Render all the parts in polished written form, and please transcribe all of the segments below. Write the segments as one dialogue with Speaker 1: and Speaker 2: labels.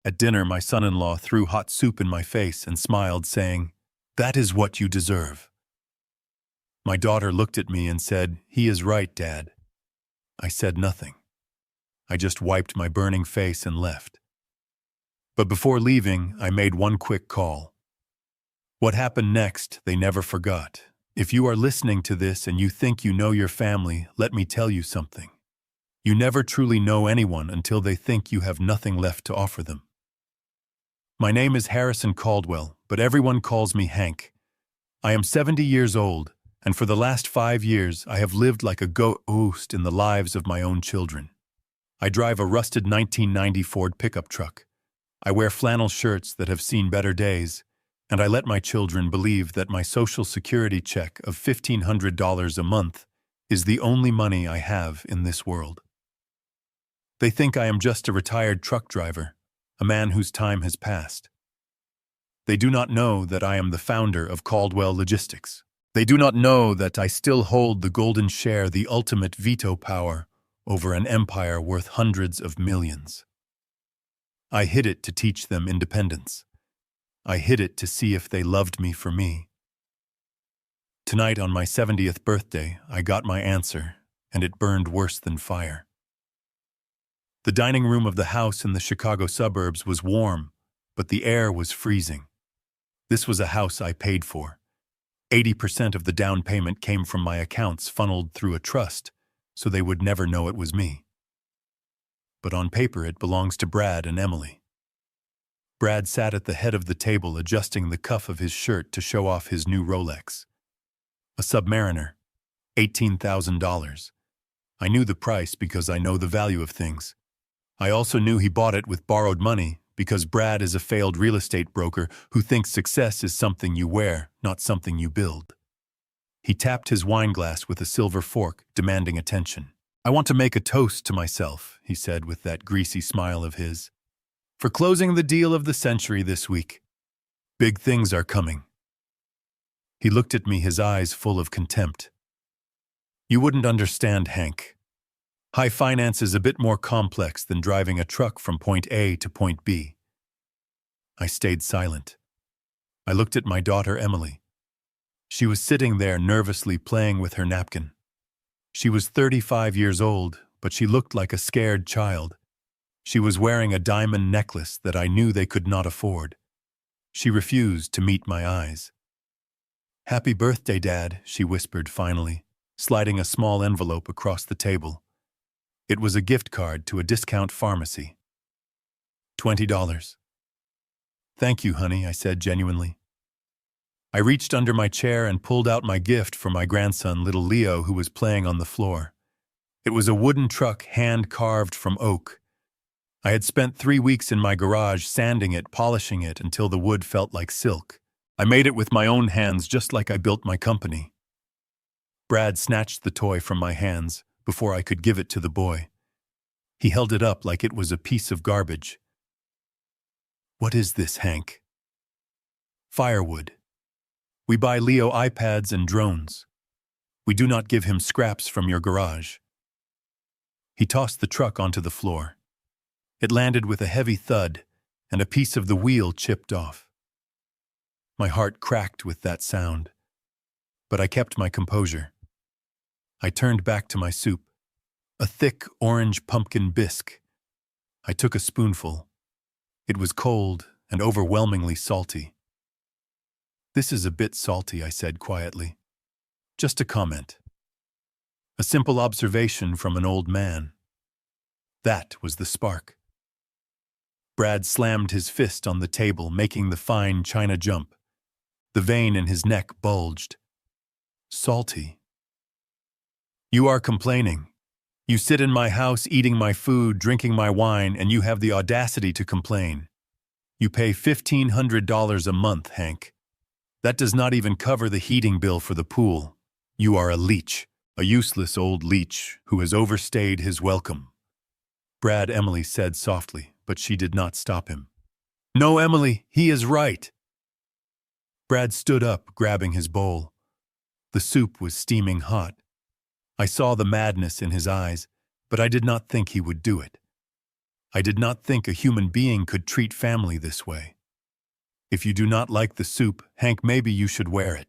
Speaker 1: At dinner, my son-in-law threw hot soup in my face and smiled, saying, "That is what you deserve." My daughter looked at me and said, "He is right, Dad." I said nothing. I just wiped my burning face and left. But before leaving, I made one quick call. What happened next, they never forgot. If you are listening to this and you think you know your family, let me tell you something. You never truly know anyone until they think you have nothing left to offer them. My name is Harrison Caldwell, but everyone calls me Hank. I am 70 years old, and for the last 5 years I have lived like a ghost in the lives of my own children. I drive a rusted 1990 Ford pickup truck. I wear flannel shirts that have seen better days, and I let my children believe that my Social Security check of $1,500 a month is the only money I have in this world. They think I am just a retired truck driver, a man whose time has passed. They do not know that I am the founder of Caldwell Logistics. They do not know that I still hold the golden share, the ultimate veto power over an empire worth hundreds of millions. I hid it to teach them independence. I hid it to see if they loved me for me. Tonight, on my 70th birthday, I got my answer, and it burned worse than fire. The dining room of the house in the Chicago suburbs was warm, but the air was freezing. This was a house I paid for. 80% of the down payment came from my accounts funneled through a trust, so they would never know it was me. But on paper it belongs to Brad and Emily. Brad sat at the head of the table adjusting the cuff of his shirt to show off his new Rolex. A Submariner, $18,000. I knew the price because I know the value of things. I also knew he bought it with borrowed money because Brad is a failed real estate broker who thinks success is something you wear, not something you build. He tapped his wine glass with a silver fork, demanding attention. "I want to make a toast to myself," he said with that greasy smile of his, "for closing the deal of the century this week. Big things are coming." He looked at me, his eyes full of contempt. "You wouldn't understand, Hank. High finance is a bit more complex than driving a truck from point A to point B." I stayed silent. I looked at my daughter, Emily. She was sitting there nervously playing with her napkin. She was 35 years old, but she looked like a scared child. She was wearing a diamond necklace that I knew they could not afford. She refused to meet my eyes. "Happy birthday, Dad," she whispered finally, sliding a small envelope across the table. It was a gift card to a discount pharmacy. $20. "Thank you, honey," I said genuinely. I reached under my chair and pulled out my gift for my grandson, little Leo, who was playing on the floor. It was a wooden truck hand-carved from oak. I had spent 3 weeks in my garage sanding it, polishing it until the wood felt like silk. I made it with my own hands, just like I built my company. Brad snatched the toy from my hands before I could give it to the boy. He held it up like it was a piece of garbage. "What is this, Hank?" "Firewood. We buy Leo iPads and drones. We do not give him scraps from your garage." He tossed the truck onto the floor. It landed with a heavy thud, and a piece of the wheel chipped off. My heart cracked with that sound, but I kept my composure. I turned back to my soup, a thick orange pumpkin bisque. I took a spoonful. It was cold and overwhelmingly salty. "This is a bit salty," I said quietly. "Just a comment. A simple observation from an old man." That was the spark. Brad slammed his fist on the table, making the fine china jump. The vein in his neck bulged. "Salty? You are complaining. You sit in my house eating my food, drinking my wine, and you have the audacity to complain. You pay $1,500 a month, Hank. That does not even cover the heating bill for the pool. You are a leech, a useless old leech who has overstayed his welcome." Brad, Emily said softly, but she did not stop him. "No, Emily, he is right." Brad stood up, grabbing his bowl. The soup was steaming hot. I saw the madness in his eyes, but I did not think he would do it. I did not think a human being could treat family this way. If you do not like the soup, Hank, maybe you should wear it.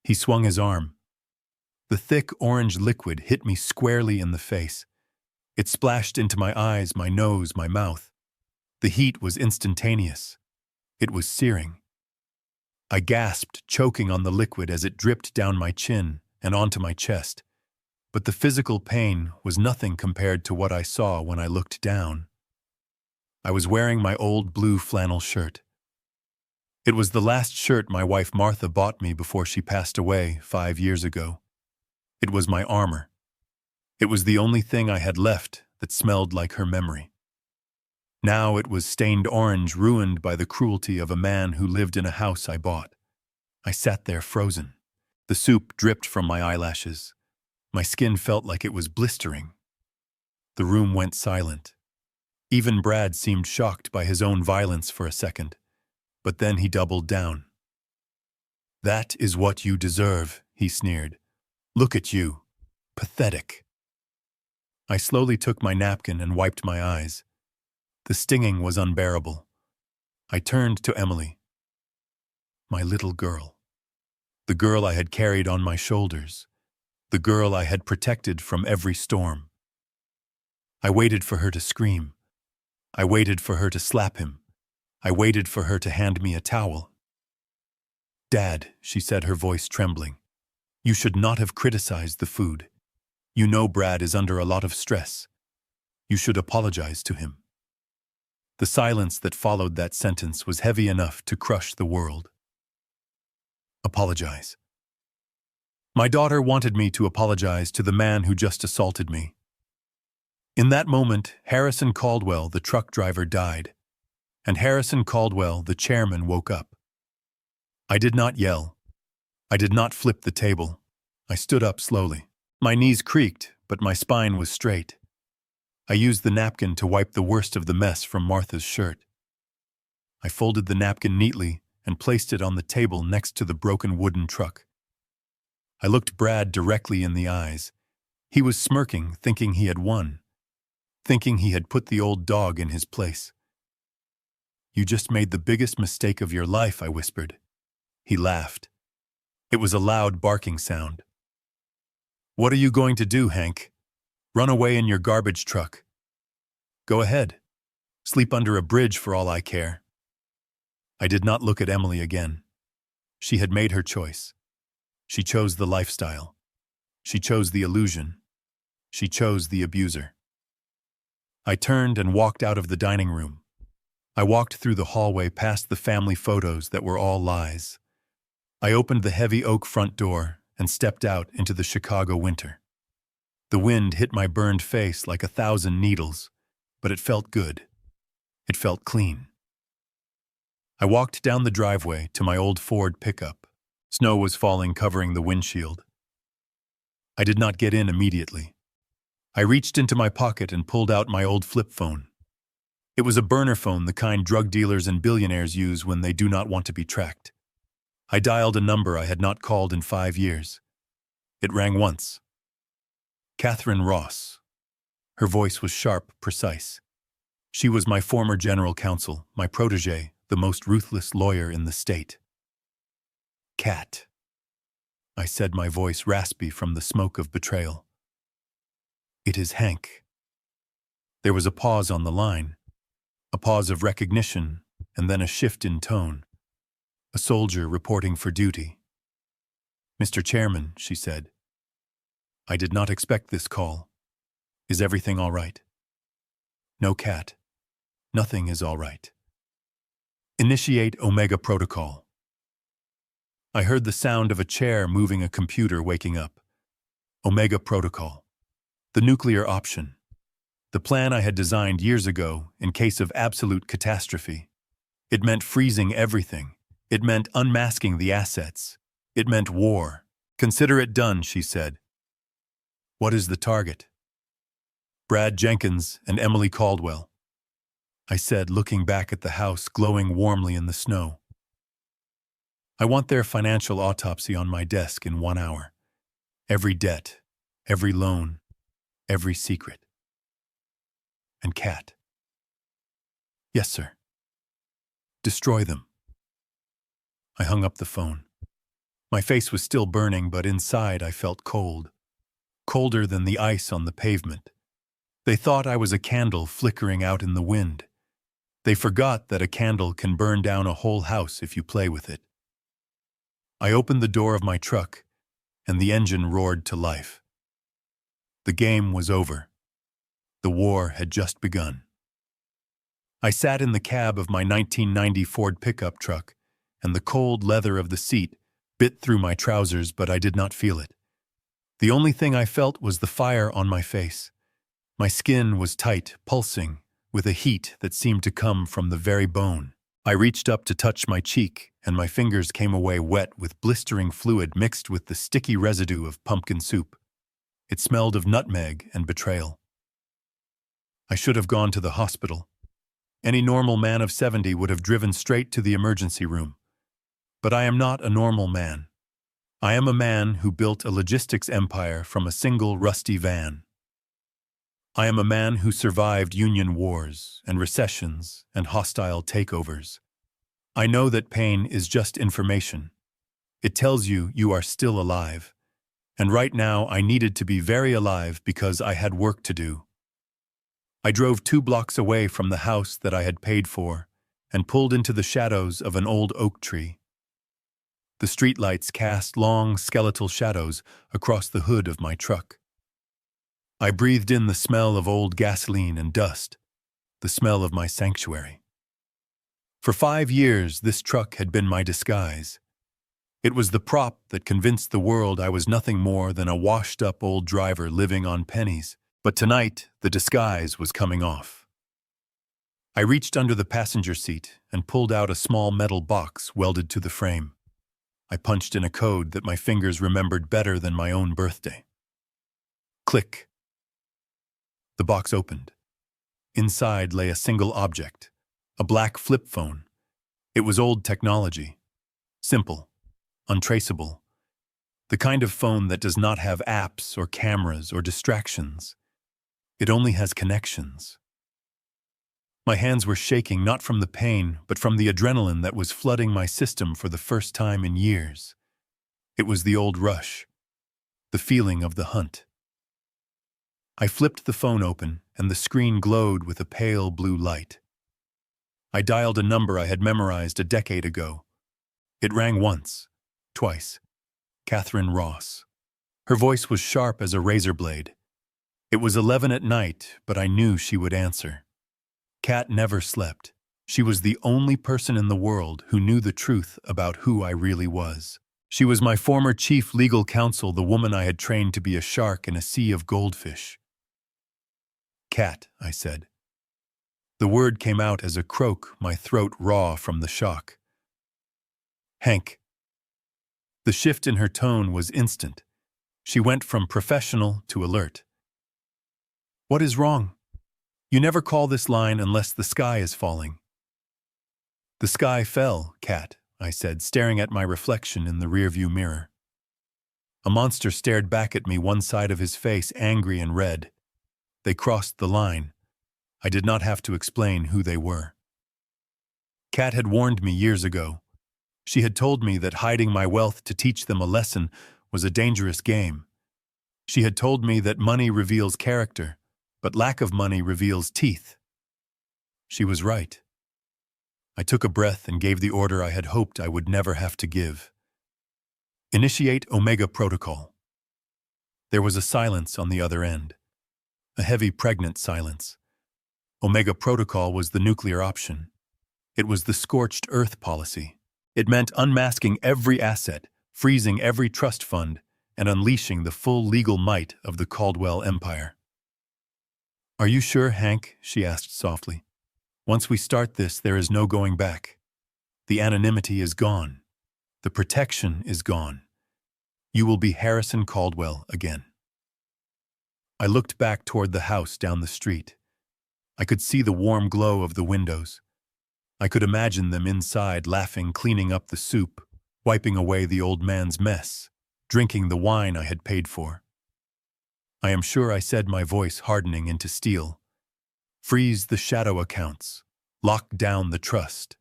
Speaker 1: He swung his arm. The thick orange liquid hit me squarely in the face. It splashed into my eyes, my nose, my mouth. The heat was instantaneous. It was searing. I gasped, choking on the liquid as it dripped down my chin and onto my chest. But the physical pain was nothing compared to what I saw when I looked down. I was wearing my old blue flannel shirt. It was the last shirt my wife Martha bought me before she passed away 5 years ago. It was my armor. It was the only thing I had left that smelled like her memory. Now it was stained orange, ruined by the cruelty of a man who lived in a house I bought. I sat there frozen. The soup dripped from my eyelashes. My skin felt like it was blistering. The room went silent. Even Brad seemed shocked by his own violence for a second, but then he doubled down. "That is what you deserve," he sneered. "Look at you. Pathetic." I slowly took my napkin and wiped my eyes. The stinging was unbearable. I turned to Emily. My little girl. The girl I had carried on my shoulders. The girl I had protected from every storm. I waited for her to scream. I waited for her to slap him. I waited for her to hand me a towel. "Dad," she said, her voice trembling, "you should not have criticized the food. You know Brad is under a lot of stress. You should apologize to him." The silence that followed that sentence was heavy enough to crush the world. Apologize. My daughter wanted me to apologize to the man who just assaulted me. In that moment, Harrison Caldwell, the truck driver, died, and Harrison Caldwell, the chairman, woke up. I did not yell. I did not flip the table. I stood up slowly. My knees creaked, but my spine was straight. I used the napkin to wipe the worst of the mess from Martha's shirt. I folded the napkin neatly and placed it on the table next to the broken wooden truck. I looked Brad directly in the eyes. He was smirking, thinking he had won, thinking he had put the old dog in his place. "You just made the biggest mistake of your life," I whispered. He laughed. It was a loud barking sound. "What are you going to do, Hank? Run away in your garbage truck? Go ahead. Sleep under a bridge for all I care." I did not look at Emily again. She had made her choice. She chose the lifestyle. She chose the illusion. She chose the abuser. I turned and walked out of the dining room. I walked through the hallway past the family photos that were all lies. I opened the heavy oak front door and stepped out into the Chicago winter. The wind hit my burned face like 1,000 needles, but it felt good. It felt clean. I walked down the driveway to my old Ford pickup. Snow was falling, covering the windshield. I did not get in immediately. I reached into my pocket and pulled out my old flip phone. It was a burner phone, the kind drug dealers and billionaires use when they do not want to be tracked. I dialed a number I had not called in 5 years. It rang once. Catherine Ross. Her voice was sharp, precise. She was my former general counsel, my protégé, the most ruthless lawyer in the state. "Cat," I said, my voice raspy from the smoke of betrayal. "It is Hank." There was a pause on the line, a pause of recognition, and then a shift in tone. A soldier reporting for duty. "Mr. Chairman," she said. "I did not expect this call. Is everything all right?" "No, Cat. Nothing is all right. Initiate Omega Protocol." I heard the sound of a chair moving, a computer waking up. Omega Protocol. The nuclear option. The plan I had designed years ago in case of absolute catastrophe. It meant freezing everything. It meant unmasking the assets. It meant war. "Consider it done," she said. "What is the target?" "Brad Jenkins and Emily Caldwell," I said, looking back at the house glowing warmly in the snow. "I want their financial autopsy on my desk in 1 hour. Every debt, every loan, every secret." and Cat. Yes, sir. Destroy them. I hung up the phone. My face was still burning, but inside I felt cold. Colder than the ice on the pavement. They thought I was a candle flickering out in the wind. They forgot that a candle can burn down a whole house if you play with it. I opened the door of my truck, and the engine roared to life. The game was over. The war had just begun. I sat in the cab of my 1990 Ford pickup truck, and the cold leather of the seat bit through my trousers, but I did not feel it. The only thing I felt was the fire on my face. My skin was tight, pulsing, with a heat that seemed to come from the very bone. I reached up to touch my cheek, and my fingers came away wet with blistering fluid mixed with the sticky residue of pumpkin soup. It smelled of nutmeg and betrayal. I should have gone to the hospital. Any normal man of 70 would have driven straight to the emergency room. But I am not a normal man. I am a man who built a logistics empire from a single rusty van. I am a man who survived union wars and recessions and hostile takeovers. I know that pain is just information. It tells you you are still alive. And right now I needed to be very alive because I had work to do. I drove 2 blocks away from the house that I had paid for and pulled into the shadows of an old oak tree. The streetlights cast long, skeletal shadows across the hood of my truck. I breathed in the smell of old gasoline and dust, the smell of my sanctuary. For 5 years, this truck had been my disguise. It was the prop that convinced the world I was nothing more than a washed-up old driver living on pennies. But tonight, the disguise was coming off. I reached under the passenger seat and pulled out a small metal box welded to the frame. I punched in a code that my fingers remembered better than my own birthday. Click. The box opened. Inside lay a single object, a black flip phone. It was old technology. Simple, untraceable. The kind of phone that does not have apps or cameras or distractions. It only has connections. My hands were shaking not from the pain, but from the adrenaline that was flooding my system for the first time in years. It was the old rush, the feeling of the hunt. I flipped the phone open, and the screen glowed with a pale blue light. I dialed a number I had memorized a decade ago. It rang once, twice. Catherine Ross. Her voice was sharp as a razor blade. It was 11 at night, but I knew she would answer. Cat never slept. She was the only person in the world who knew the truth about who I really was. She was my former chief legal counsel, the woman I had trained to be a shark in a sea of goldfish. Cat, I said. The word came out as a croak, my throat raw from the shock. Hank. The shift in her tone was instant. She went from professional to alert. What is wrong? You never call this line unless the sky is falling. The sky fell, Cat, I said, staring at my reflection in the rearview mirror. A monster stared back at me, one side of his face angry and red. They crossed the line. I did not have to explain who they were. Cat had warned me years ago. She had told me that hiding my wealth to teach them a lesson was a dangerous game. She had told me that money reveals character, but lack of money reveals teeth. She was right. I took a breath and gave the order I had hoped I would never have to give. Initiate Omega Protocol. There was a silence on the other end. A heavy, pregnant silence. Omega Protocol was the nuclear option. It was the scorched earth policy. It meant unmasking every asset, freezing every trust fund, and unleashing the full legal might of the Caldwell Empire. Are you sure, Hank? She asked softly. Once we start this, there is no going back. The anonymity is gone. The protection is gone. You will be Harrison Caldwell again. I looked back toward the house down the street. I could see the warm glow of the windows. I could imagine them inside laughing, cleaning up the soup, wiping away the old man's mess, drinking the wine I had paid for. I am sure I said, my voice hardening into steel. Freeze the shadow accounts. Lock down the trust.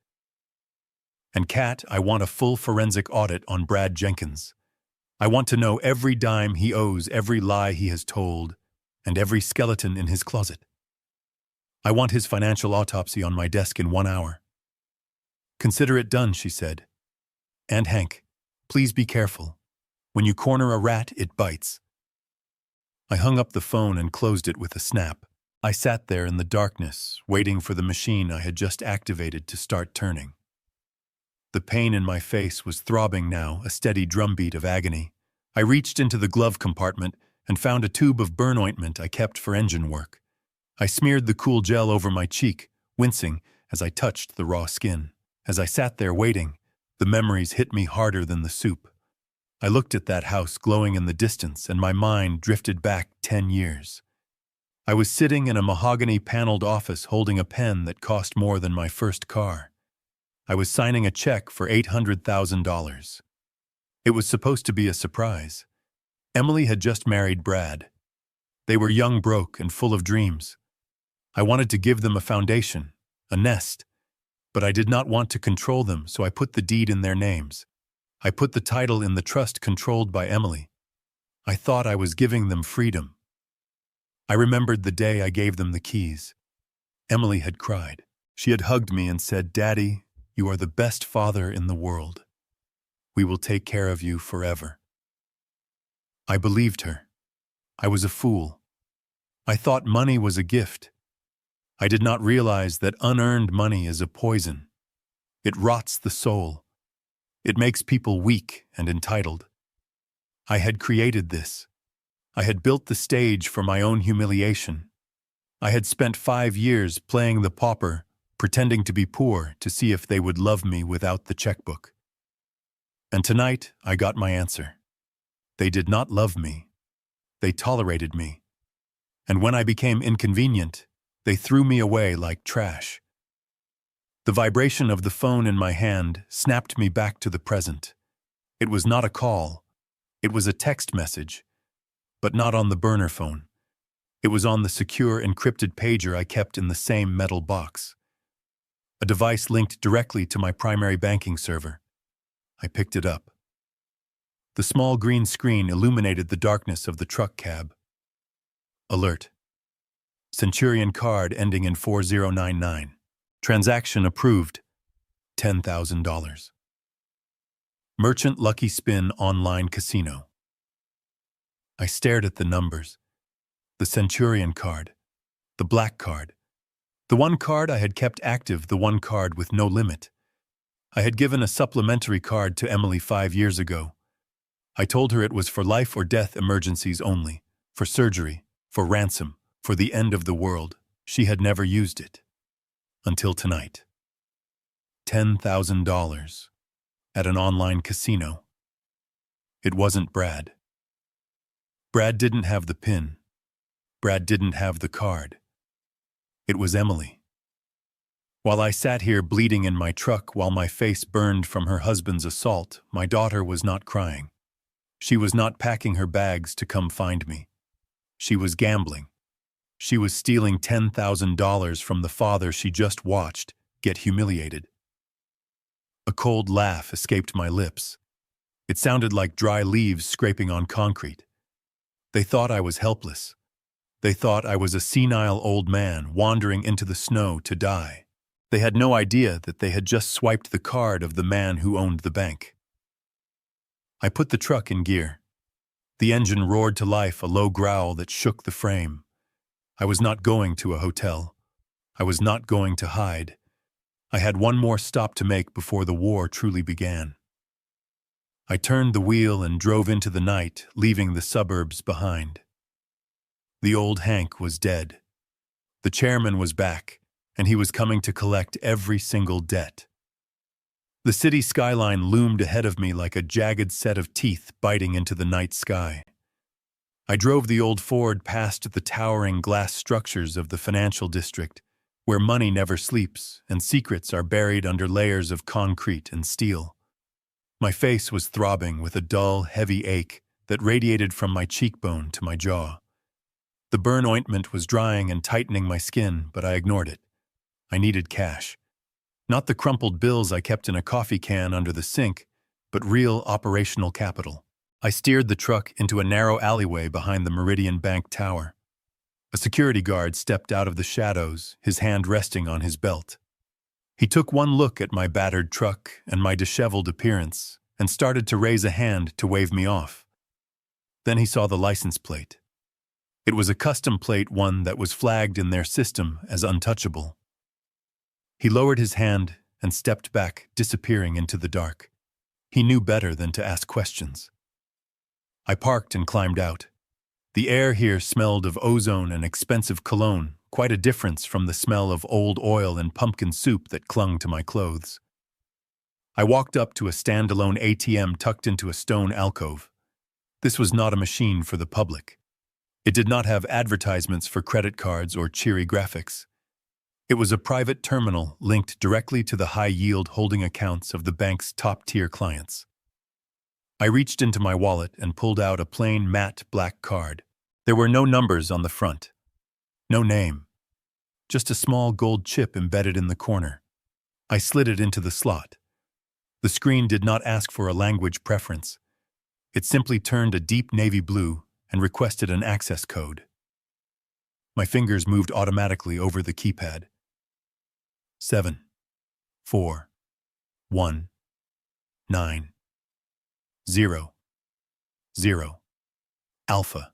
Speaker 1: And Kat, I want a full forensic audit on Brad Jenkins. I want to know every dime he owes, every lie he has told, and every skeleton in his closet. I want his financial autopsy on my desk in 1 hour. Consider it done, she said. And Hank, please be careful. When you corner a rat, it bites. I hung up the phone and closed it with a snap. I sat there in the darkness, waiting for the machine I had just activated to start turning. The pain in my face was throbbing now, a steady drumbeat of agony. I reached into the glove compartment and found a tube of burn ointment I kept for engine work. I smeared the cool gel over my cheek, wincing as I touched the raw skin. As I sat there waiting, the memories hit me harder than the soup. I looked at that house glowing in the distance, and my mind drifted back 10 years. I was sitting in a mahogany-paneled office holding a pen that cost more than my first car. I was signing a check for $800,000. It was supposed to be a surprise. Emily had just married Brad. They were young, broke, and full of dreams. I wanted to give them a foundation, a nest, but I did not want to control them, so I put the deed in their names. I put the title in the trust controlled by Emily. I thought I was giving them freedom. I remembered the day I gave them the keys. Emily had cried. She had hugged me and said, "Daddy, you are the best father in the world. We will take care of you forever." I believed her. I was a fool. I thought money was a gift. I did not realize that unearned money is a poison. It rots the soul. It makes people weak and entitled. I had created this. I had built the stage for my own humiliation. I had spent 5 years playing the pauper, pretending to be poor to see if they would love me without the checkbook. And tonight, I got my answer. They did not love me. They tolerated me. And when I became inconvenient, they threw me away like trash. The vibration of the phone in my hand snapped me back to the present. It was not a call. It was a text message, but not on the burner phone. It was on the secure encrypted pager I kept in the same metal box. A device linked directly to my primary banking server. I picked it up. The small green screen illuminated the darkness of the truck cab. Alert. Centurion card ending in 4099. Transaction approved. $10,000. Merchant Lucky Spin Online Casino. I stared at the numbers. The Centurion card. The black card. The one card I had kept active, the one card with no limit. I had given a supplementary card to Emily 5 years ago. I told her it was for life or death emergencies only, for surgery, for ransom, for the end of the world. She had never used it. Until tonight. $10,000. At an online casino. It wasn't Brad. Brad didn't have the PIN. Brad didn't have the card. It was Emily. While I sat here bleeding in my truck while my face burned from her husband's assault, my daughter was not crying. She was not packing her bags to come find me. She was gambling. She was stealing $10,000 from the father she just watched get humiliated. A cold laugh escaped my lips. It sounded like dry leaves scraping on concrete. They thought I was helpless. They thought I was a senile old man wandering into the snow to die. They had no idea that they had just swiped the card of the man who owned the bank. I put the truck in gear. The engine roared to life, a low growl that shook the frame. I was not going to a hotel. I was not going to hide. I had one more stop to make before the war truly began. I turned the wheel and drove into the night, leaving the suburbs behind. The old Hank was dead. The chairman was back, and he was coming to collect every single debt. The city skyline loomed ahead of me like a jagged set of teeth biting into the night sky. I drove the old Ford past the towering glass structures of the financial district, where money never sleeps and secrets are buried under layers of concrete and steel. My face was throbbing with a dull, heavy ache that radiated from my cheekbone to my jaw. The burn ointment was drying and tightening my skin, but I ignored it. I needed cash. Not the crumpled bills I kept in a coffee can under the sink, but real operational capital. I steered the truck into a narrow alleyway behind the Meridian Bank Tower. A security guard stepped out of the shadows, his hand resting on his belt. He took one look at my battered truck and my disheveled appearance and started to raise a hand to wave me off. Then he saw the license plate. It was a custom plate, one that was flagged in their system as untouchable. He lowered his hand and stepped back, disappearing into the dark. He knew better than to ask questions. I parked and climbed out. The air here smelled of ozone and expensive cologne, quite a difference from the smell of old oil and pumpkin soup that clung to my clothes. I walked up to a standalone ATM tucked into a stone alcove. This was not a machine for the public. It did not have advertisements for credit cards or cheery graphics. It was a private terminal linked directly to the high-yield holding accounts of the bank's top-tier clients. I reached into my wallet and pulled out a plain matte black card. There were no numbers on the front. No name. Just a small gold chip embedded in the corner. I slid it into the slot. The screen did not ask for a language preference. It simply turned a deep navy blue and requested an access code. My fingers moved automatically over the keypad. 7, 4, 1, 9, 0, 0, alpha.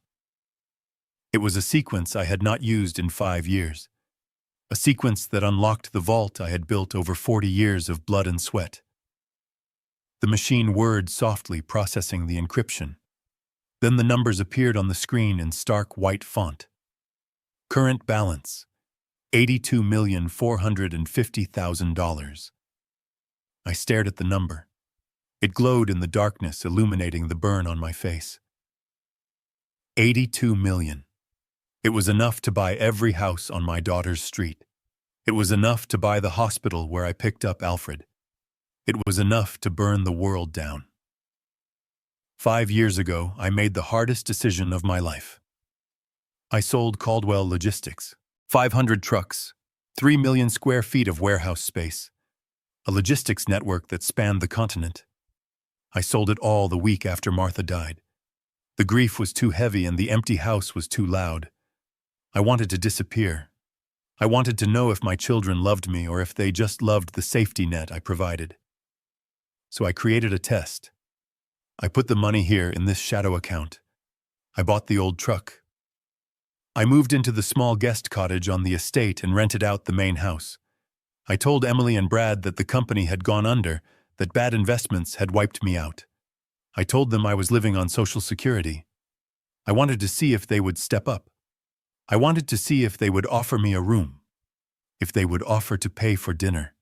Speaker 1: It was a sequence I had not used in 5 years. A sequence that unlocked the vault I had built over 40 years of blood and sweat. The machine whirred softly, processing the encryption. Then the numbers appeared on the screen in stark white font. Current balance, $82,450,000. I stared at the number. It glowed in the darkness, illuminating the burn on my face. 82 million. It was enough to buy every house on my daughter's street. It was enough to buy the hospital where I picked up Alfred. It was enough to burn the world down. 5 years ago, I made the hardest decision of my life. I sold Caldwell Logistics. 500 trucks, 3 million square feet of warehouse space, a logistics network that spanned the continent. I sold it all the week after Martha died. The grief was too heavy and the empty house was too loud. I wanted to disappear. I wanted to know if my children loved me or if they just loved the safety net I provided. So I created a test. I put the money here in this shadow account. I bought the old truck. I moved into the small guest cottage on the estate and rented out the main house. I told Emily and Brad that the company had gone under, that bad investments had wiped me out. I told them I was living on Social Security. I wanted to see if they would step up. I wanted to see if they would offer me a room, if they would offer to pay for dinner,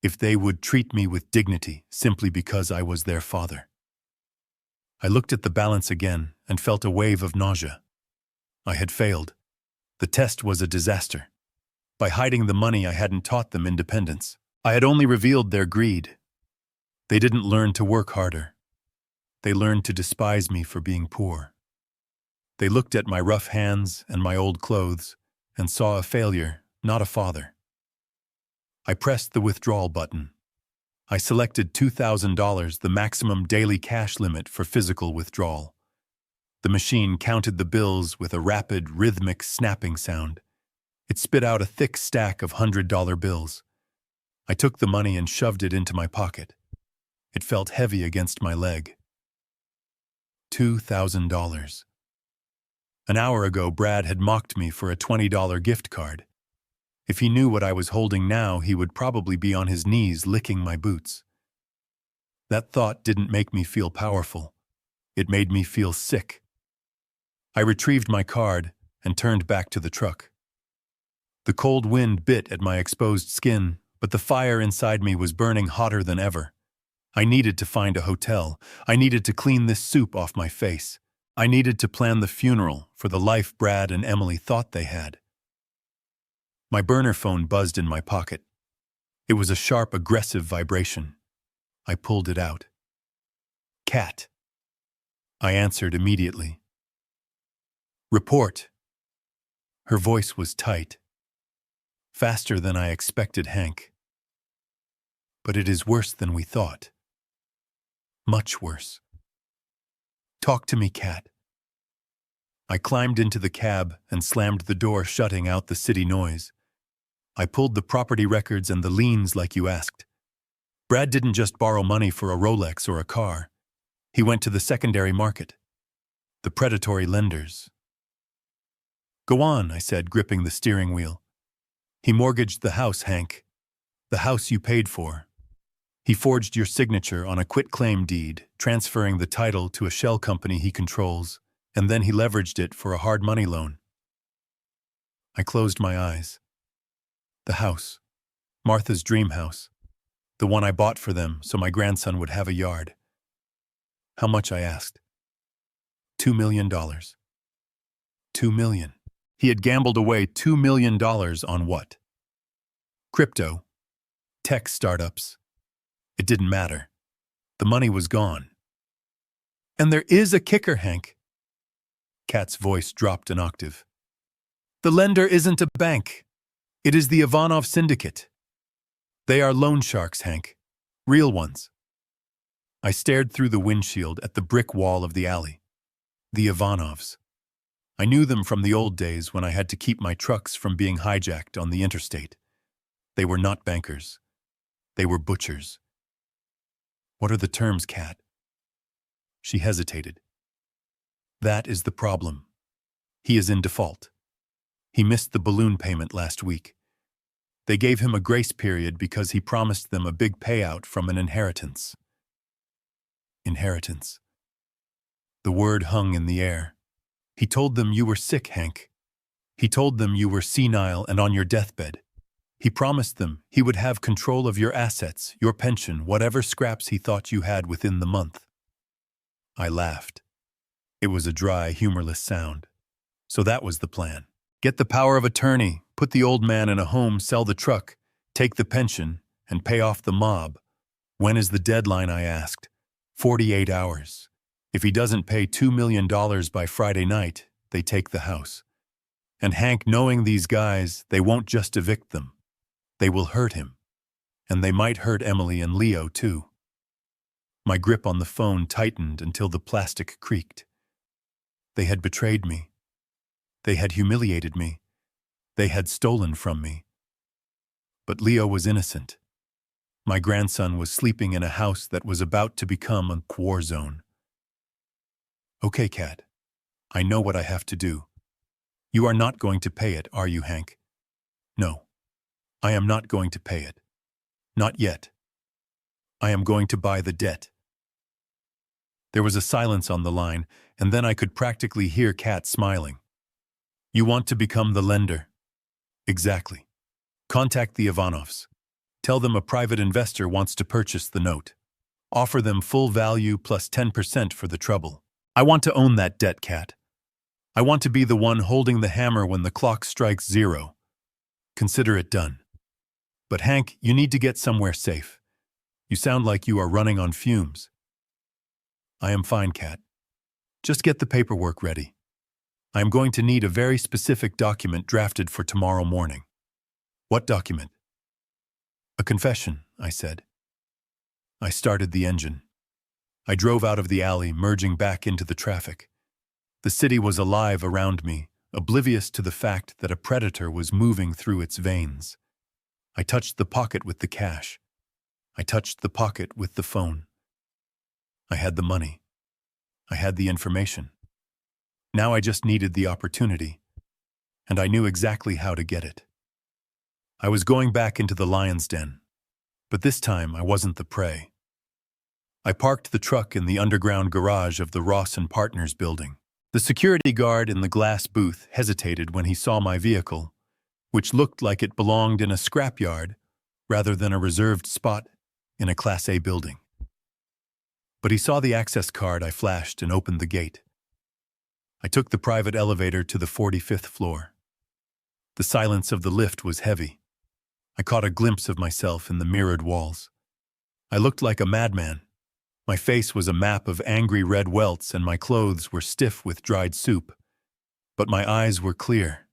Speaker 1: if they would treat me with dignity simply because I was their father. I looked at the balance again and felt a wave of nausea. I had failed. The test was a disaster. By hiding the money, I hadn't taught them independence. I had only revealed their greed. They didn't learn to work harder. They learned to despise me for being poor. They looked at my rough hands and my old clothes and saw a failure, not a father. I pressed the withdrawal button. I selected $2,000, the maximum daily cash limit for physical withdrawal. The machine counted the bills with a rapid, rhythmic snapping sound. It spit out a thick stack of $100 bills. I took the money and shoved it into my pocket. It felt heavy against my leg. $2,000. An hour ago, Brad had mocked me for a $20 gift card. If he knew what I was holding now, he would probably be on his knees licking my boots. That thought didn't make me feel powerful. It made me feel sick. I retrieved my card and turned back to the truck. The cold wind bit at my exposed skin, but the fire inside me was burning hotter than ever. I needed to find a hotel. I needed to clean this soup off my face. I needed to plan the funeral for the life Brad and Emily thought they had. My burner phone buzzed in my pocket. It was a sharp, aggressive vibration. I pulled it out. Cat. I answered immediately. Report. Her voice was tight, faster than I expected, Hank. But it is worse than we thought. Much worse. Talk to me, Kat. I climbed into the cab and slammed the door, shutting out the city noise. I pulled the property records and the liens like you asked. Brad didn't just borrow money for a Rolex or a car. He went to the secondary market. The predatory lenders. Go on, I said, gripping the steering wheel. He mortgaged the house, Hank. The house you paid for. He forged your signature on a quitclaim deed, transferring the title to a shell company he controls, and then he leveraged it for a hard money loan. I closed my eyes. The house. Martha's dream house. The one I bought for them so my grandson would have a yard. How much, I asked. $2 million. $2 million. He had gambled away $2 million on what? Crypto. Tech startups. It didn't matter. The money was gone. And there is a kicker, Hank. Kat's voice dropped an octave. The lender isn't a bank. It is the Ivanov syndicate. They are loan sharks, Hank. Real ones. I stared through the windshield at the brick wall of the alley. The Ivanovs. I knew them from the old days when I had to keep my trucks from being hijacked on the interstate. They were not bankers. They were butchers. What are the terms, Kat? She hesitated. That is the problem. He is in default. He missed the balloon payment last week. They gave him a grace period because he promised them a big payout from an inheritance. Inheritance. The word hung in the air. He told them you were sick, Hank. He told them you were senile and on your deathbed. He promised them he would have control of your assets, your pension, whatever scraps he thought you had within the month. I laughed. It was a dry, humorless sound. So that was the plan. Get the power of attorney, put the old man in a home, sell the truck, take the pension, and pay off the mob. When is the deadline, I asked. 48 hours. If he doesn't pay $2 million by Friday night, they take the house. And Hank, knowing these guys, they won't just evict them. They will hurt him. And they might hurt Emily and Leo, too. My grip on the phone tightened until the plastic creaked. They had betrayed me. They had humiliated me. They had stolen from me. But Leo was innocent. My grandson was sleeping in a house that was about to become a war zone. Okay, Kat. I know what I have to do. You are not going to pay it, are you, Hank? No. I am not going to pay it. Not yet. I am going to buy the debt. There was a silence on the line, and then I could practically hear Kat smiling. You want to become the lender? Exactly. Contact the Ivanovs. Tell them a private investor wants to purchase the note. Offer them full value plus 10% for the trouble. I want to own that debt, Kat. I want to be the one holding the hammer when the clock strikes 0. Consider it done. But Hank, you need to get somewhere safe. You sound like you are running on fumes. I am fine, Kat. Just get the paperwork ready. I am going to need a very specific document drafted for tomorrow morning. What document? A confession, I said. I started the engine. I drove out of the alley, merging back into the traffic. The city was alive around me, oblivious to the fact that a predator was moving through its veins. I touched the pocket with the cash. I touched the pocket with the phone. I had the money. I had the information. Now I just needed the opportunity, and I knew exactly how to get it. I was going back into the lion's den, but this time I wasn't the prey. I parked the truck in the underground garage of the Ross & Partners building. The security guard in the glass booth hesitated when he saw my vehicle, which looked like it belonged in a scrapyard rather than a reserved spot in a Class A building. But he saw the access card I flashed and opened the gate. I took the private elevator to the 45th floor. The silence of the lift was heavy. I caught a glimpse of myself in the mirrored walls. I looked like a madman. My face was a map of angry red welts and my clothes were stiff with dried soup. But my eyes were clear.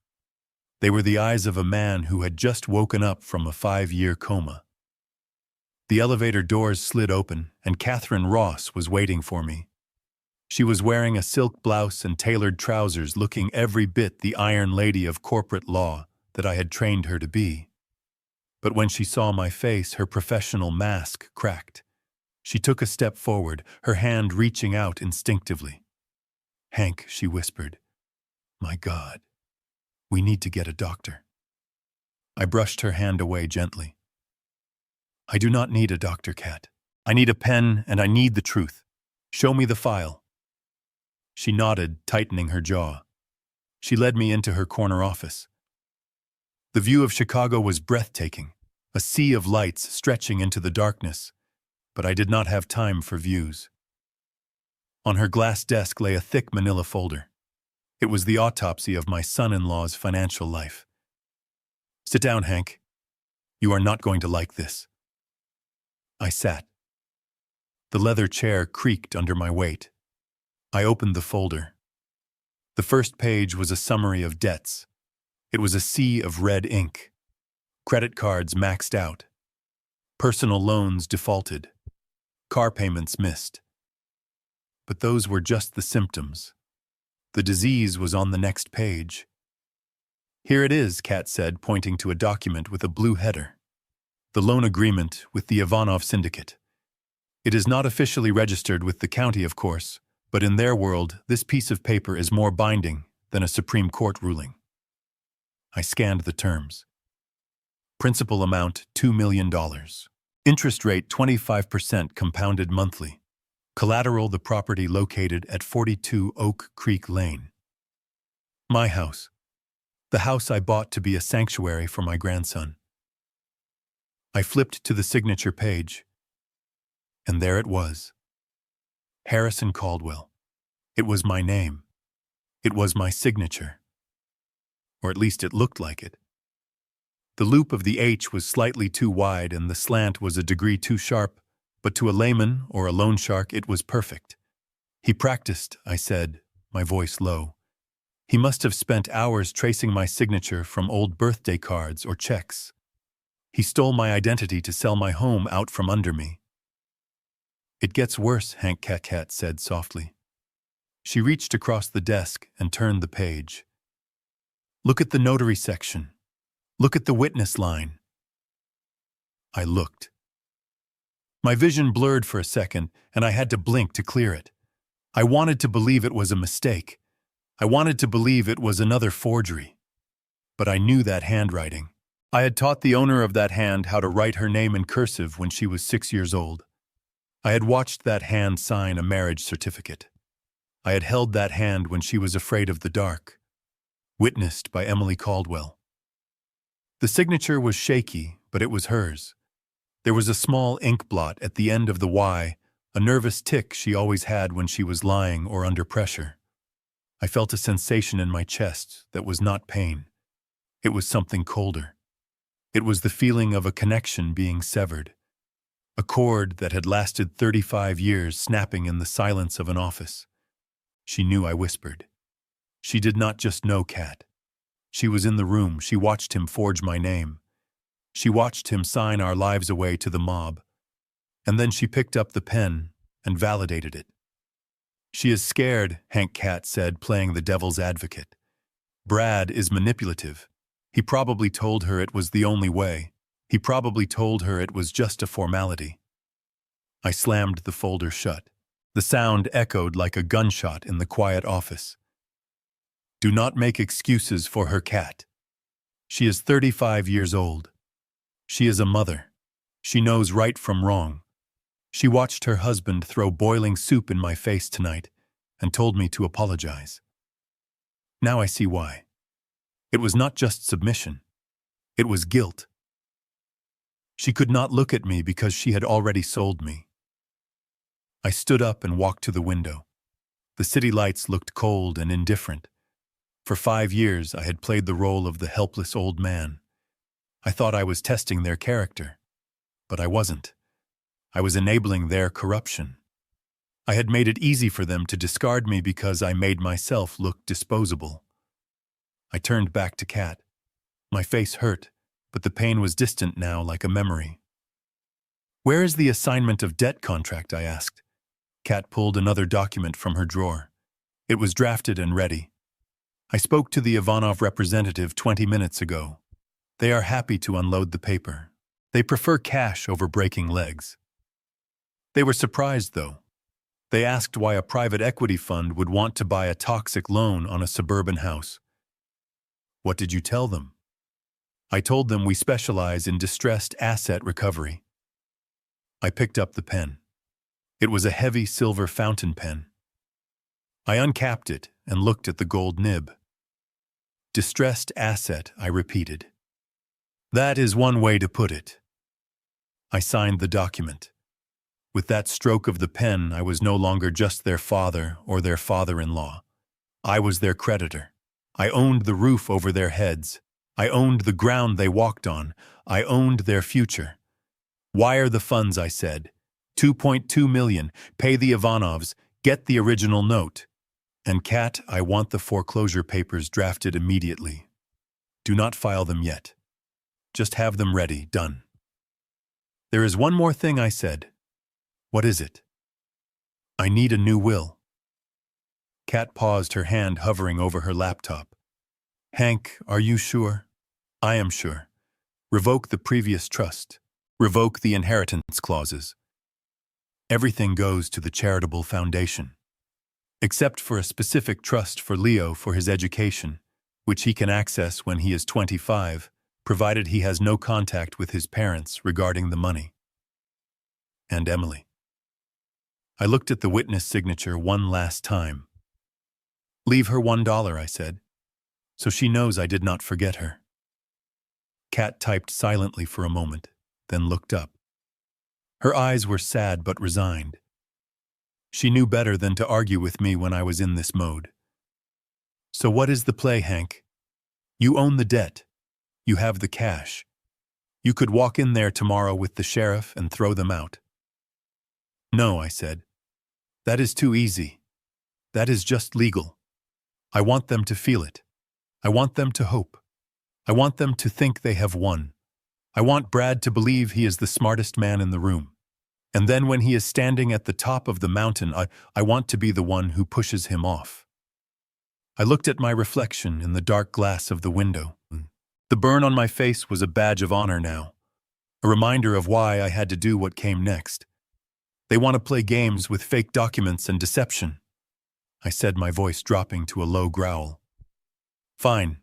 Speaker 1: They were the eyes of a man who had just woken up from a 5-year coma. The elevator doors slid open, and Catherine Ross was waiting for me. She was wearing a silk blouse and tailored trousers, looking every bit the iron lady of corporate law that I had trained her to be. But when she saw my face, her professional mask cracked. She took a step forward, her hand reaching out instinctively. "Hank," she whispered. "My God, we need to get a doctor." I brushed her hand away gently. "I do not need a doctor, Kat. I need a pen, and I need the truth. Show me the file." She nodded, tightening her jaw. She led me into her corner office. The view of Chicago was breathtaking, a sea of lights stretching into the darkness, but I did not have time for views. On her glass desk lay a thick manila folder. It was the autopsy of my son-in-law's financial life. "Sit down, Hank. You are not going to like this." I sat. The leather chair creaked under my weight. I opened the folder. The first page was a summary of debts. It was a sea of red ink. Credit cards maxed out. Personal loans defaulted. Car payments missed. But those were just the symptoms. The disease was on the next page. "Here it is," Kat said, pointing to a document with a blue header. "The loan agreement with the Ivanov Syndicate. It is not officially registered with the county, of course, but in their world, this piece of paper is more binding than a Supreme Court ruling." I scanned the terms. Principal amount $2 million. Interest rate 25% compounded monthly. Collateral the property located at 42 Oak Creek Lane. My house. The house I bought to be a sanctuary for my grandson. I flipped to the signature page, and there it was. Harrison Caldwell. It was my name. It was my signature. Or at least it looked like it. The loop of the H was slightly too wide and the slant was a degree too sharp, but to a layman or a loan shark it was perfect. "He practiced," I said, my voice low. "He must have spent hours tracing my signature from old birthday cards or checks. He stole my identity to sell my home out from under me." "It gets worse," Hank Cat said softly. She reached across the desk and turned the page. "Look at the notary section. Look at the witness line." I looked. My vision blurred for a second, and I had to blink to clear it. I wanted to believe it was a mistake. I wanted to believe it was another forgery. But I knew that handwriting. I had taught the owner of that hand how to write her name in cursive when she was 6 years old. I had watched that hand sign a marriage certificate. I had held that hand when she was afraid of the dark. Witnessed by Emily Caldwell. The signature was shaky, but it was hers. There was a small ink blot at the end of the Y, a nervous tic she always had when she was lying or under pressure. I felt a sensation in my chest that was not pain. It was something colder. It was the feeling of a connection being severed. A cord that had lasted 35 years snapping in the silence of an office. She knew I whispered. She did not just know Kat. She was in the room. She watched him forge my name. She watched him sign our lives away to the mob. And then she picked up the pen and validated it. "She is scared," Hank Cat said, playing the devil's advocate. "Brad is manipulative. He probably told her it was the only way. He probably told her it was just a formality." I slammed the folder shut. The sound echoed like a gunshot in the quiet office. "Do not make excuses for her, Kat. She is 35 years old. She is a mother. She knows right from wrong. She watched her husband throw boiling soup in my face tonight and told me to apologize. Now I see why. It was not just submission. It was guilt. She could not look at me because she had already sold me." I stood up and walked to the window. The city lights looked cold and indifferent. For 5 years I had played the role of the helpless old man. I thought I was testing their character, but I wasn't. I was enabling their corruption. I had made it easy for them to discard me because I made myself look disposable. I turned back to Kat. My face hurt, but the pain was distant now like a memory. "Where is the assignment of debt contract?" I asked. Kat pulled another document from her drawer. It was drafted and ready. "I spoke to the Ivanov representative 20 minutes ago. They are happy to unload the paper. They prefer cash over breaking legs." They were surprised, though. They asked why a private equity fund would want to buy a toxic loan on a suburban house. "What did you tell them?" "I told them we specialize in distressed asset recovery." I picked up the pen. It was a heavy silver fountain pen. I uncapped it and looked at the gold nib. "Distressed asset," I repeated. "That is one way to put it." I signed the document. With that stroke of the pen, I was no longer just their father or their father-in-law. I was their creditor. I owned the roof over their heads. I owned the ground they walked on. I owned their future. "Wire the funds," I said. 2.2 million. Pay the Ivanovs. Get the original note. And Kat, I want the foreclosure papers drafted immediately. Do not file them yet. Just have them ready, done. "There is one more thing," I said. "What is it?" "I need a new will." Kat paused, her hand hovering over her laptop. "Hank, are you sure?" "I am sure. Revoke the previous trust. Revoke the inheritance clauses. Everything goes to the charitable foundation. Except for a specific trust for Leo for his education, which he can access when he is 25, provided he has no contact with his parents regarding the money." "And Emily?" I looked at the witness signature one last time. "Leave her $1, I said, so she knows I did not forget her." Kat typed silently for a moment, then looked up. Her eyes were sad but resigned. She knew better than to argue with me when I was in this mode. "So what is the play, Hank? You own the debt. You have the cash. You could walk in there tomorrow with the sheriff and throw them out." "No," I said. "That is too easy. That is just legal. I want them to feel it. I want them to hope. I want them to think they have won. I want Brad to believe he is the smartest man in the room. And then when he is standing at the top of the mountain, I want to be the one who pushes him off." I looked at my reflection in the dark glass of the window. The burn on my face was a badge of honor now, a reminder of why I had to do what came next. "They want to play games with fake documents and deception," I said, my voice dropping to a low growl. "Fine.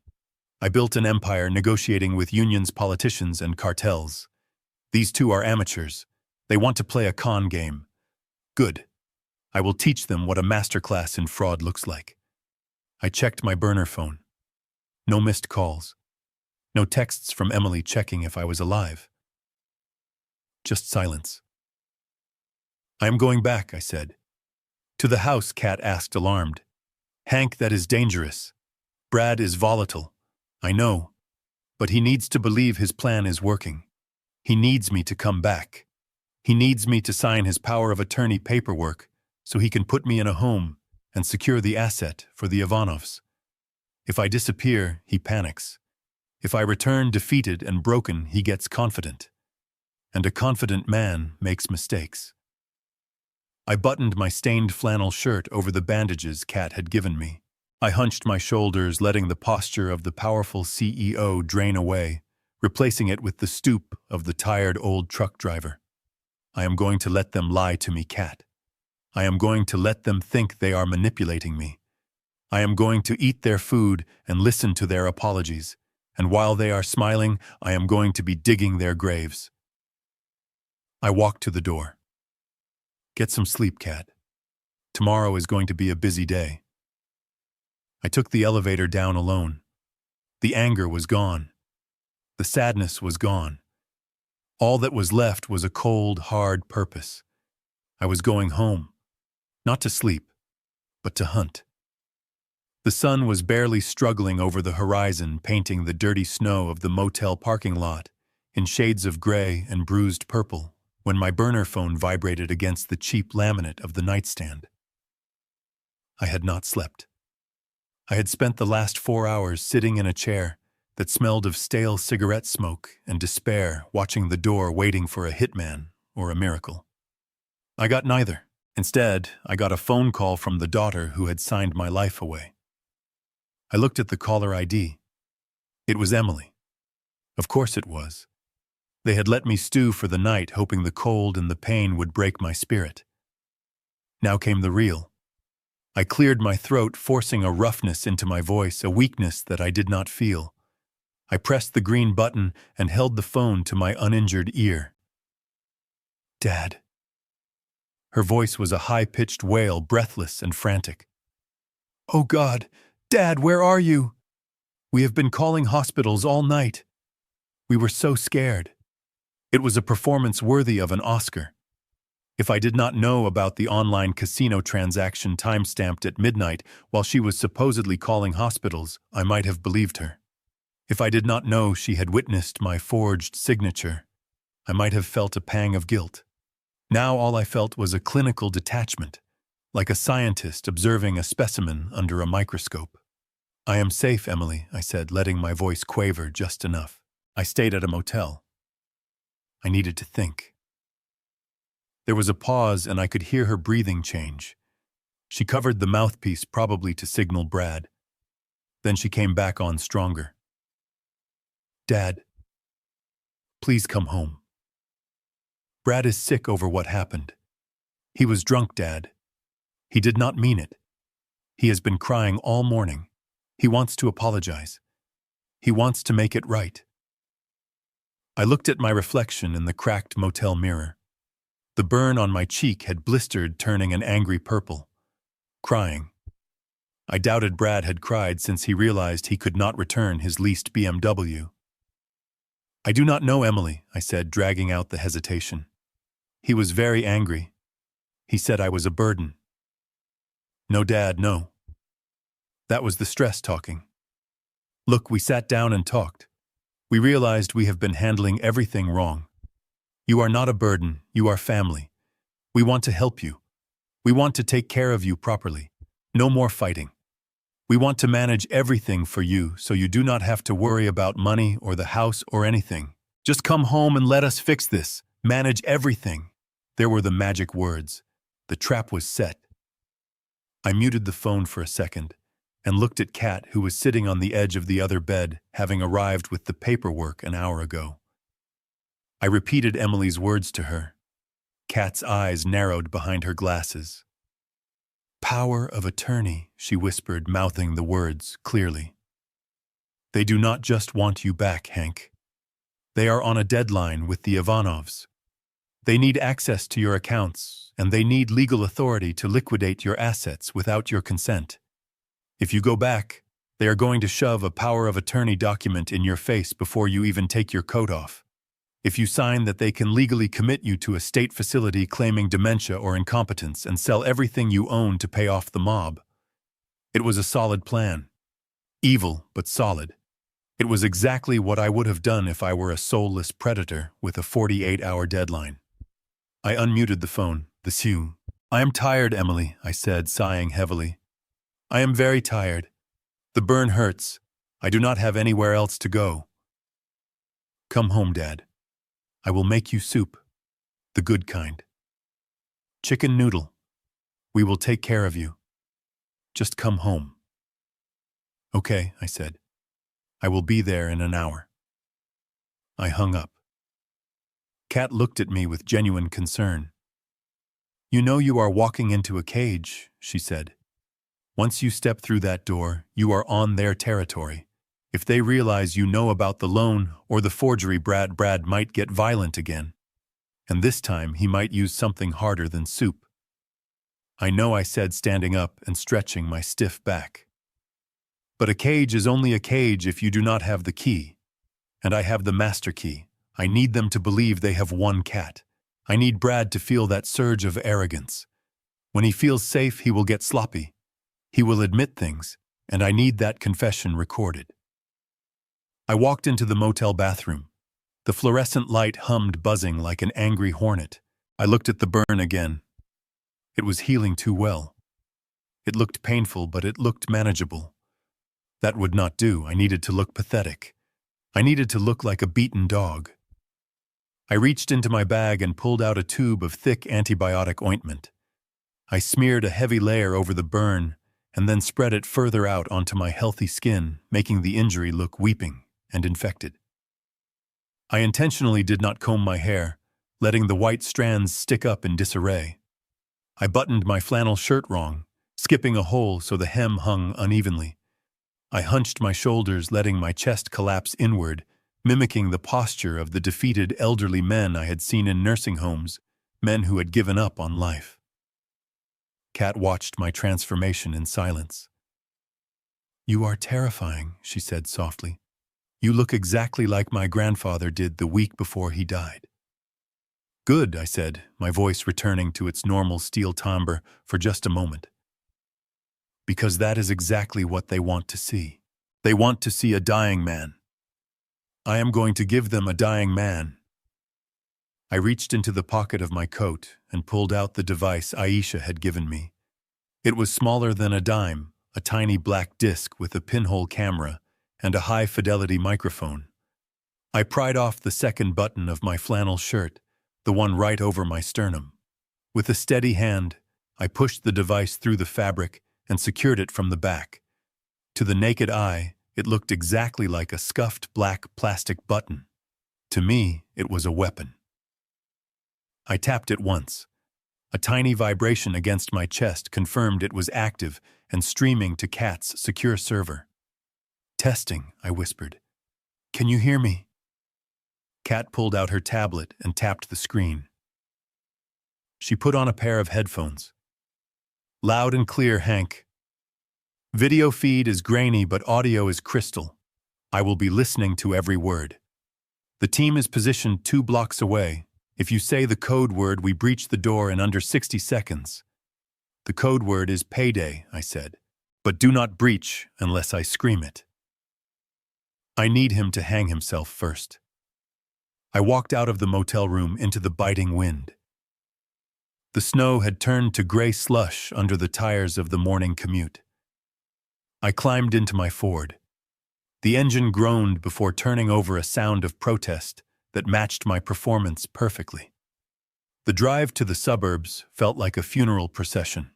Speaker 1: I built an empire negotiating with unions, politicians, and cartels. These two are amateurs. They want to play a con game. Good. I will teach them what a masterclass in fraud looks like." I checked my burner phone. No missed calls. No texts from Emily checking if I was alive. Just silence. "I am going back," I said. "To the house," Kat asked, alarmed. "Hank, that is dangerous. Brad is volatile. I know. But he needs to believe his plan is working. He needs me to come back. He needs me to sign his power of attorney paperwork so he can put me in a home and secure the asset for the Ivanovs. If I disappear, he panics. If I return defeated and broken, he gets confident. And a confident man makes mistakes." I buttoned my stained flannel shirt over the bandages Kat had given me. I hunched my shoulders, letting the posture of the powerful CEO drain away, replacing it with the stoop of the tired old truck driver. I am going to let them lie to me, Kat. I am going to let them think they are manipulating me. I am going to eat their food and listen to their apologies, and while they are smiling, I am going to be digging their graves. I walked to the door. "Get some sleep, Kat. Tomorrow is going to be a busy day." I took the elevator down alone. The anger was gone. The sadness was gone. All that was left was a cold, hard purpose. I was going home, not to sleep, but to hunt. The sun was barely struggling over the horizon, painting the dirty snow of the motel parking lot in shades of gray and bruised purple, when my burner phone vibrated against the cheap laminate of the nightstand. I had not slept. I had spent the last 4 hours sitting in a chair, that smelled of stale cigarette smoke and despair, watching the door waiting for a hitman or a miracle. I got neither. Instead, I got a phone call from the daughter who had signed my life away. I looked at the caller ID. It was Emily. Of course it was. They had let me stew for the night, hoping the cold and the pain would break my spirit. Now came the real. I cleared my throat, forcing a roughness into my voice, a weakness that I did not feel. I pressed the green button and held the phone to my uninjured ear. "Dad." Her voice was a high-pitched wail, breathless and frantic. "Oh God, Dad, where are you? We have been calling hospitals all night. We were so scared." It was a performance worthy of an Oscar. If I did not know about the online casino transaction time-stamped at midnight while she was supposedly calling hospitals, I might have believed her. If I did not know she had witnessed my forged signature, I might have felt a pang of guilt. Now all I felt was a clinical detachment, like a scientist observing a specimen under a microscope. "I am safe, Emily," I said, letting my voice quaver just enough. "I stayed at a motel." I needed to think. There was a pause, and I could hear her breathing change. She covered the mouthpiece, probably to signal Brad. Then she came back on stronger. "Dad, please come home. Brad is sick over what happened. He was drunk, Dad. He did not mean it. He has been crying all morning. He wants to apologize. He wants to make it right." I looked at my reflection in the cracked motel mirror. The burn on my cheek had blistered, turning an angry purple. Crying. I doubted Brad had cried since he realized he could not return his leased BMW. "I do not know, Emily," I said, dragging out the hesitation. "He was very angry. He said I was a burden." "No, Dad, no. That was the stress talking. Look, we sat down and talked. We realized we have been handling everything wrong. You are not a burden, you are family. We want to help you. We want to take care of you properly. No more fighting. We want to manage everything for you so you do not have to worry about money or the house or anything. Just come home and let us fix this. Manage everything." There were the magic words. The trap was set. I muted the phone for a second and looked at Kat, who was sitting on the edge of the other bed, having arrived with the paperwork an hour ago. I repeated Emily's words to her. Kat's eyes narrowed behind her glasses. "Power of attorney," she whispered, mouthing the words clearly. "They do not just want you back, Hank. They are on a deadline with the Ivanovs. They need access to your accounts, and they need legal authority to liquidate your assets without your consent. If you go back, they are going to shove a power of attorney document in your face before you even take your coat off. If you sign that, they can legally commit you to a state facility claiming dementia or incompetence and sell everything you own to pay off the mob." It was a solid plan. Evil, but solid. It was exactly what I would have done if I were a soulless predator with a 48-hour deadline. I unmuted the phone. "I am tired, Emily," I said, sighing heavily. "I am very tired. The burn hurts. I do not have anywhere else to go." "Come home, Dad. I will make you soup. The good kind. Chicken noodle. We will take care of you. Just come home." "Okay," I said. "I will be there in an hour." I hung up. Kat looked at me with genuine concern. "You know you are walking into a cage," she said. "Once you step through that door, you are on their territory. If they realize you know about the loan or the forgery, Brad might get violent again. And this time he might use something harder than soup." "I know," I said, standing up and stretching my stiff back. "But a cage is only a cage if you do not have the key. And I have the master key. I need them to believe they have won Kat. I need Brad to feel that surge of arrogance. When he feels safe, he will get sloppy. He will admit things, and I need that confession recorded." I walked into the motel bathroom. The fluorescent light hummed, buzzing like an angry hornet. I looked at the burn again. It was healing too well. It looked painful, but it looked manageable. That would not do. I needed to look pathetic. I needed to look like a beaten dog. I reached into my bag and pulled out a tube of thick antibiotic ointment. I smeared a heavy layer over the burn and then spread it further out onto my healthy skin, making the injury look weeping and infected. I intentionally did not comb my hair, letting the white strands stick up in disarray. I buttoned my flannel shirt wrong, skipping a hole so the hem hung unevenly. I hunched my shoulders, letting my chest collapse inward, mimicking the posture of the defeated elderly men I had seen in nursing homes, men who had given up on life. Kat watched my transformation in silence. "You are terrifying," she said softly. "You look exactly like my grandfather did the week before he died." "Good," I said, my voice returning to its normal steel timbre for just a moment. "Because that is exactly what they want to see. They want to see a dying man. I am going to give them a dying man." I reached into the pocket of my coat and pulled out the device Aisha had given me. It was smaller than a dime, a tiny black disc with a pinhole camera and a high-fidelity microphone. I pried off the second button of my flannel shirt, the one right over my sternum. With a steady hand, I pushed the device through the fabric and secured it from the back. To the naked eye, it looked exactly like a scuffed black plastic button. To me, it was a weapon. I tapped it once. A tiny vibration against my chest confirmed it was active and streaming to Kat's secure server. "Testing," I whispered. "Can you hear me?" Kat pulled out her tablet and tapped the screen. She put on a pair of headphones. "Loud and clear, Hank. Video feed is grainy, but audio is crystal. I will be listening to every word. The team is positioned 2 blocks away. If you say the code word, we breach the door in under 60 seconds. The code word is payday," I said. "But do not breach unless I scream it. I need him to hang himself first." I walked out of the motel room into the biting wind. The snow had turned to gray slush under the tires of the morning commute. I climbed into my Ford. The engine groaned before turning over a sound of protest that matched my performance perfectly. The drive to the suburbs felt like a funeral procession.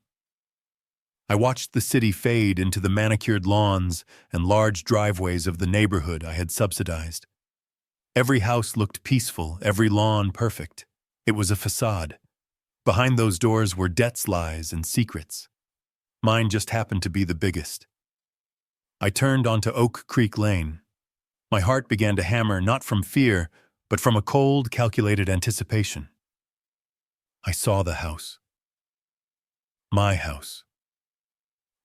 Speaker 1: I watched the city fade into the manicured lawns and large driveways of the neighborhood I had subsidized. Every house looked peaceful, every lawn perfect. It was a facade. Behind those doors were debts, lies, and secrets. Mine just happened to be the biggest. I turned onto Oak Creek Lane. My heart began to hammer, not from fear, but from a cold, calculated anticipation. I saw the house. My house.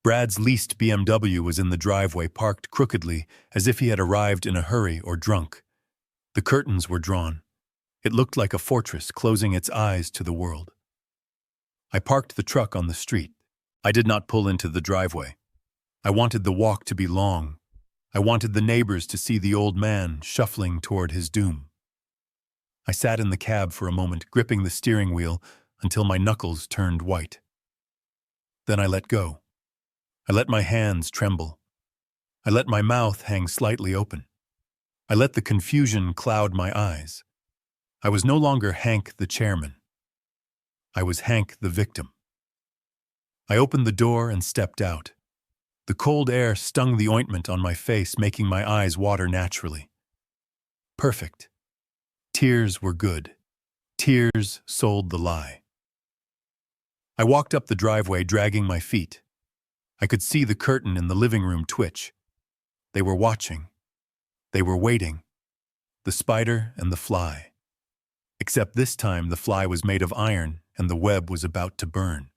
Speaker 1: Brad's leased BMW was in the driveway, parked crookedly, as if he had arrived in a hurry or drunk. The curtains were drawn. It looked like a fortress closing its eyes to the world. I parked the truck on the street. I did not pull into the driveway. I wanted the walk to be long. I wanted the neighbors to see the old man shuffling toward his doom. I sat in the cab for a moment, gripping the steering wheel until my knuckles turned white. Then I let go. I let my hands tremble. I let my mouth hang slightly open. I let the confusion cloud my eyes. I was no longer Hank the chairman. I was Hank the victim. I opened the door and stepped out. The cold air stung the ointment on my face, making my eyes water naturally. Perfect. Tears were good. Tears sold the lie. I walked up the driveway, dragging my feet. I could see the curtain in the living room twitch. They were watching. They were waiting. The spider and the fly. Except this time the fly was made of iron and the web was about to burn.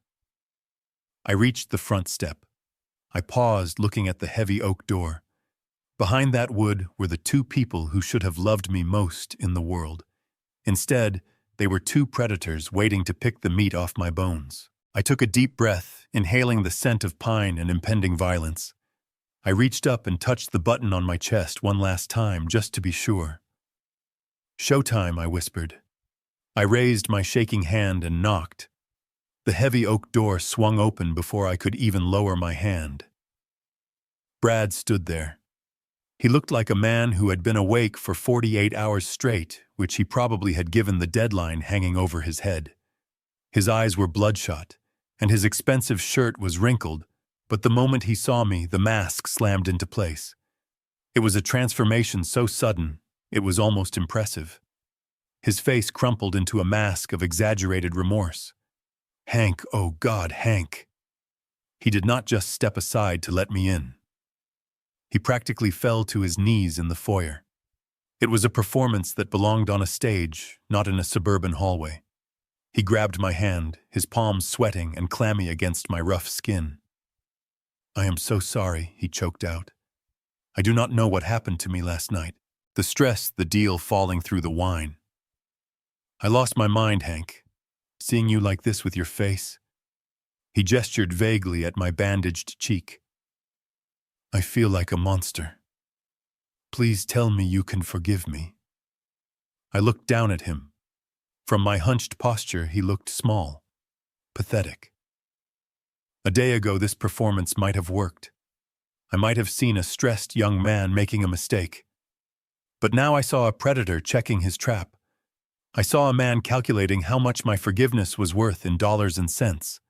Speaker 1: I reached the front step. I paused, looking at the heavy oak door. Behind that wood were the 2 people who should have loved me most in the world. Instead, they were 2 predators waiting to pick the meat off my bones. I took a deep breath, inhaling the scent of pine and impending violence. I reached up and touched the button on my chest one last time, just to be sure. "Showtime," I whispered. I raised my shaking hand and knocked. The heavy oak door swung open before I could even lower my hand. Brad stood there. He looked like a man who had been awake for 48 hours straight, which he probably had given the deadline hanging over his head. His eyes were bloodshot, and his expensive shirt was wrinkled, but the moment he saw me, the mask slammed into place. It was a transformation so sudden, it was almost impressive. His face crumpled into a mask of exaggerated remorse. Hank, oh God, Hank. He did not just step aside to let me in. He practically fell to his knees in the foyer. It was a performance that belonged on a stage, not in a suburban hallway. He grabbed my hand, his palms sweating and clammy against my rough skin. "I am so sorry," he choked out. "I do not know what happened to me last night. The stress, the deal falling through the wine. I lost my mind, Hank. Seeing you like this with your face." He gestured vaguely at my bandaged cheek. "I feel like a monster. Please tell me you can forgive me." I looked down at him. From my hunched posture, he looked small, pathetic. A day ago, this performance might have worked. I might have seen a stressed young man making a mistake. But now I saw a predator checking his trap. I saw a man calculating how much my forgiveness was worth in dollars and cents.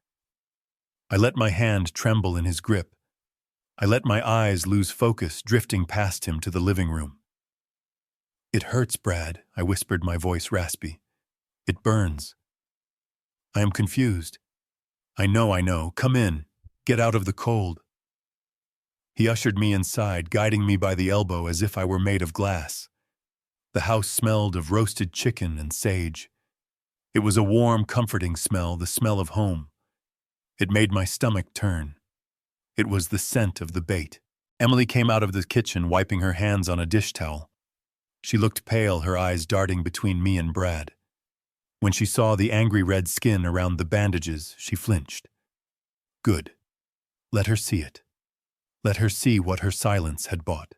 Speaker 1: I let my hand tremble in his grip. I let my eyes lose focus, drifting past him to the living room. "It hurts, Brad," I whispered, my voice raspy. "It burns." "I am confused." I know. Come in. Get out of the cold." He ushered me inside, guiding me by the elbow as if I were made of glass. The house smelled of roasted chicken and sage. It was a warm, comforting smell, the smell of home. It made my stomach turn. It was the scent of the bait. Emily came out of the kitchen, wiping her hands on a dish towel. She looked pale, her eyes darting between me and Brad. When she saw the angry red skin around the bandages, she flinched. Good. Let her see it. Let her see what her silence had bought.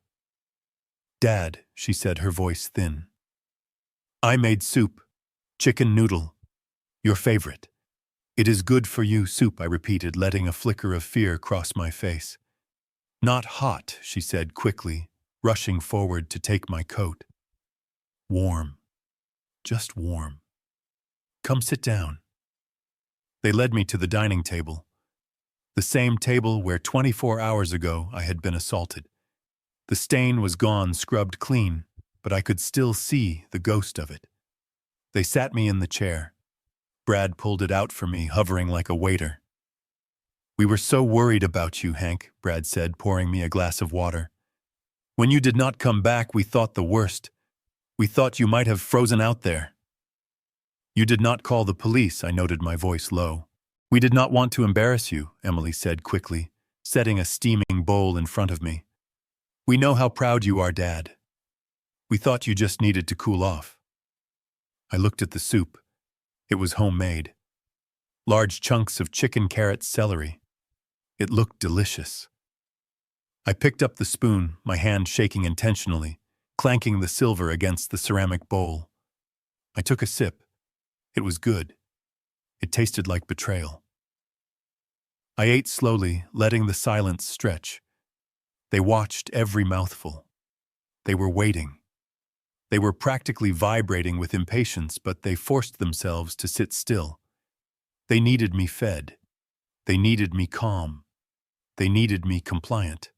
Speaker 1: "Dad," she said, her voice thin. "I made soup. Chicken noodle. Your favorite. It is good for you soup," I repeated, letting a flicker of fear cross my face. "Not hot," she said quickly, rushing forward to take my coat. "Warm. Just warm. Come sit down." They led me to the dining table. The same table where 24 hours ago I had been assaulted. The stain was gone, scrubbed clean, but I could still see the ghost of it. They sat me in the chair. Brad pulled it out for me, hovering like a waiter. "We were so worried about you, Hank," Brad said, pouring me a glass of water. "When you did not come back, we thought the worst. We thought you might have frozen out there." "You did not call the police," I noted, my voice low. "We did not want to embarrass you," Emily said quickly, setting a steaming bowl in front of me. "We know how proud you are, Dad. We thought you just needed to cool off." I looked at the soup. It was homemade. Large chunks of chicken, carrot, celery. It looked delicious. I picked up the spoon, my hand shaking intentionally, clanking the silver against the ceramic bowl. I took a sip. It was good. It tasted like betrayal. I ate slowly, letting the silence stretch. They watched every mouthful. They were waiting. They were practically vibrating with impatience, but they forced themselves to sit still. They needed me fed. They needed me calm. They needed me compliant.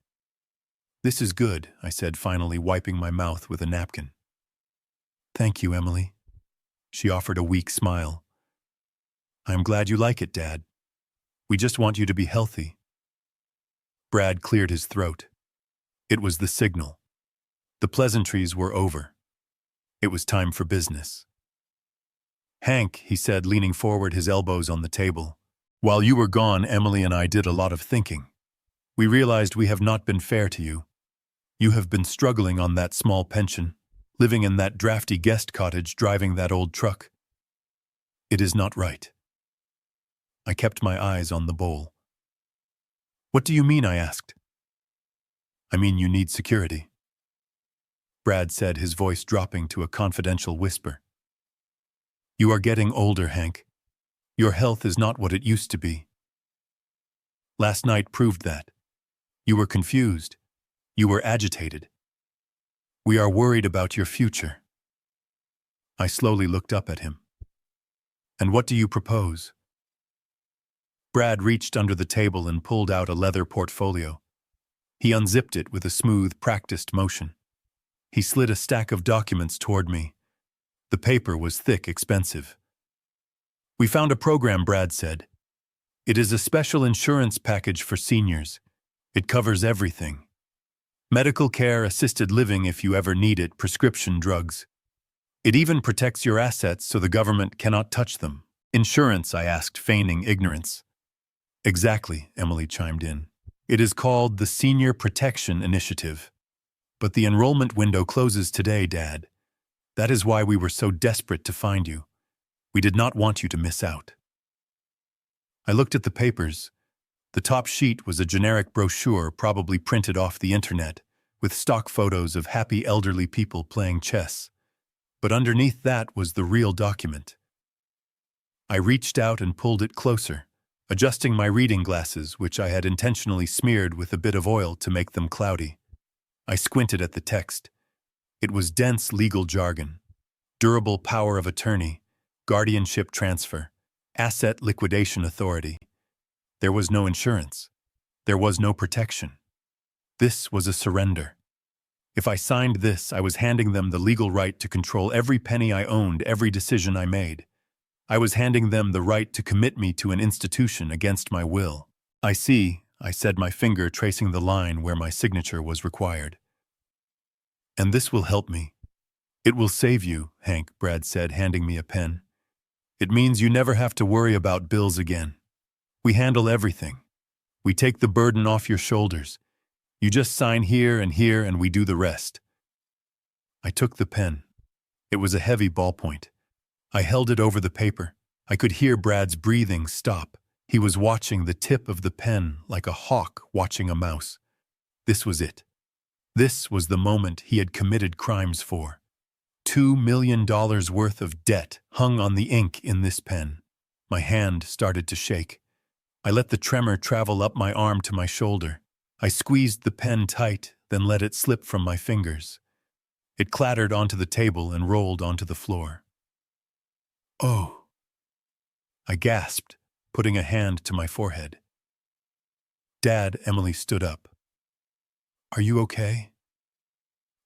Speaker 1: "This is good," I said, finally wiping my mouth with a napkin. "Thank you, Emily." She offered a weak smile. "I am glad you like it, Dad. We just want you to be healthy." Brad cleared his throat. It was the signal. The pleasantries were over. It was time for business. "Hank," he said, leaning forward, his elbows on the table. "While you were gone, Emily and I did a lot of thinking. We realized we have not been fair to you. You have been struggling on that small pension, living in that drafty guest cottage, driving that old truck. It is not right." I kept my eyes on the bowl. "What do you mean?" I asked. "I mean you need security," Brad said, his voice dropping to a confidential whisper. "You are getting older, Hank. Your health is not what it used to be. Last night proved that. You were confused. You were agitated. We are worried about your future. I slowly looked up at him. And what do you propose? Brad reached under the table and pulled out a leather portfolio. He unzipped it with a smooth, practiced motion. He slid a stack of documents toward me. The paper was thick, expensive. We found a program, Brad said. It is a special insurance package for seniors. It covers everything. Medical care, assisted living if you ever need it, prescription drugs. It even protects your assets so the government cannot touch them. Insurance, I asked, feigning ignorance. Exactly, Emily chimed in. It is called the Senior Protection Initiative. But the enrollment window closes today, Dad. That is why we were so desperate to find you. We did not want you to miss out. I looked at the papers. The top sheet was a generic brochure probably printed off the internet, with stock photos of happy elderly people playing chess. But underneath that was the real document. I reached out and pulled it closer, adjusting my reading glasses, which I had intentionally smeared with a bit of oil to make them cloudy. I squinted at the text. It was dense legal jargon. Durable power of attorney, guardianship transfer, asset liquidation authority. There was no insurance. There was no protection. This was a surrender. If I signed this, I was handing them the legal right to control every penny I owned, every decision I made. I was handing them the right to commit me to an institution against my will. I see, I said, my finger tracing the line where my signature was required. And this will help me. It will save you, Hank, Brad said, handing me a pen. It means you never have to worry about bills again. We handle everything. We take the burden off your shoulders. You just sign here, and we do the rest. I took the pen. It was a heavy ballpoint. I held it over the paper. I could hear Brad's breathing stop. He was watching the tip of the pen like a hawk watching a mouse. This was it. This was the moment he had committed crimes for. $2 million worth of debt hung on the ink in this pen. My hand started to shake. I let the tremor travel up my arm to my shoulder. I squeezed the pen tight, then let it slip from my fingers. It clattered onto the table and rolled onto the floor. Oh! I gasped, putting a hand to my forehead. Dad, Emily stood up. Are you okay?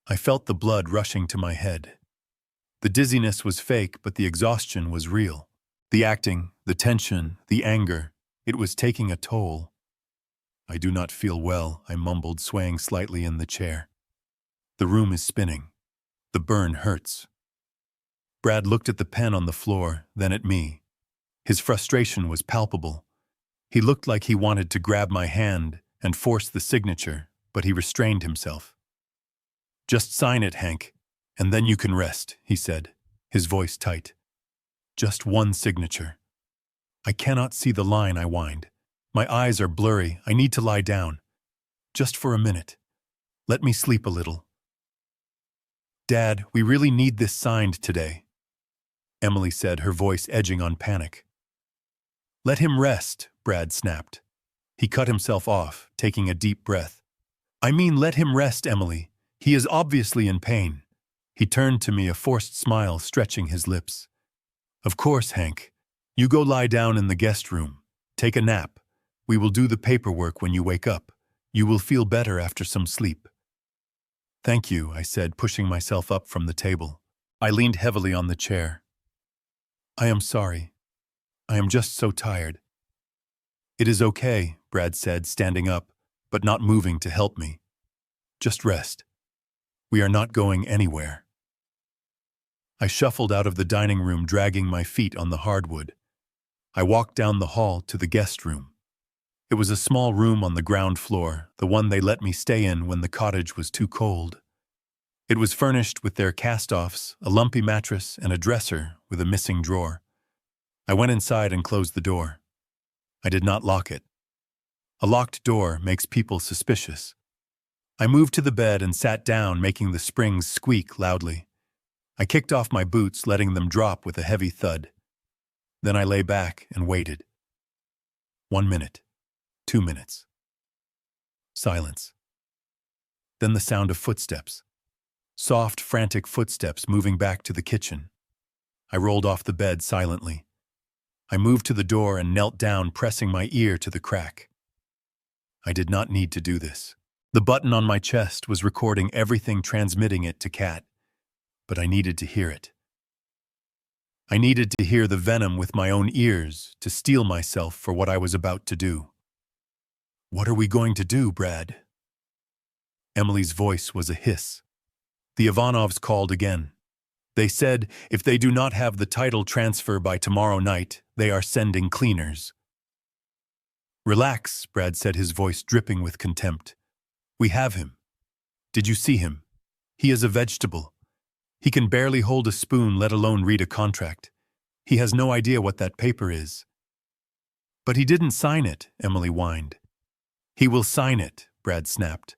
Speaker 1: I felt the blood rushing to my head. The dizziness was fake, but the exhaustion was real. The acting, the tension, the anger, it was taking a toll. I do not feel well, I mumbled, swaying slightly in the chair. The room is spinning. The burn hurts. Brad looked at the pen on the floor, then at me. His frustration was palpable. He looked like he wanted to grab my hand and force the signature, but he restrained himself. Just sign it, Hank, and then you can rest, he said, his voice tight. Just one signature. I cannot see the line, I whined. My eyes are blurry. I need to lie down. Just for a minute. Let me sleep a little. Dad, we really need this signed today, Emily said, her voice edging on panic. Let him rest, Brad snapped. He cut himself off, taking a deep breath. I mean, let him rest, Emily. He is obviously in pain. He turned to me, a forced smile stretching his lips. Of course, Hank. You go lie down in the guest room. Take a nap. We will do the paperwork when you wake up. You will feel better after some sleep. Thank you, I said, pushing myself up from the table. I leaned heavily on the chair. I am sorry. I am just so tired. It is okay, Brad said, standing up, but not moving to help me. Just rest. We are not going anywhere. I shuffled out of the dining room, dragging my feet on the hardwood. I walked down the hall to the guest room. It was a small room on the ground floor, the one they let me stay in when the cottage was too cold. It was furnished with their cast-offs, a lumpy mattress, and a dresser with a missing drawer. I went inside and closed the door. I did not lock it. A locked door makes people suspicious. I moved to the bed and sat down, making the springs squeak loudly. I kicked off my boots, letting them drop with a heavy thud. Then I lay back and waited. 1 minute. 2 minutes. Silence. Then the sound of footsteps. Soft, frantic footsteps moving back to the kitchen. I rolled off the bed silently. I moved to the door and knelt down, pressing my ear to the crack. I did not need to do this. The button on my chest was recording everything, transmitting it to Kat, but I needed to hear it. I needed to hear the venom with my own ears to steel myself for what I was about to do. "What are we going to do, Brad?" Emily's voice was a hiss. The Ivanovs called again. They said if they do not have the title transfer by tomorrow night, they are sending cleaners. "Relax," Brad said, his voice dripping with contempt. "We have him. Did you see him? He is a vegetable. He can barely hold a spoon, let alone read a contract. He has no idea what that paper is." "But he didn't sign it," Emily whined. "He will sign it," Brad snapped.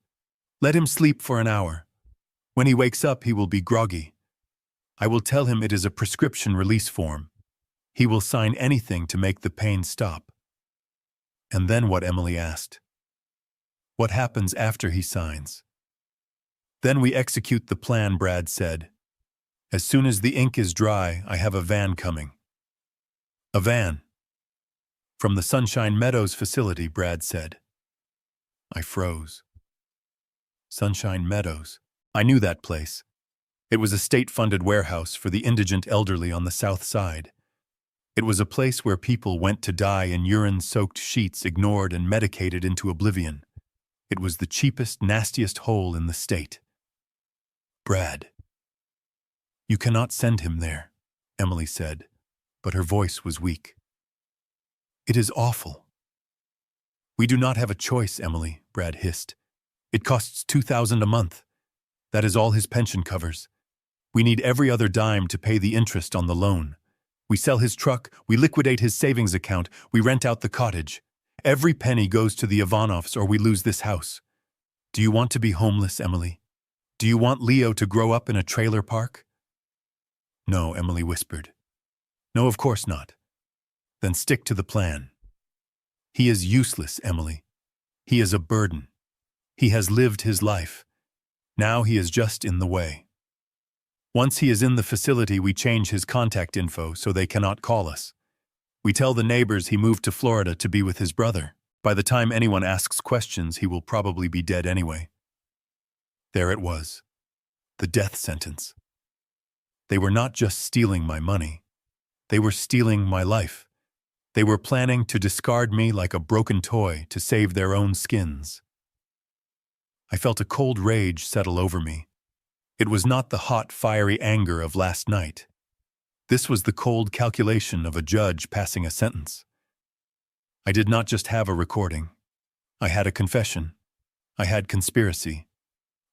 Speaker 1: "Let him sleep for an hour. When he wakes up, he will be groggy. I will tell him it is a prescription release form. He will sign anything to make the pain stop." "And then what?" Emily asked. "What happens after he signs?" "Then we execute the plan," Brad said. "As soon as the ink is dry, I have a van coming." "A van?" "From the Sunshine Meadows facility," Brad said. I froze. Sunshine Meadows. I knew that place. It was a state-funded warehouse for the indigent elderly on the south side. It was a place where people went to die in urine-soaked sheets, ignored and medicated into oblivion. It was the cheapest, nastiest hole in the state. "Brad, you cannot send him there," Emily said, but her voice was weak. "It is awful." "We do not have a choice, Emily," Brad hissed. "It costs $2,000 a month. That is all his pension covers. We need every other dime to pay the interest on the loan. We sell his truck, we liquidate his savings account, we rent out the cottage. Every penny goes to the Ivanovs or we lose this house. Do you want to be homeless, Emily? Do you want Leo to grow up in a trailer park?" "No," Emily whispered. "No, of course not." "Then stick to the plan." "He is useless, Emily. He is a burden. He has lived his life. Now he is just in the way. Once he is in the facility, we change his contact info so they cannot call us. We tell the neighbors he moved to Florida to be with his brother. By the time anyone asks questions, he will probably be dead anyway." There it was. The death sentence. They were not just stealing my money. They were stealing my life. They were planning to discard me like a broken toy to save their own skins. I felt a cold rage settle over me. It was not the hot, fiery anger of last night. This was the cold calculation of a judge passing a sentence. I did not just have a recording. I had a confession. I had conspiracy.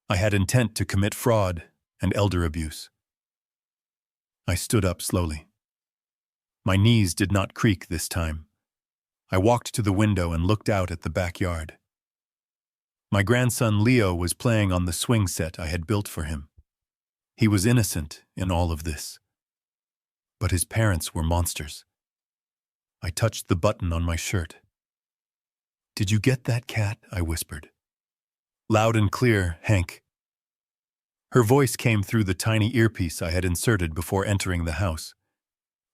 Speaker 1: I had intent to commit fraud and elder abuse. I stood up slowly. My knees did not creak this time. I walked to the window and looked out at the backyard. My grandson Leo was playing on the swing set I had built for him. He was innocent in all of this. But his parents were monsters. I touched the button on my shirt. "Did you get that, Kat?" I whispered. Loud and clear, Hank. Her voice came through the tiny earpiece I had inserted before entering the house.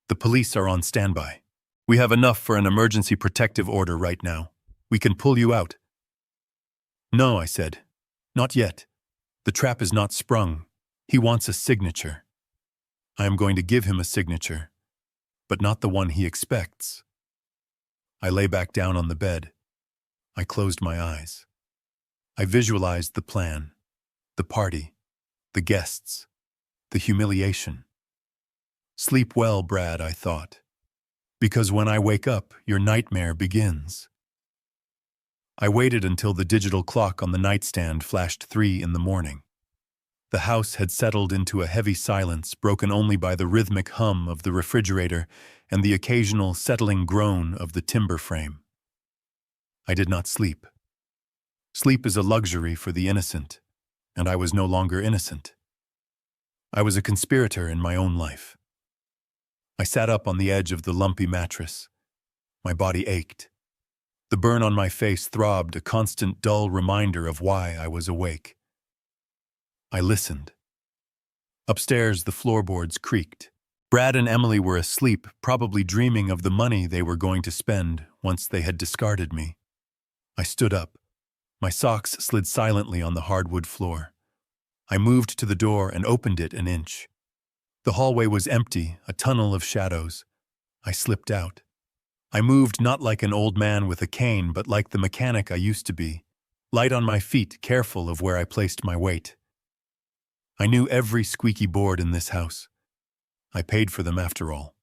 Speaker 1: "The police are on standby. We have enough for an emergency protective order right now. We can pull you out." "No," I said. "Not yet. The trap is not sprung. He wants a signature. I am going to give him a signature, but not the one he expects." I lay back down on the bed. I closed my eyes. I visualized the plan, the party, the guests, the humiliation. "Sleep well, Brad," I thought, "because when I wake up, your nightmare begins." I waited until the digital clock on the nightstand flashed 3 in the morning. The house had settled into a heavy silence, broken only by the rhythmic hum of the refrigerator and the occasional settling groan of the timber frame. I did not sleep. Sleep is a luxury for the innocent, and I was no longer innocent. I was a conspirator in my own life. I sat up on the edge of the lumpy mattress. My body ached. The burn on my face throbbed, a constant dull reminder of why I was awake. I listened. Upstairs, the floorboards creaked. Brad and Emily were asleep, probably dreaming of the money they were going to spend once they had discarded me. I stood up. My socks slid silently on the hardwood floor. I moved to the door and opened it an inch. The hallway was empty, a tunnel of shadows. I slipped out. I moved not like an old man with a cane, but like the mechanic I used to be, light on my feet, careful of where I placed my weight. I knew every squeaky board in this house. I paid for them after all.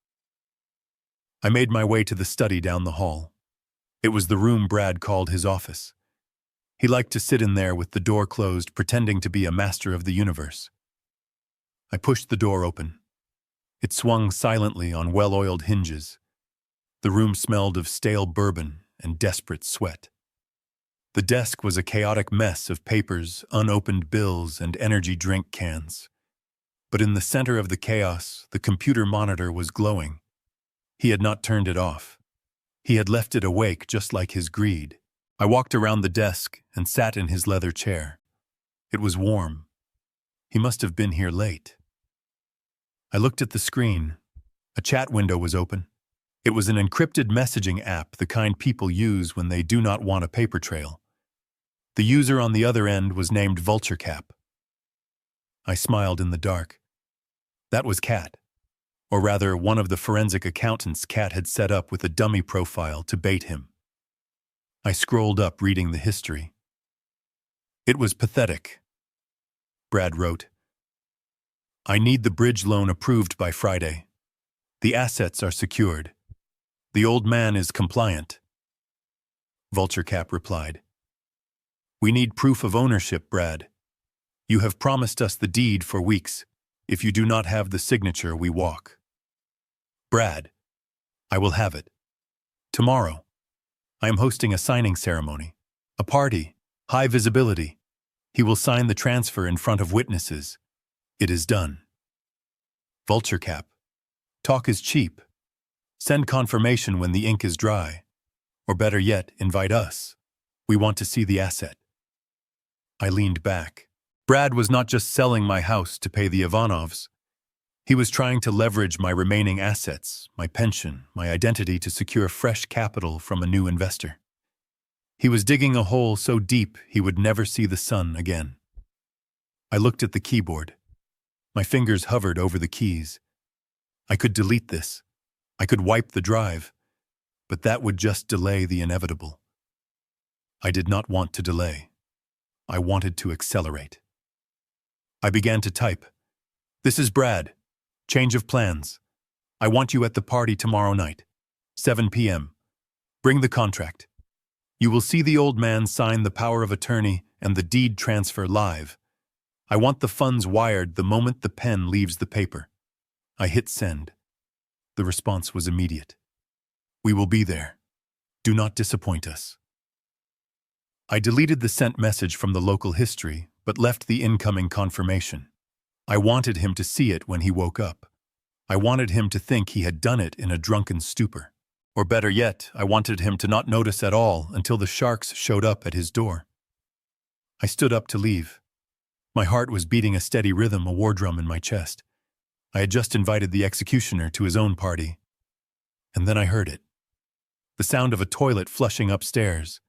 Speaker 1: I made my way to the study down the hall. It was the room Brad called his office. He liked to sit in there with the door closed, pretending to be a master of the universe. I pushed the door open. It swung silently on well-oiled hinges. The room smelled of stale bourbon and desperate sweat. The desk was a chaotic mess of papers, unopened bills, and energy drink cans. But in the center of the chaos, the computer monitor was glowing. He had not turned it off. He had left it awake just like his greed. I walked around the desk and sat in his leather chair. It was warm. He must have been here late. I looked at the screen. A chat window was open. It was an encrypted messaging app, the kind people use when they do not want a paper trail. The user on the other end was named VultureCap. I smiled in the dark. That was Kat. Or rather, one of the forensic accountants Kat had set up with a dummy profile to bait him. I scrolled up, reading the history. It was pathetic. Brad wrote, "I need the bridge loan approved by Friday. The assets are secured. The old man is compliant." VultureCap replied, "We need proof of ownership, Brad. You have promised us the deed for weeks. If you do not have the signature, we walk." Brad, "I will have it. Tomorrow. I am hosting a signing ceremony. A party, high visibility. He will sign the transfer in front of witnesses. It is done." VultureCap, "Talk is cheap. Send confirmation when the ink is dry. Or better yet, invite us. We want to see the asset." I leaned back. Brad was not just selling my house to pay the Ivanovs. He was trying to leverage my remaining assets, my pension, my identity to secure fresh capital from a new investor. He was digging a hole so deep he would never see the sun again. I looked at the keyboard. My fingers hovered over the keys. I could delete this. I could wipe the drive. But that would just delay the inevitable. I did not want to delay. I wanted to accelerate. I began to type. "This is Brad. Change of plans. I want you at the party tomorrow night, 7 p.m. Bring the contract. You will see the old man sign the power of attorney and the deed transfer live. I want the funds wired the moment the pen leaves the paper." I hit send. The response was immediate. "We will be there. Do not disappoint us." I deleted the sent message from the local history, but left the incoming confirmation. I wanted him to see it when he woke up. I wanted him to think he had done it in a drunken stupor. Or better yet, I wanted him to not notice at all until the sharks showed up at his door. I stood up to leave. My heart was beating a steady rhythm, a war drum in my chest. I had just invited the executioner to his own party. And then I heard it. The sound of a toilet flushing upstairs,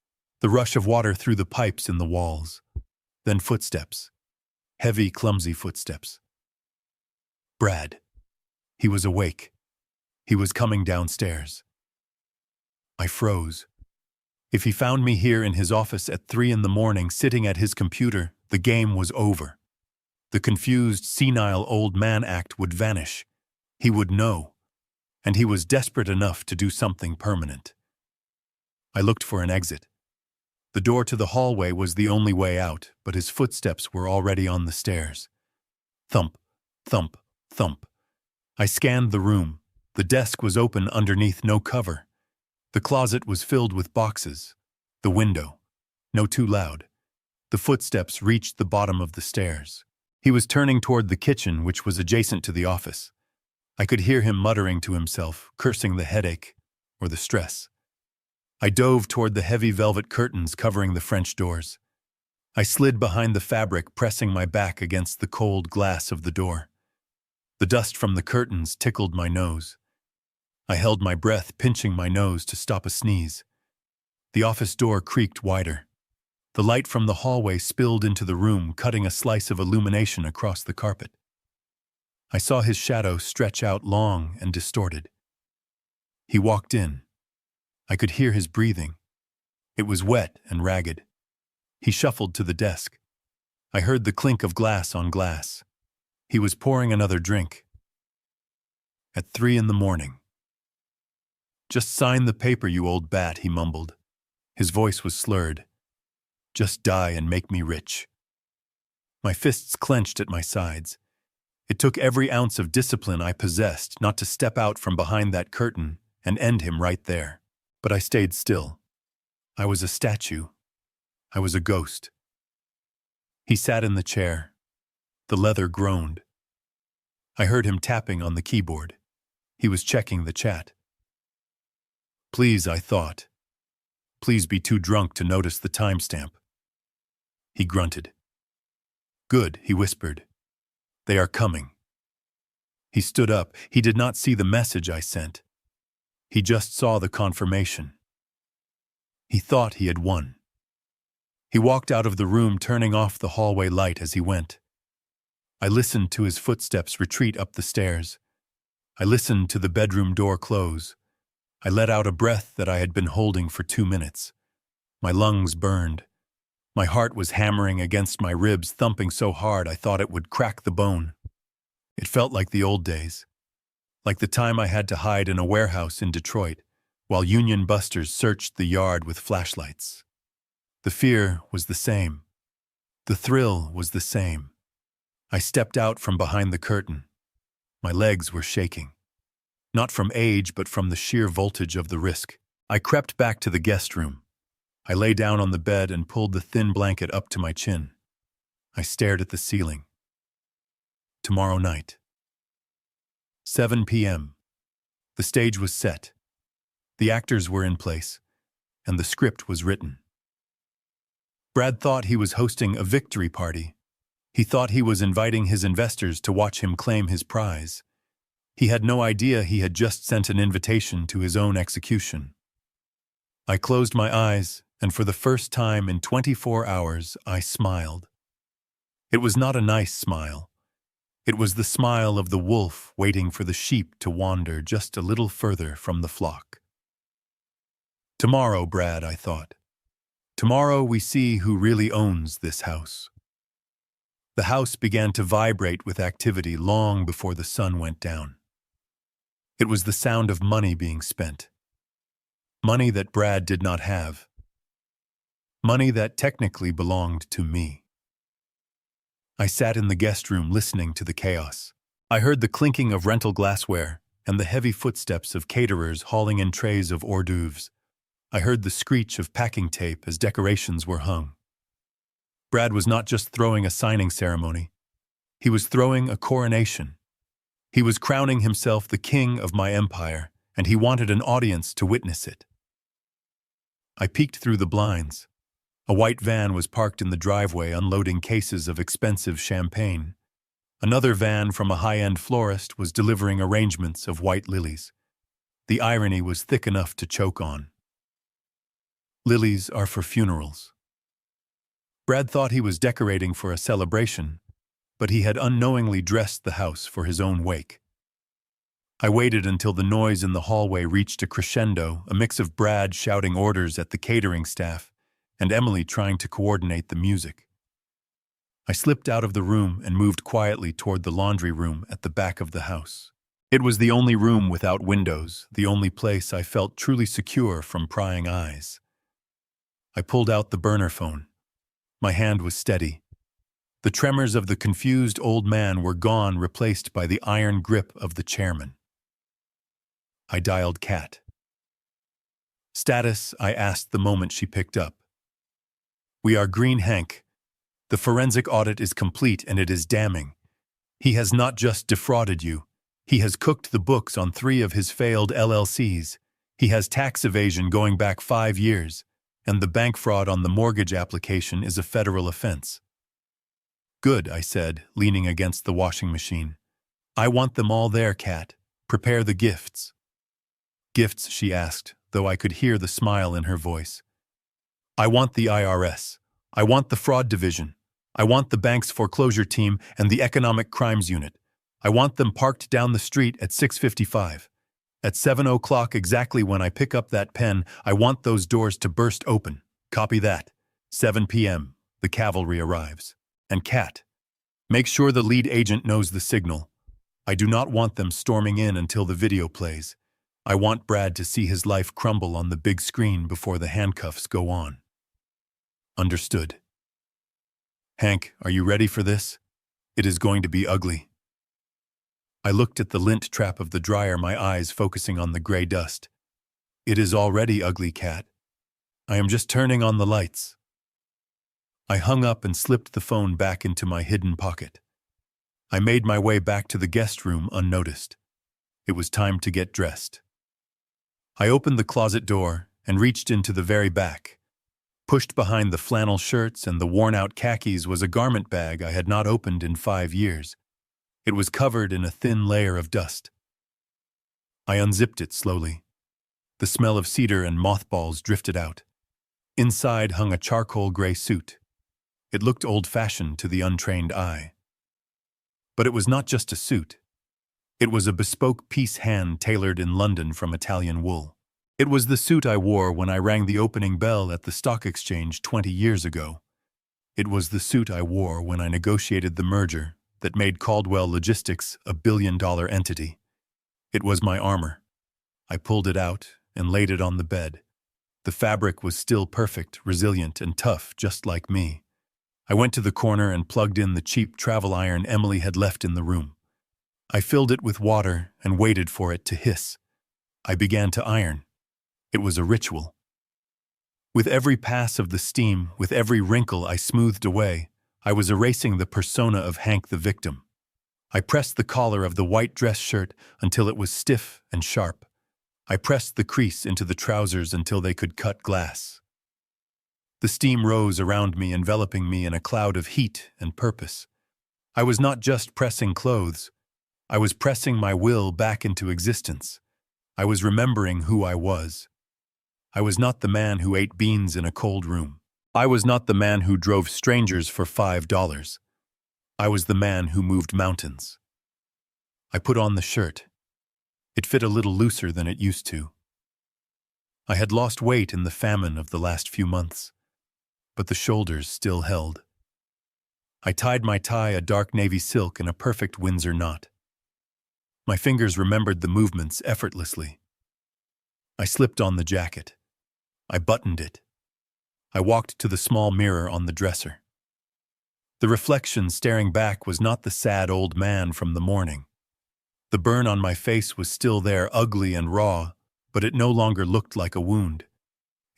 Speaker 1: the rush of water through the pipes in the walls. Then footsteps. Heavy, clumsy footsteps. Brad. He was awake. He was coming downstairs. I froze. If he found me here in his office at 3 a.m, sitting at his computer, the game was over. The confused, senile old man act would vanish. He would know. And he was desperate enough to do something permanent. I looked for an exit. The door to the hallway was the only way out, but his footsteps were already on the stairs. Thump, thump, thump. I scanned the room. The desk was open underneath no cover. The closet was filled with boxes. The window. No, too loud. The footsteps reached the bottom of the stairs. He was turning toward the kitchen, which was adjacent to the office. I could hear him muttering to himself, cursing the headache or the stress. I dove toward the heavy velvet curtains covering the French doors. I slid behind the fabric, pressing my back against the cold glass of the door. The dust from the curtains tickled my nose. I held my breath, pinching my nose to stop a sneeze. The office door creaked wider. The light from the hallway spilled into the room, cutting a slice of illumination across the carpet. I saw his shadow stretch out long and distorted. He walked in. I could hear his breathing. It was wet and ragged. He shuffled to the desk. I heard the clink of glass on glass. He was pouring another drink. At 3 a.m. "Just sign the paper, you old bat," he mumbled. His voice was slurred. "Just die and make me rich." My fists clenched at my sides. It took every ounce of discipline I possessed not to step out from behind that curtain and end him right there. But I stayed still. I was a statue. I was a ghost. He sat in the chair. The leather groaned. I heard him tapping on the keyboard. He was checking the chat. Please, I thought. Please be too drunk to notice the timestamp. He grunted. Good, he whispered. They are coming. He stood up. He did not see the message I sent. He just saw the confirmation. He thought he had won. He walked out of the room, turning off the hallway light as he went. I listened to his footsteps retreat up the stairs. I listened to the bedroom door close. I let out a breath that I had been holding for 2 minutes. My lungs burned. My heart was hammering against my ribs, thumping so hard I thought it would crack the bone. It felt like the old days, like the time I had to hide in a warehouse in Detroit while Union busters searched the yard with flashlights. The fear was the same. The thrill was the same. I stepped out from behind the curtain. My legs were shaking. Not from age, but from the sheer voltage of the risk. I crept back to the guest room. I lay down on the bed and pulled the thin blanket up to my chin. I stared at the ceiling. Tomorrow night. 7 p.m. The stage was set. The actors were in place, and the script was written. Brad thought he was hosting a victory party. He thought he was inviting his investors to watch him claim his prize. He had no idea he had just sent an invitation to his own execution. I closed my eyes, and for the first time in 24 hours, I smiled. It was not a nice smile. It was the smile of the wolf waiting for the sheep to wander just a little further from the flock. Tomorrow, Brad, I thought. Tomorrow we see who really owns this house. The house began to vibrate with activity long before the sun went down. It was the sound of money being spent. Money that Brad did not have. Money that technically belonged to me. I sat in the guest room listening to the chaos. I heard the clinking of rental glassware and the heavy footsteps of caterers hauling in trays of hors d'oeuvres. I heard the screech of packing tape as decorations were hung. Brad was not just throwing a signing ceremony. He was throwing a coronation. He was crowning himself the king of my empire, and he wanted an audience to witness it. I peeked through the blinds. A white van was parked in the driveway, unloading cases of expensive champagne. Another van from a high-end florist was delivering arrangements of white lilies. The irony was thick enough to choke on. Lilies are for funerals. Brad thought he was decorating for a celebration, but he had unknowingly dressed the house for his own wake. I waited until the noise in the hallway reached a crescendo, a mix of Brad shouting orders at the catering staff and Emily trying to coordinate the music. I slipped out of the room and moved quietly toward the laundry room at the back of the house. It was the only room without windows, the only place I felt truly secure from prying eyes. I pulled out the burner phone. My hand was steady. The tremors of the confused old man were gone, replaced by the iron grip of the chairman. I dialed Kat. Status, I asked the moment she picked up. We are Green Hank. The forensic audit is complete and it is damning. He has not just defrauded you. He has cooked the books on 3 of his failed LLCs. He has tax evasion going back 5 years, and the bank fraud on the mortgage application is a federal offense. Good, I said, leaning against the washing machine. I want them all there, Kat. Prepare the gifts. Gifts, she asked, though I could hear the smile in her voice. I want the IRS. I want the fraud division. I want the bank's foreclosure team and the economic crimes unit. I want them parked down the street at 6:55. At 7 o'clock exactly when I pick up that pen, I want those doors to burst open. Copy that. 7 p.m. The cavalry arrives. And Kat, make sure the lead agent knows the signal. I do not want them storming in until the video plays. I want Brad to see his life crumble on the big screen before the handcuffs go on. Understood. Hank, are you ready for this? It is going to be ugly. I looked at the lint trap of the dryer, my eyes focusing on the gray dust. It is already ugly, Kat. I am just turning on the lights. I hung up and slipped the phone back into my hidden pocket. I made my way back to the guest room unnoticed. It was time to get dressed. I opened the closet door and reached into the very back. Pushed behind the flannel shirts and the worn-out khakis was a garment bag I had not opened in 5 years. It was covered in a thin layer of dust. I unzipped it slowly. The smell of cedar and mothballs drifted out. Inside hung a charcoal gray suit. It looked old-fashioned to the untrained eye. But it was not just a suit. It was a bespoke piece hand-tailored in London from Italian wool. It was the suit I wore when I rang the opening bell at the stock exchange 20 years ago. It was the suit I wore when I negotiated the merger that made Caldwell Logistics a billion-dollar entity. It was my armor. I pulled it out and laid it on the bed. The fabric was still perfect, resilient, and tough, just like me. I went to the corner and plugged in the cheap travel iron Emily had left in the room. I filled it with water and waited for it to hiss. I began to iron. It was a ritual. With every pass of the steam, with every wrinkle I smoothed away, I was erasing the persona of Hank the victim. I pressed the collar of the white dress shirt until it was stiff and sharp. I pressed the crease into the trousers until they could cut glass. The steam rose around me, enveloping me in a cloud of heat and purpose. I was not just pressing clothes. I was pressing my will back into existence. I was remembering who I was. I was not the man who ate beans in a cold room. I was not the man who drove strangers for $5. I was the man who moved mountains. I put on the shirt. It fit a little looser than it used to. I had lost weight in the famine of the last few months, but the shoulders still held. I tied my tie a dark navy silk in a perfect Windsor knot. My fingers remembered the movements effortlessly. I slipped on the jacket. I buttoned it. I walked to the small mirror on the dresser. The reflection staring back was not the sad old man from the morning. The burn on my face was still there, ugly and raw, but it no longer looked like a wound.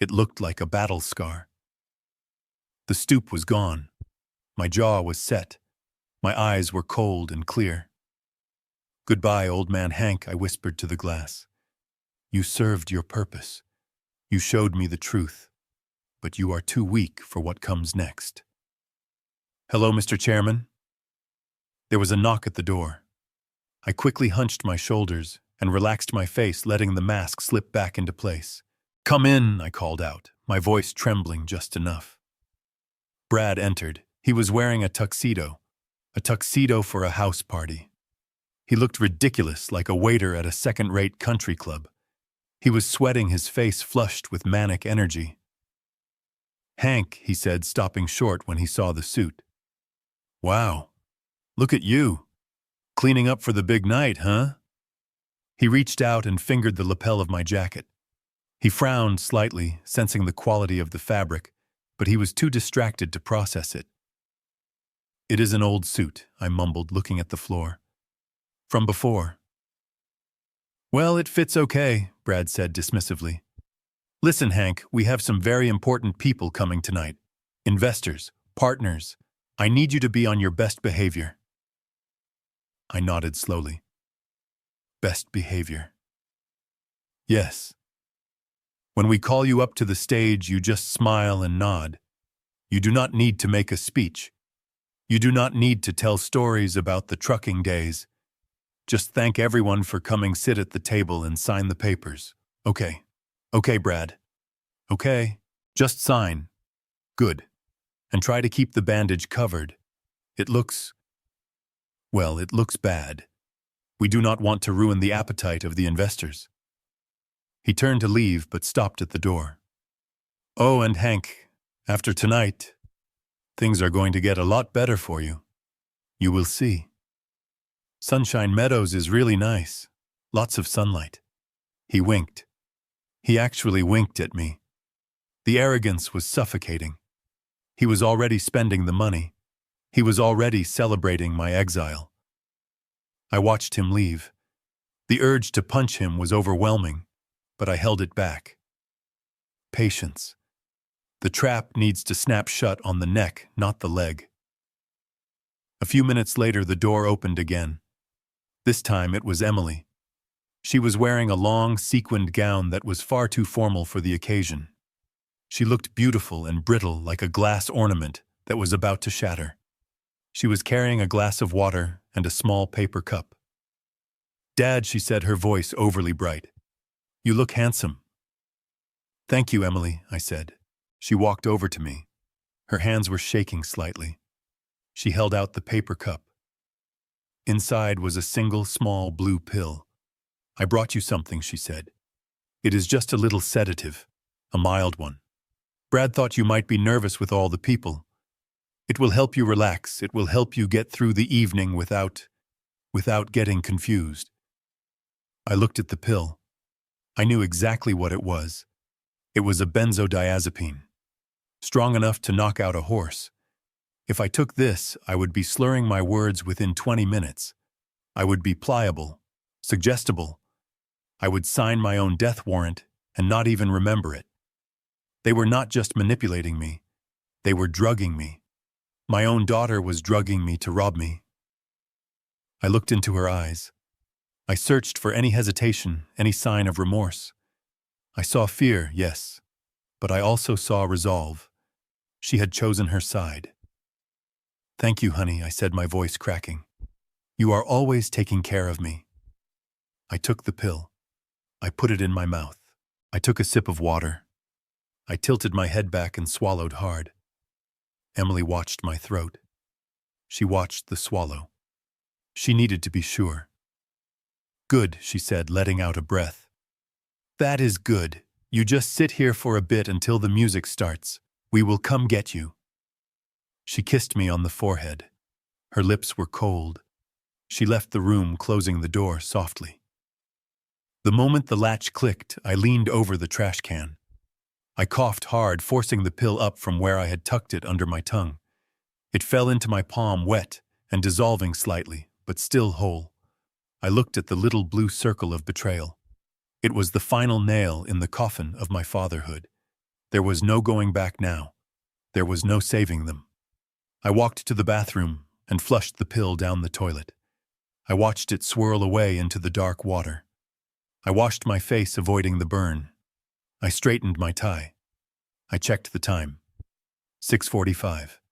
Speaker 1: It looked like a battle scar. The stoop was gone. My jaw was set. My eyes were cold and clear. "Goodbye, old man Hank," I whispered to the glass. "You served your purpose. You showed me the truth. But you are too weak for what comes next." "Hello, Mr. Chairman?" There was a knock at the door. I quickly hunched my shoulders and relaxed my face, letting the mask slip back into place. "Come in," I called out, my voice trembling just enough. Brad entered. He was wearing a tuxedo for a house party. He looked ridiculous, like a waiter at a second-rate country club. He was sweating, his face flushed with manic energy. "Hank," he said, stopping short when he saw the suit. "Wow, look at you. Cleaning up for the big night, huh?" He reached out and fingered the lapel of my jacket. He frowned slightly, sensing the quality of the fabric, but he was too distracted to process it. "It is an old suit," I mumbled, looking at the floor. "From before." "Well, it fits okay," Brad said dismissively. "Listen, Hank, we have some very important people coming tonight. Investors, partners. I need you to be on your best behavior." I nodded slowly. Best behavior. Yes. When we call you up to the stage, you just smile and nod. You do not need to make a speech. You do not need to tell stories about the trucking days. Just thank everyone for coming, sit at the table and sign the papers. Okay. Okay, Brad. Okay. Just sign. Good. And try to keep the bandage covered. It looks bad. We do not want to ruin the appetite of the investors. He turned to leave but stopped at the door. Oh, and Hank, after tonight, things are going to get a lot better for you. You will see. Sunshine Meadows is really nice. Lots of sunlight. He winked. He actually winked at me. The arrogance was suffocating. He was already spending the money. He was already celebrating my exile. I watched him leave. The urge to punch him was overwhelming, but I held it back. Patience. The trap needs to snap shut on the neck, not the leg. A few minutes later, the door opened again. This time it was Emily. She was wearing a long, sequined gown that was far too formal for the occasion. She looked beautiful and brittle like a glass ornament that was about to shatter. She was carrying a glass of water and a small paper cup. "Dad," she said, her voice overly bright. "You look handsome." "Thank you, Emily," I said. She walked over to me. Her hands were shaking slightly. She held out the paper cup. Inside was a single small blue pill. "I brought you something," she said. "It is just a little sedative, a mild one. Brad thought you might be nervous with all the people. It will help you relax. It will help you get through the evening without getting confused." I looked at the pill. I knew exactly what it was. It was a benzodiazepine, strong enough to knock out a horse. If I took this, I would be slurring my words within 20 minutes. I would be pliable, suggestible. I would sign my own death warrant and not even remember it. They were not just manipulating me. They were drugging me. My own daughter was drugging me to rob me. I looked into her eyes. I searched for any hesitation, any sign of remorse. I saw fear, yes, but I also saw resolve. She had chosen her side. "Thank you, honey," I said, my voice cracking. "You are always taking care of me." I took the pill. I put it in my mouth. I took a sip of water. I tilted my head back and swallowed hard. Emily watched my throat. She watched the swallow. She needed to be sure. "Good," she said, letting out a breath. "That is good. You just sit here for a bit until the music starts. We will come get you." She kissed me on the forehead. Her lips were cold. She left the room, closing the door softly. The moment the latch clicked, I leaned over the trash can. I coughed hard, forcing the pill up from where I had tucked it under my tongue. It fell into my palm, wet and dissolving slightly, but still whole. I looked at the little blue circle of betrayal. It was the final nail in the coffin of my fatherhood. There was no going back now. There was no saving them. I walked to the bathroom and flushed the pill down the toilet. I watched it swirl away into the dark water. I washed my face, avoiding the burn. I straightened my tie. I checked the time. 6:45.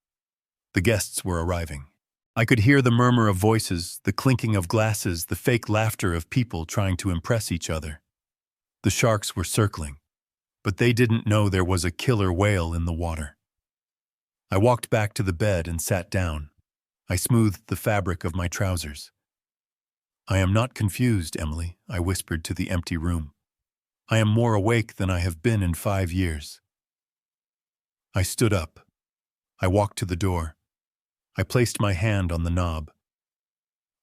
Speaker 1: The guests were arriving. I could hear the murmur of voices, the clinking of glasses, the fake laughter of people trying to impress each other. The sharks were circling, but they didn't know there was a killer whale in the water. I walked back to the bed and sat down. I smoothed the fabric of my trousers. "I am not confused, Emily," I whispered to the empty room. "I am more awake than I have been in 5 years." I stood up. I walked to the door. I placed my hand on the knob.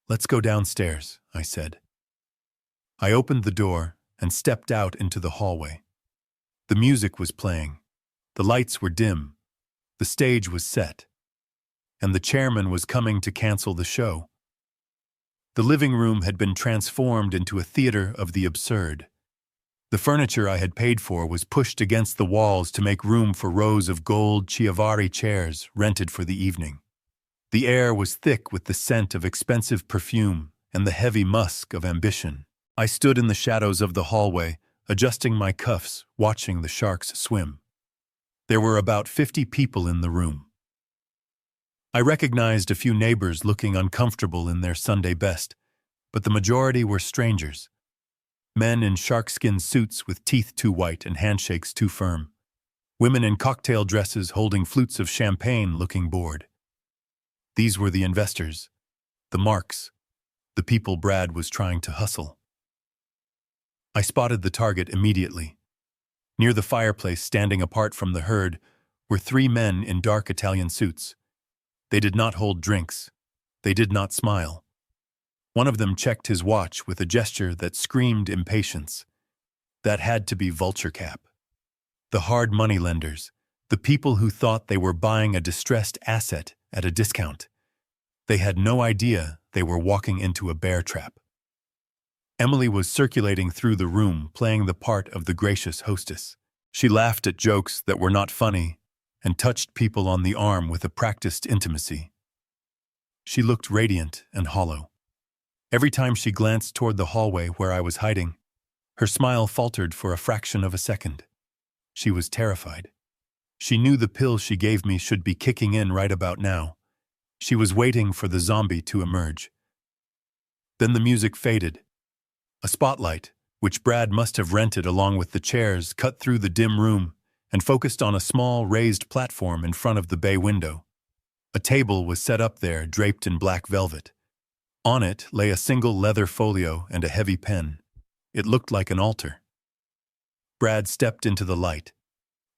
Speaker 1: "Let's go downstairs," I said. I opened the door and stepped out into the hallway. The music was playing. The lights were dim. The stage was set. And the chairman was coming to cancel the show. The living room had been transformed into a theater of the absurd. The furniture I had paid for was pushed against the walls to make room for rows of gold Chiavari chairs rented for the evening. The air was thick with the scent of expensive perfume and the heavy musk of ambition. I stood in the shadows of the hallway, adjusting my cuffs, watching the sharks swim. There were about 50 people in the room. I recognized a few neighbors looking uncomfortable in their Sunday best, but the majority were strangers. Men in sharkskin suits with teeth too white and handshakes too firm. Women in cocktail dresses holding flutes of champagne looking bored. These were the investors, the marks, the people Brad was trying to hustle. I spotted the target immediately. Near the fireplace, standing apart from the herd, were three men in dark Italian suits. They did not hold drinks. They did not smile. One of them checked his watch with a gesture that screamed impatience. That had to be Vulture Cap. The hard money lenders, the people who thought they were buying a distressed asset at a discount. They had no idea they were walking into a bear trap. Emily was circulating through the room, playing the part of the gracious hostess. She laughed at jokes that were not funny and touched people on the arm with a practiced intimacy. She looked radiant and hollow. Every time she glanced toward the hallway where I was hiding, her smile faltered for a fraction of a second. She was terrified. She knew the pill she gave me should be kicking in right about now. She was waiting for the zombie to emerge. Then the music faded. A spotlight, which Brad must have rented along with the chairs, cut through the dim room and focused on a small raised platform in front of the bay window. A table was set up there, draped in black velvet. On it lay a single leather folio and a heavy pen. It looked like an altar. Brad stepped into the light.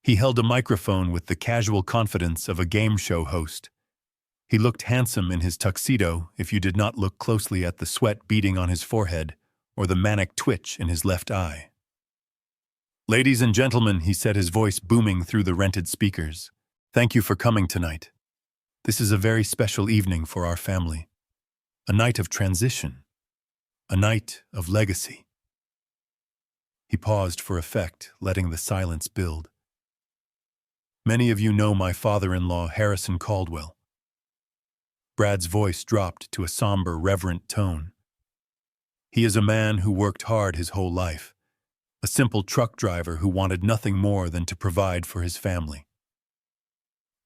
Speaker 1: He held a microphone with the casual confidence of a game show host. He looked handsome in his tuxedo if you did not look closely at the sweat beading on his forehead or the manic twitch in his left eye. "Ladies and gentlemen," he said, his voice booming through the rented speakers, "thank you for coming tonight. This is a very special evening for our family. A night of transition. A night of legacy." He paused for effect, letting the silence build. "Many of you know my father-in-law, Harrison Caldwell." Brad's voice dropped to a somber, reverent tone. "He is a man who worked hard his whole life, a simple truck driver who wanted nothing more than to provide for his family.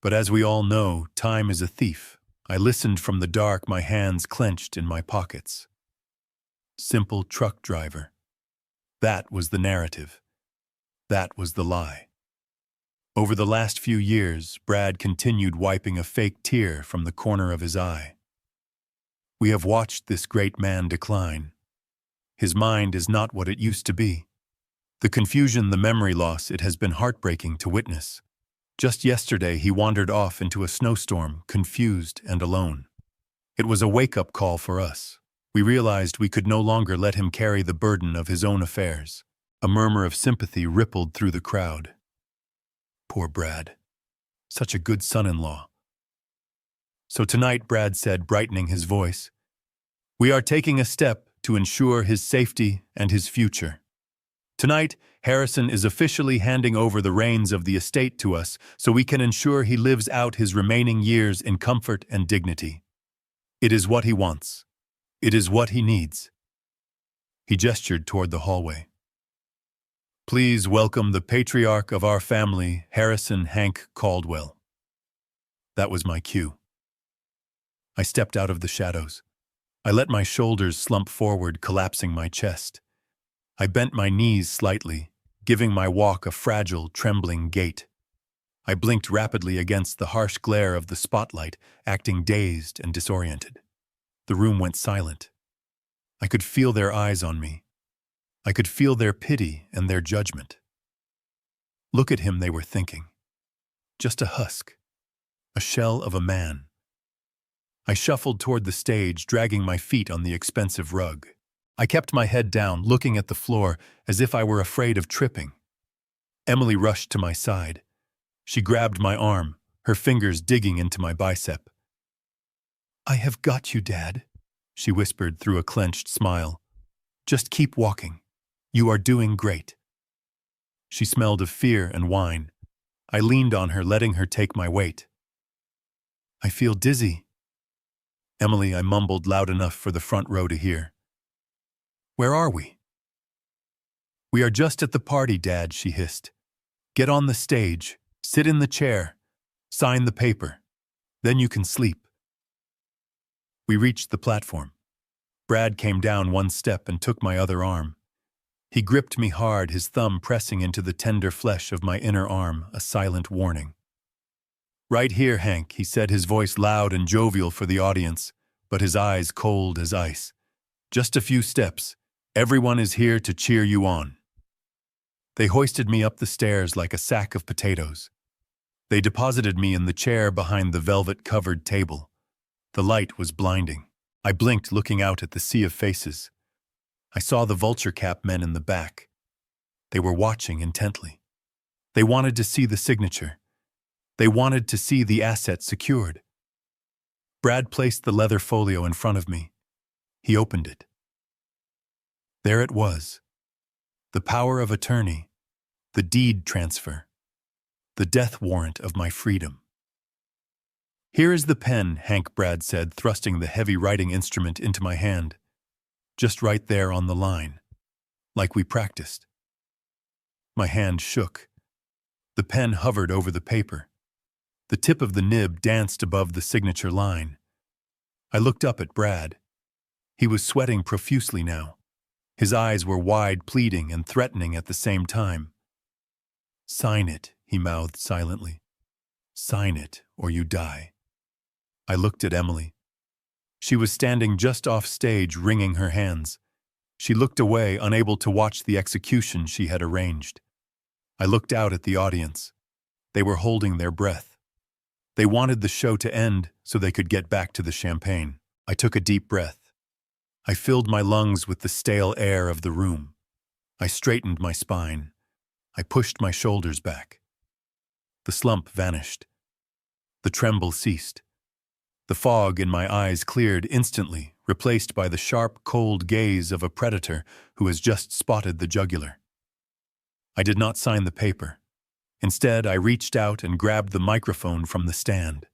Speaker 1: But as we all know, time is a thief. I listened from the dark, my hands clenched in my pockets. Simple truck driver. That was the narrative. That was the lie. Over the last few years, Brad continued wiping a fake tear from the corner of his eye. We have watched this great man decline. His mind is not what it used to be. The confusion, the memory loss, it has been heartbreaking to witness. Just yesterday, he wandered off into a snowstorm, confused and alone. It was a wake-up call for us. We realized we could no longer let him carry the burden of his own affairs. A murmur of sympathy rippled through the crowd. Poor Brad. Such a good son-in-law. So tonight, Brad said, brightening his voice, we are taking a step to ensure his safety and his future. Tonight, Harrison is officially handing over the reins of the estate to us so we can ensure he lives out his remaining years in comfort and dignity. It is what he wants. It is what he needs. He gestured toward the hallway. Please welcome the patriarch of our family, Harrison Hank Caldwell. That was my cue. I stepped out of the shadows. I let my shoulders slump forward, collapsing my chest. I bent my knees slightly, giving my walk a fragile, trembling gait. I blinked rapidly against the harsh glare of the spotlight, acting dazed and disoriented. The room went silent. I could feel their eyes on me. I could feel their pity and their judgment. Look at him, they were thinking. Just a husk, a shell of a man. I shuffled toward the stage, dragging my feet on the expensive rug. I kept my head down, looking at the floor as if I were afraid of tripping. Emily rushed to my side. She grabbed my arm, her fingers digging into my bicep. I have got you, Dad, she whispered through a clenched smile. Just keep walking. You are doing great. She smelled of fear and wine. I leaned on her, letting her take my weight. I feel dizzy. Emily, I mumbled loud enough for the front row to hear. Where are we? We are just at the party, Dad, she hissed. Get on the stage, sit in the chair, sign the paper. Then you can sleep. We reached the platform. Brad came down one step and took my other arm. He gripped me hard, his thumb pressing into the tender flesh of my inner arm, a silent warning. "Right here, Hank," he said, his voice loud and jovial for the audience, but his eyes cold as ice. "Just a few steps. Everyone is here to cheer you on." They hoisted me up the stairs like a sack of potatoes. They deposited me in the chair behind the velvet-covered table. The light was blinding. I blinked, looking out at the sea of faces. I saw the vulture cap men in the back. They were watching intently. They wanted to see the signature. They wanted to see the asset secured. Brad placed the leather folio in front of me. He opened it. There it was. The power of attorney, the deed transfer, the death warrant of my freedom. "Here is the pen," Hank Brad said, thrusting the heavy writing instrument into my hand. "Just right there on the line, like we practiced." My hand shook. The pen hovered over the paper. The tip of the nib danced above the signature line. I looked up at Brad. He was sweating profusely now. His eyes were wide, pleading and threatening at the same time. "Sign it," he mouthed silently. "Sign it, or you die." I looked at Emily. She was standing just off stage, wringing her hands. She looked away, unable to watch the execution she had arranged. I looked out at the audience. They were holding their breath. They wanted the show to end so they could get back to the champagne. I took a deep breath. I filled my lungs with the stale air of the room. I straightened my spine. I pushed my shoulders back. The slump vanished. The tremble ceased. The fog in my eyes cleared instantly, replaced by the sharp, cold gaze of a predator who has just spotted the jugular. I did not sign the paper. Instead, I reached out and grabbed the microphone from the stand.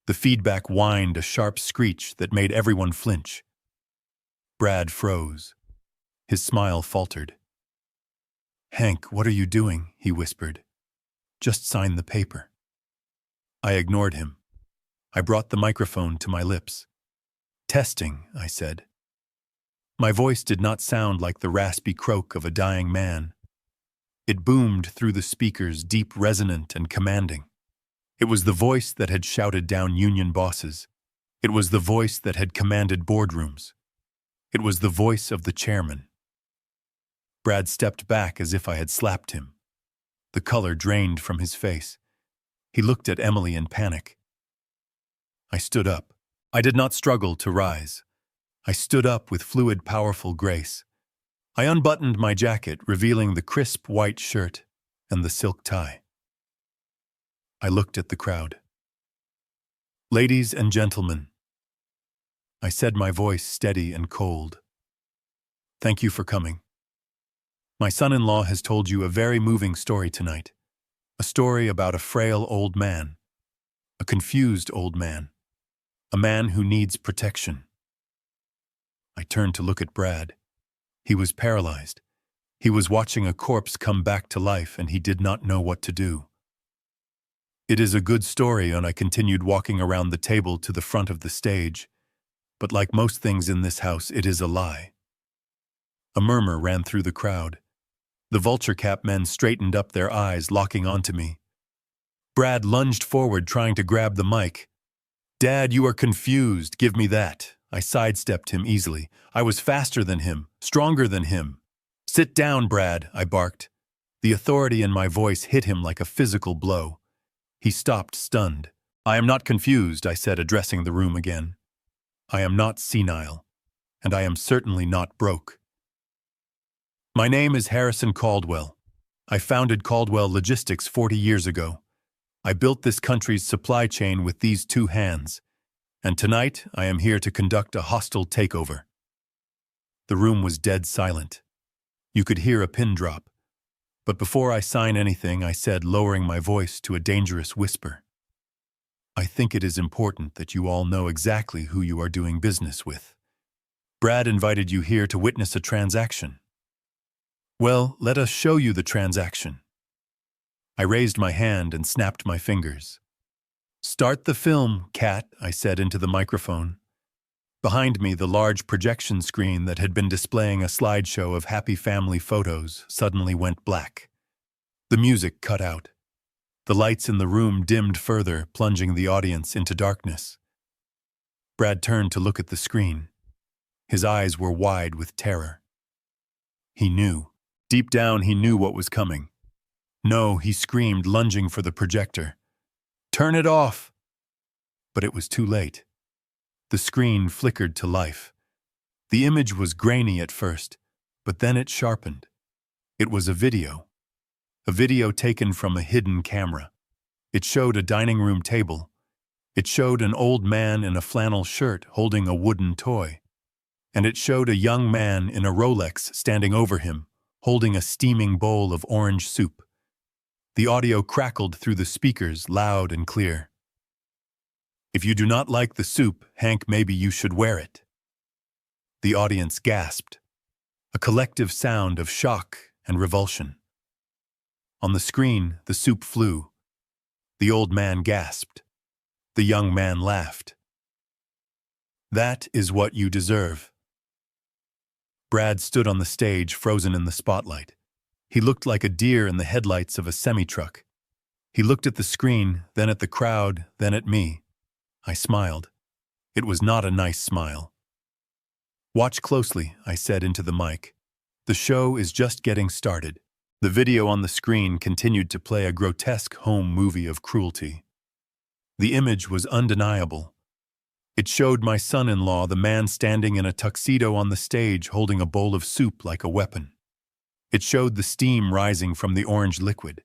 Speaker 1: The feedback whined a sharp screech that made everyone flinch. Brad froze. His smile faltered. "Hank, what are you doing?" he whispered. "Just sign the paper." I ignored him. I brought the microphone to my lips. "Testing," I said. My voice did not sound like the raspy croak of a dying man. It boomed through the speakers, deep, resonant, and commanding. It was the voice that had shouted down union bosses. It was the voice that had commanded boardrooms. It was the voice of the chairman. Brad stepped back as if I had slapped him. The color drained from his face. He looked at Emily in panic. I stood up. I did not struggle to rise. I stood up with fluid, powerful grace. I unbuttoned my jacket, revealing the crisp white shirt and the silk tie. I looked at the crowd. "Ladies and gentlemen," I said, my voice steady and cold. "Thank you for coming. My son-in-law has told you a very moving story tonight. A story about a frail old man, a confused old man, a man who needs protection." I turned to look at Brad. He was paralyzed. He was watching a corpse come back to life, and he did not know what to do. "It is a good story," and I continued walking around the table to the front of the stage. "But like most things in this house, it is a lie." A murmur ran through the crowd. The vulture cap men straightened up their eyes, locking onto me. Brad lunged forward, trying to grab the mic. "Dad, you are confused. Give me that." I sidestepped him easily. I was faster than him, stronger than him. "Sit down, Brad," I barked. The authority in my voice hit him like a physical blow. He stopped, stunned. "I am not confused," I said, addressing the room again. "I am not senile, and I am certainly not broke. My name is Harrison Caldwell. I founded Caldwell Logistics 40 years ago. I built this country's supply chain with these two hands, and tonight I am here to conduct a hostile takeover." The room was dead silent. You could hear a pin drop. But before I sign anything, I said, lowering my voice to a dangerous whisper, "I think it is important that you all know exactly who you are doing business with. Brad invited you here to witness a transaction. Well, let us show you the transaction." I raised my hand and snapped my fingers. "Start the film, Cat," I said into the microphone. Behind me, the large projection screen that had been displaying a slideshow of happy family photos suddenly went black. The music cut out. The lights in the room dimmed further, plunging the audience into darkness. Brad turned to look at the screen. His eyes were wide with terror. He knew. Deep down, he knew what was coming. No, he screamed, lunging for the projector. "Turn it off!" But it was too late. The screen flickered to life. The image was grainy at first, but then it sharpened. It was a video taken from a hidden camera. It showed a dining room table. It showed an old man in a flannel shirt holding a wooden toy. And it showed a young man in a Rolex standing over him, holding a steaming bowl of orange soup. The audio crackled through the speakers, loud and clear. "If you do not like the soup, Hank, maybe you should wear it." The audience gasped, a collective sound of shock and revulsion. On the screen, the soup flew. The old man gasped. The young man laughed. "That is what you deserve." Brad stood on the stage, frozen in the spotlight. He looked like a deer in the headlights of a semi-truck. He looked at the screen, then at the crowd, then at me. I smiled. It was not a nice smile. "Watch closely," I said into the mic. "The show is just getting started." The video on the screen continued to play a grotesque home movie of cruelty. The image was undeniable. It showed my son-in-law, the man standing in a tuxedo on the stage holding a bowl of soup like a weapon. It showed the steam rising from the orange liquid.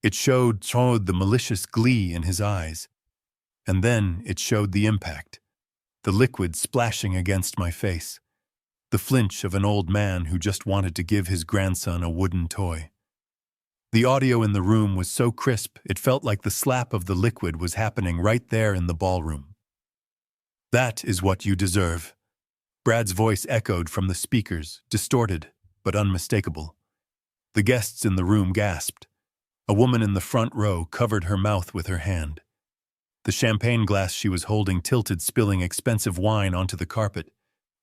Speaker 1: It showed the malicious glee in his eyes. And then it showed the impact, the liquid splashing against my face, the flinch of an old man who just wanted to give his grandson a wooden toy. The audio in the room was so crisp, it felt like the slap of the liquid was happening right there in the ballroom. "That is what you deserve." Brad's voice echoed from the speakers, distorted but unmistakable. The guests in the room gasped. A woman in the front row covered her mouth with her hand. The champagne glass she was holding tilted, spilling expensive wine onto the carpet,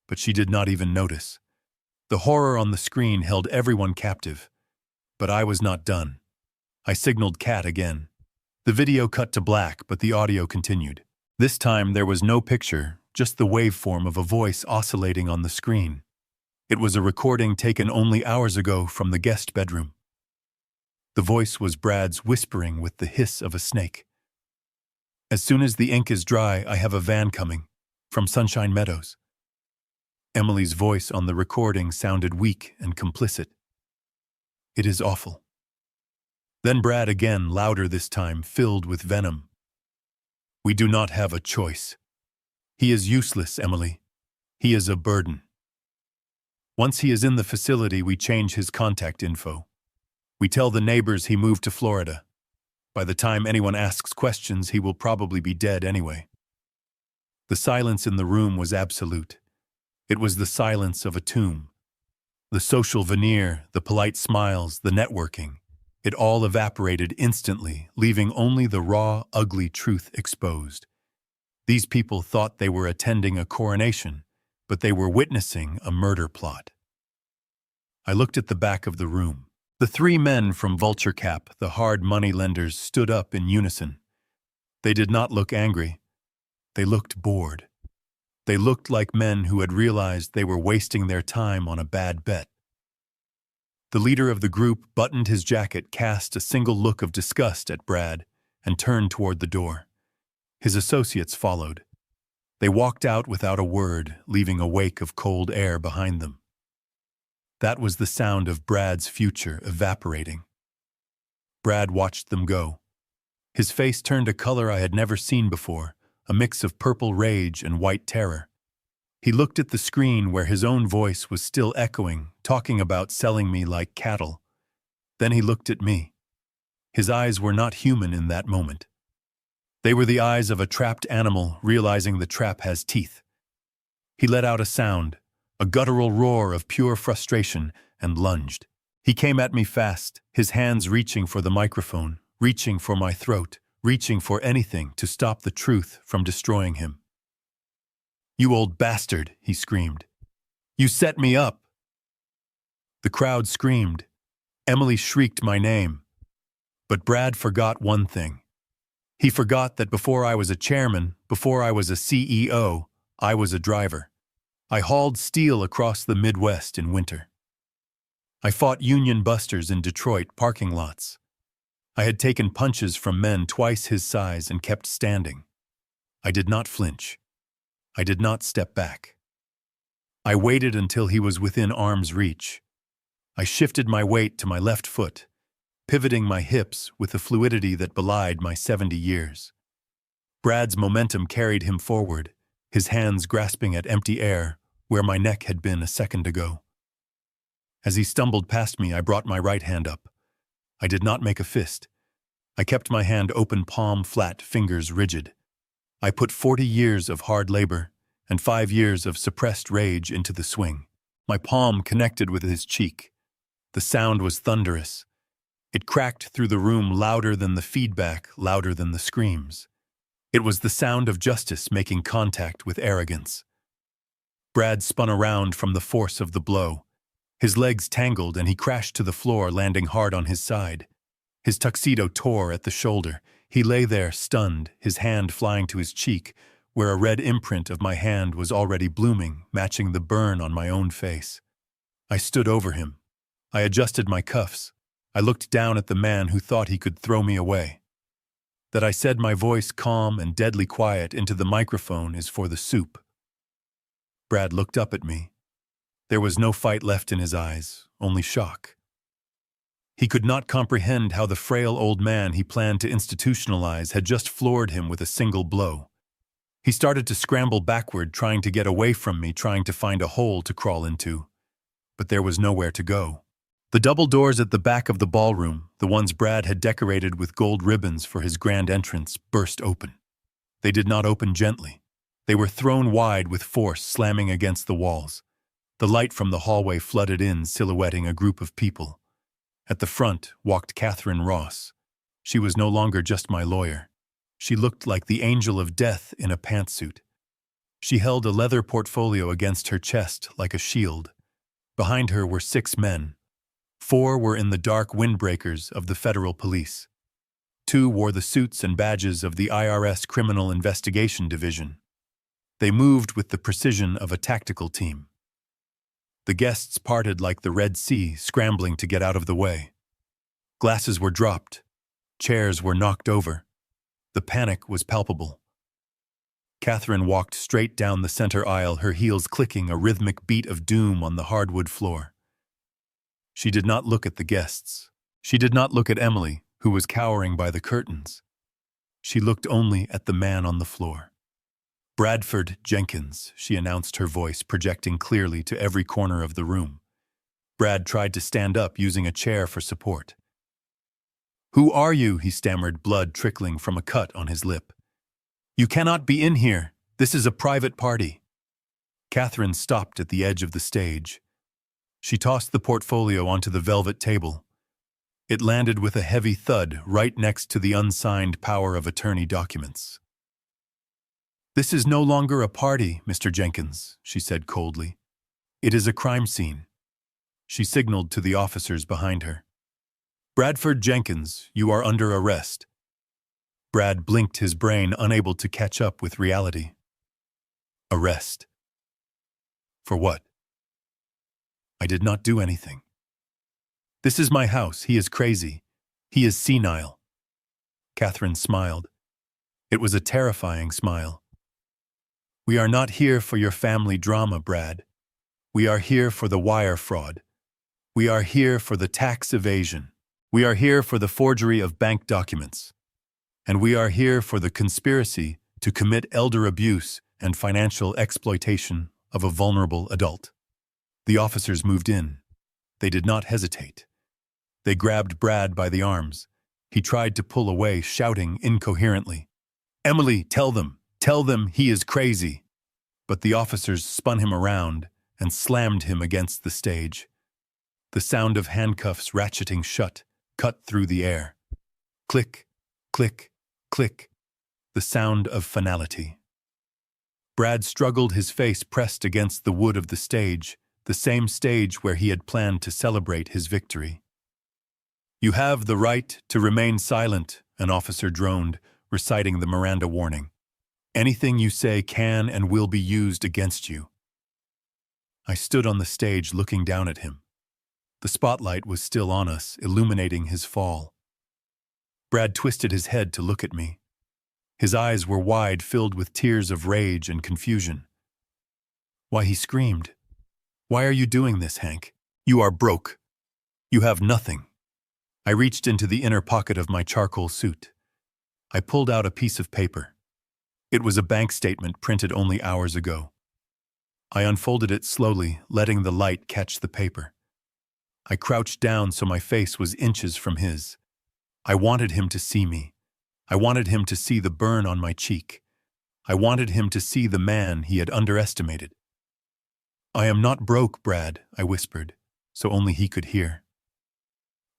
Speaker 1: but she did not even notice. The horror on the screen held everyone captive. But I was not done. I signaled Cat again. The video cut to black, but the audio continued. This time there was no picture, just the waveform of a voice oscillating on the screen. It was a recording taken only hours ago from the guest bedroom. The voice was Brad's, whispering with the hiss of a snake. "As soon as the ink is dry, I have a van coming, from Sunshine Meadows." Emily's voice on the recording sounded weak and complicit. "It is awful." Then Brad again, louder this time, filled with venom. "We do not have a choice. He is useless, Emily. He is a burden. Once he is in the facility, we change his contact info. We tell the neighbors he moved to Florida. By the time anyone asks questions, he will probably be dead anyway." The silence in the room was absolute. It was the silence of a tomb. The social veneer, the polite smiles, the networking, it all evaporated instantly, leaving only the raw, ugly truth exposed. These people thought they were attending a coronation, but they were witnessing a murder plot. I looked at the back of the room. The three men from Vulture Cap, the hard money lenders, stood up in unison. They did not look angry. They looked bored. They looked like men who had realized they were wasting their time on a bad bet. The leader of the group buttoned his jacket, cast a single look of disgust at Brad, and turned toward the door. His associates followed. They walked out without a word, leaving a wake of cold air behind them. That was the sound of Brad's future evaporating. Brad watched them go. His face turned a color I had never seen before, a mix of purple rage and white terror. He looked at the screen where his own voice was still echoing, talking about selling me like cattle. Then he looked at me. His eyes were not human in that moment. They were the eyes of a trapped animal realizing the trap has teeth. He let out a sound, a guttural roar of pure frustration, and lunged. He came at me fast, his hands reaching for the microphone, reaching for my throat, reaching for anything to stop the truth from destroying him. You old bastard, he screamed. You set me up. The crowd screamed. Emily shrieked my name. But Brad forgot one thing. He forgot that before I was a chairman, before I was a CEO, I was a driver. I hauled steel across the Midwest in winter. I fought union busters in Detroit parking lots. I had taken punches from men twice his size and kept standing. I did not flinch. I did not step back. I waited until he was within arm's reach. I shifted my weight to my left foot, pivoting my hips with a fluidity that belied my 70 years. Brad's momentum carried him forward, his hands grasping at empty air where my neck had been a second ago. As he stumbled past me, I brought my right hand up. I did not make a fist. I kept my hand open, palm flat, fingers rigid. I put 40 years of hard labor and 5 years of suppressed rage into the swing. My palm connected with his cheek. The sound was thunderous. It cracked through the room louder than the feedback, louder than the screams. It was the sound of justice making contact with arrogance. Brad spun around from the force of the blow. His legs tangled and he crashed to the floor, landing hard on his side. His tuxedo tore at the shoulder. He lay there, stunned, his hand flying to his cheek, where a red imprint of my hand was already blooming, matching the burn on my own face. I stood over him. I adjusted my cuffs. I looked down at the man who thought he could throw me away. That I said, my voice calm and deadly quiet into the microphone, is for the soup. Brad looked up at me. There was no fight left in his eyes, only shock. He could not comprehend how the frail old man he planned to institutionalize had just floored him with a single blow. He started to scramble backward, trying to get away from me, trying to find a hole to crawl into. But there was nowhere to go. The double doors at the back of the ballroom, the ones Brad had decorated with gold ribbons for his grand entrance, burst open. They did not open gently. They were thrown wide with force, slamming against the walls. The light from the hallway flooded in, silhouetting a group of people. At the front walked Catherine Ross. She was no longer just my lawyer. She looked like the angel of death in a pantsuit. She held a leather portfolio against her chest like a shield. Behind her were 6 men. 4 were in the dark windbreakers of the federal police. 2 wore the suits and badges of the IRS Criminal Investigation Division. They moved with the precision of a tactical team. The guests parted like the Red Sea, scrambling to get out of the way. Glasses were dropped. Chairs were knocked over. The panic was palpable. Catherine walked straight down the center aisle, her heels clicking, a rhythmic beat of doom on the hardwood floor. She did not look at the guests. She did not look at Emily, who was cowering by the curtains. She looked only at the man on the floor. Bradford Jenkins, she announced, her voice projecting clearly to every corner of the room. Brad tried to stand up, using a chair for support. "Who are you?" he stammered, blood trickling from a cut on his lip. "You cannot be in here. This is a private party." Catherine stopped at the edge of the stage. She tossed the portfolio onto the velvet table. It landed with a heavy thud right next to the unsigned power of attorney documents. "This is no longer a party, Mr. Jenkins," she said coldly. "It is a crime scene." She signaled to the officers behind her. "Bradford Jenkins, you are under arrest." Brad blinked, his brain unable to catch up with reality. Arrest? For what? I did not do anything. "This is my house. He is crazy. He is senile." Catherine smiled. It was a terrifying smile. "We are not here for your family drama, Brad. We are here for the wire fraud. We are here for the tax evasion. We are here for the forgery of bank documents. And we are here for the conspiracy to commit elder abuse and financial exploitation of a vulnerable adult." The officers moved in. They did not hesitate. They grabbed Brad by the arms. He tried to pull away, shouting incoherently, "Emily, tell them he is crazy." But the officers spun him around and slammed him against the stage. The sound of handcuffs ratcheting shut cut through the air. Click, click, click, the sound of finality. Brad struggled, his face pressed against the wood of the same stage where he had planned to celebrate his victory. "You have the right to remain silent," an officer droned, reciting the Miranda warning. "Anything you say can and will be used against you." I stood on the stage looking down at him. The spotlight was still on us, illuminating his fall. Brad twisted his head to look at me. His eyes were wide, filled with tears of rage and confusion. Why, he screamed, "Why are you doing this, Hank? You are broke. You have nothing." I reached into the inner pocket of my charcoal suit. I pulled out a piece of paper. It was a bank statement printed only hours ago. I unfolded it slowly, letting the light catch the paper. I crouched down so my face was inches from his. I wanted him to see me. I wanted him to see the burn on my cheek. I wanted him to see the man he had underestimated. "I am not broke, Brad," I whispered, so only he could hear.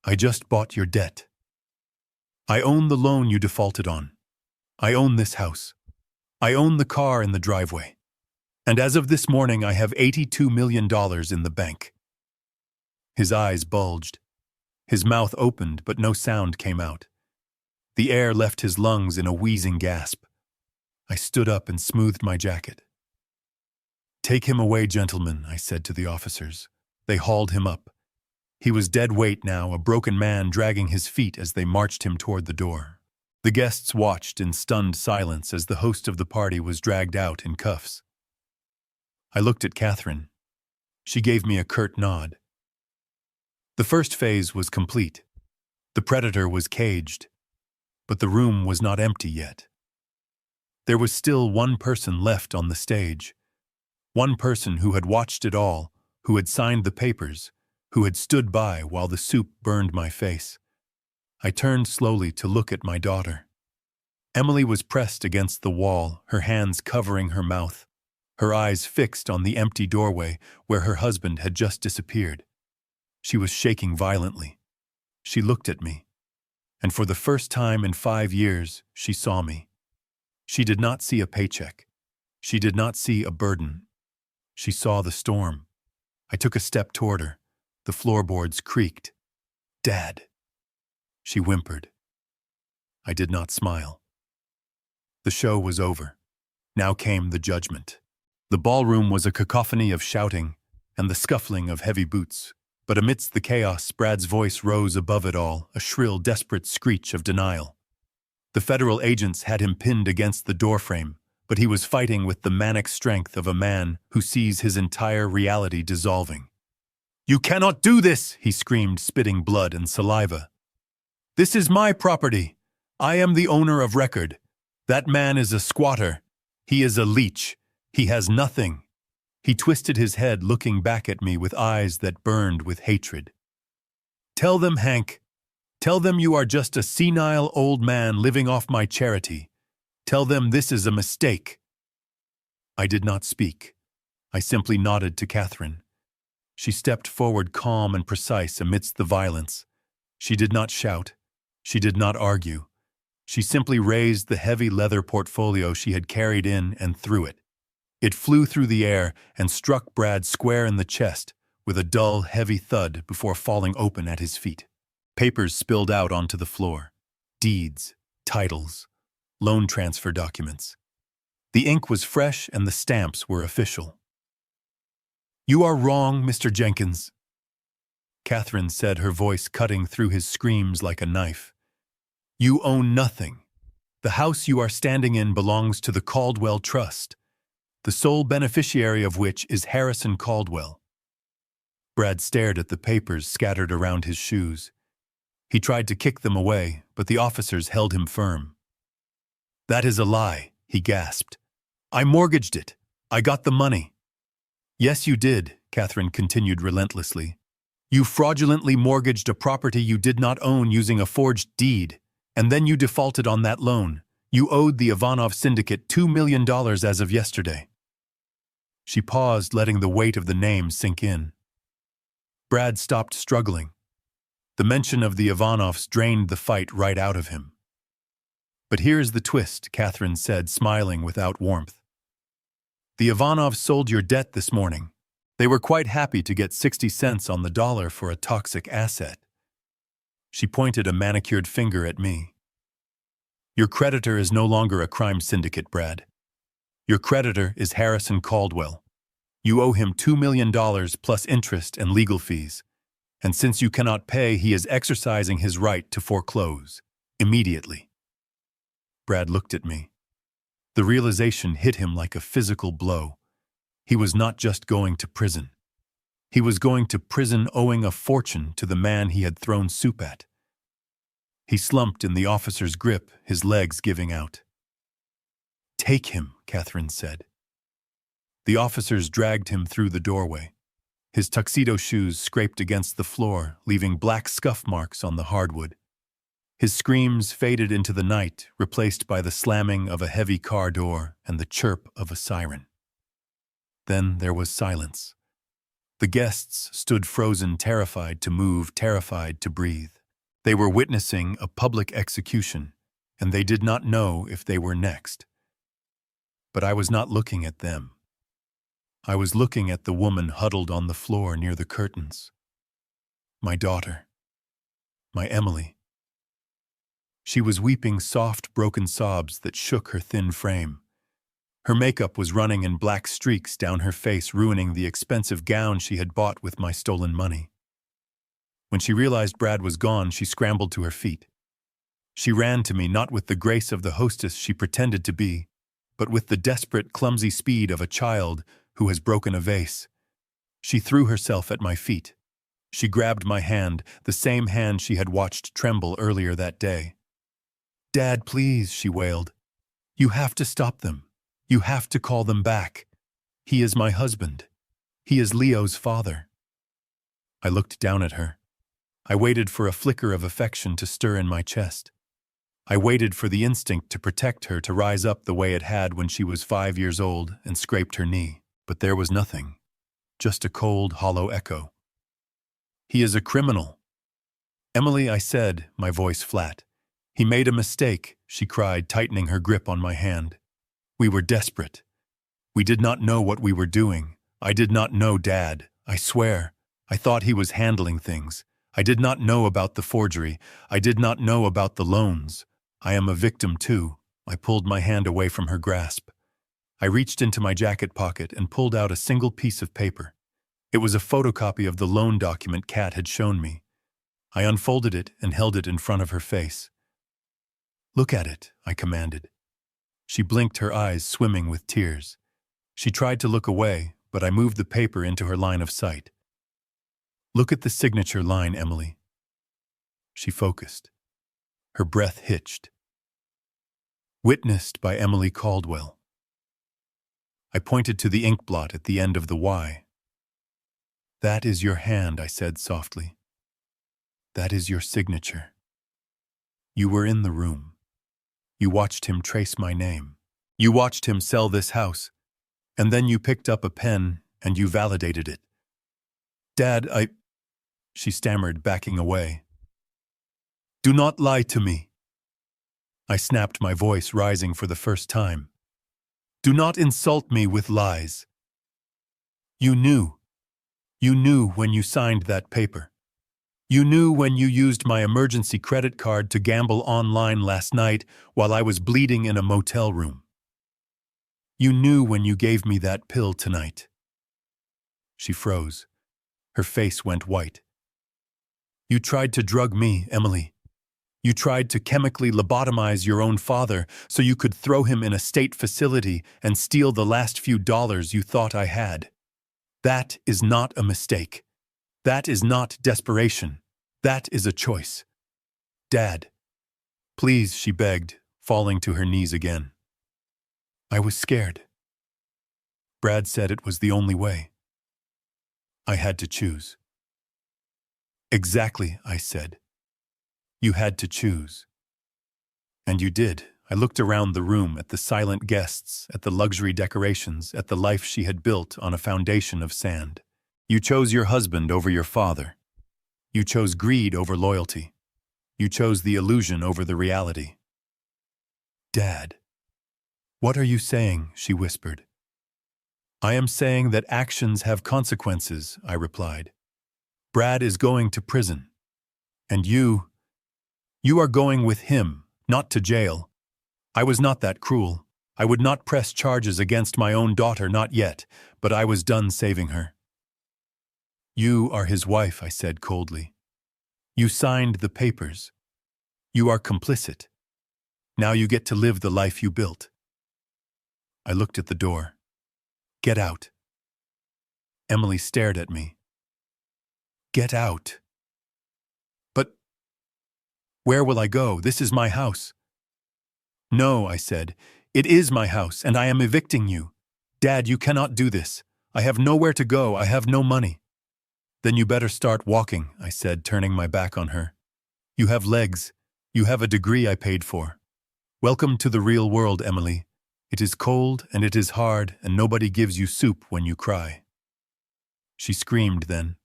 Speaker 1: "I just bought your debt. I own the loan you defaulted on. I own this house. I own the car in the driveway. And as of this morning, I have $82 million in the bank." His eyes bulged. His mouth opened, but no sound came out. The air left his lungs in a wheezing gasp. I stood up and smoothed my jacket. "Take him away, gentlemen," I said to the officers. They hauled him up. He was dead weight now, a broken man dragging his feet as they marched him toward the door. The guests watched in stunned silence as the host of the party was dragged out in cuffs. I looked at Catherine. She gave me a curt nod. The first phase was complete. The predator was caged. But the room was not empty yet. There was still one person left on the stage. One person who had watched it all, who had signed the papers, who had stood by while the soup burned my face. I turned slowly to look at my daughter. Emily was pressed against the wall, her hands covering her mouth, her eyes fixed on the empty doorway where her husband had just disappeared. She was shaking violently. She looked at me, and for the first time in 5 years, she saw me. She did not see a paycheck. She did not see a burden. She saw the storm. I took a step toward her. The floorboards creaked. "Dad," she whimpered. I did not smile. The show was over. Now came the judgment. The ballroom was a cacophony of shouting and the scuffling of heavy boots. But amidst the chaos, Brad's voice rose above it all, a shrill, desperate screech of denial. The federal agents had him pinned against the doorframe, but he was fighting with the manic strength of a man who sees his entire reality dissolving. "You cannot do this!" he screamed, spitting blood and saliva. "This is my property. I am the owner of record. That man is a squatter. He is a leech. He has nothing." He twisted his head, looking back at me with eyes that burned with hatred. "Tell them, Hank. Tell them you are just a senile old man living off my charity. Tell them this is a mistake." I did not speak. I simply nodded to Catherine. She stepped forward, calm and precise amidst the violence. She did not shout. She did not argue. She simply raised the heavy leather portfolio she had carried in and threw it. It flew through the air and struck Brad square in the chest with a dull, heavy thud before falling open at his feet. Papers spilled out onto the floor. Deeds, titles, loan transfer documents. The ink was fresh and the stamps were official. "You are wrong, Mr. Jenkins," Catherine said, her voice cutting through his screams like a knife. "You own nothing. The house you are standing in belongs to the Caldwell Trust, the sole beneficiary of which is Harrison Caldwell." Brad stared at the papers scattered around his shoes. He tried to kick them away, but the officers held him firm. "That is a lie," he gasped. "I mortgaged it. I got the money." "Yes, you did," Catherine continued relentlessly. "You fraudulently mortgaged a property you did not own using a forged deed, and then you defaulted on that loan. You owed the Ivanov syndicate $2 million as of yesterday." She paused, letting the weight of the name sink in. Brad stopped struggling. The mention of the Ivanovs drained the fight right out of him. "But here's the twist," Catherine said, smiling without warmth. The Ivanovs sold your debt this morning. They were quite happy to get 60 cents on the dollar for a toxic asset. She pointed a manicured finger at me. Your creditor is no longer a crime syndicate, Brad. Your creditor is Harrison Caldwell. You owe him $2 million plus interest and legal fees. And since you cannot pay, he is exercising his right to foreclose. Immediately. Brad looked at me. The realization hit him like a physical blow. He was not just going to prison. He was going to prison owing a fortune to the man he had thrown soup at. He slumped in the officer's grip, his legs giving out. "Take him," Catherine said. The officers dragged him through the doorway. His tuxedo shoes scraped against the floor, leaving black scuff marks on the hardwood. His screams faded into the night, replaced by the slamming of a heavy car door and the chirp of a siren. Then there was silence. The guests stood frozen, terrified to move, terrified to breathe. They were witnessing a public execution, and they did not know if they were next. But I was not looking at them. I was looking at the woman huddled on the floor near the curtains. My daughter. My Emily. She was weeping soft, broken sobs that shook her thin frame. Her makeup was running in black streaks down her face, ruining the expensive gown she had bought with my stolen money. When she realized Brad was gone, she scrambled to her feet. She ran to me, not with the grace of the hostess she pretended to be, but with the desperate, clumsy speed of a child who has broken a vase. She threw herself at my feet. She grabbed my hand, the same hand she had watched tremble earlier that day. "Dad, please," she wailed. "You have to stop them. You have to call them back. He is my husband. He is Leo's father." I looked down at her. I waited for a flicker of affection to stir in my chest. I waited for the instinct to protect her to rise up the way it had when she was 5 years old and scraped her knee. But there was nothing. Just a cold, hollow echo. "He is a criminal." "Emily," I said, my voice flat. "He made a mistake," she cried, tightening her grip on my hand. "We were desperate. We did not know what we were doing. I did not know Dad. I swear. I thought he was handling things. I did not know about the forgery. I did not know about the loans. I am a victim too." I pulled my hand away from her grasp. I reached into my jacket pocket and pulled out a single piece of paper. It was a photocopy of the loan document Kat had shown me. I unfolded it and held it in front of her face. "Look at it," I commanded. She blinked, her eyes swimming with tears. She tried to look away, but I moved the paper into her line of sight. "Look at the signature line, Emily." She focused. Her breath hitched. "Witnessed by Emily Caldwell." I pointed to the ink blot at the end of the Y. "That is your hand," I said softly. "That is your signature. You were in the room. You watched him trace my name. You watched him sell this house. And then you picked up a pen and you validated it." "Dad, she stammered, backing away. "Do not lie to me." I snapped, my voice rising for the first time. "Do not insult me with lies. You knew. You knew when you signed that paper. You knew when you used my emergency credit card to gamble online last night while I was bleeding in a motel room. You knew when you gave me that pill tonight." She froze. Her face went white. "You tried to drug me, Emily. You tried to chemically lobotomize your own father so you could throw him in a state facility and steal the last few dollars you thought I had. That is not a mistake. That is not desperation. That is a choice. Dad, please," she begged, falling to her knees again. I was scared. Brad said it was the only way. I had to choose. "Exactly," I said. "You had to choose." "And you did." I looked around the room at the silent guests, at the luxury decorations, at the life she had built on a foundation of sand. "You chose your husband over your father. You chose greed over loyalty. You chose the illusion over the reality." "Dad." "What are you saying?" she whispered. I am saying that actions have consequences, I replied. Brad is going to prison. And you are going with him, not to jail. I was not that cruel. I would not press charges against my own daughter, not yet, but I was done saving her. You are his wife, I said coldly. You signed the papers. You are complicit. Now you get to live the life you built. I looked at the door. Get out. Emily stared at me. Get out. But where will I go? This is my house. No, I said. It is my house, and I am evicting you. Dad, you cannot do this. I have nowhere to go. I have no money. Then you better start walking, I said, turning my back on her. You have legs. You have a degree I paid for. Welcome to the real world, Emily. It is cold and it is hard, and nobody gives you soup when you cry. She screamed then,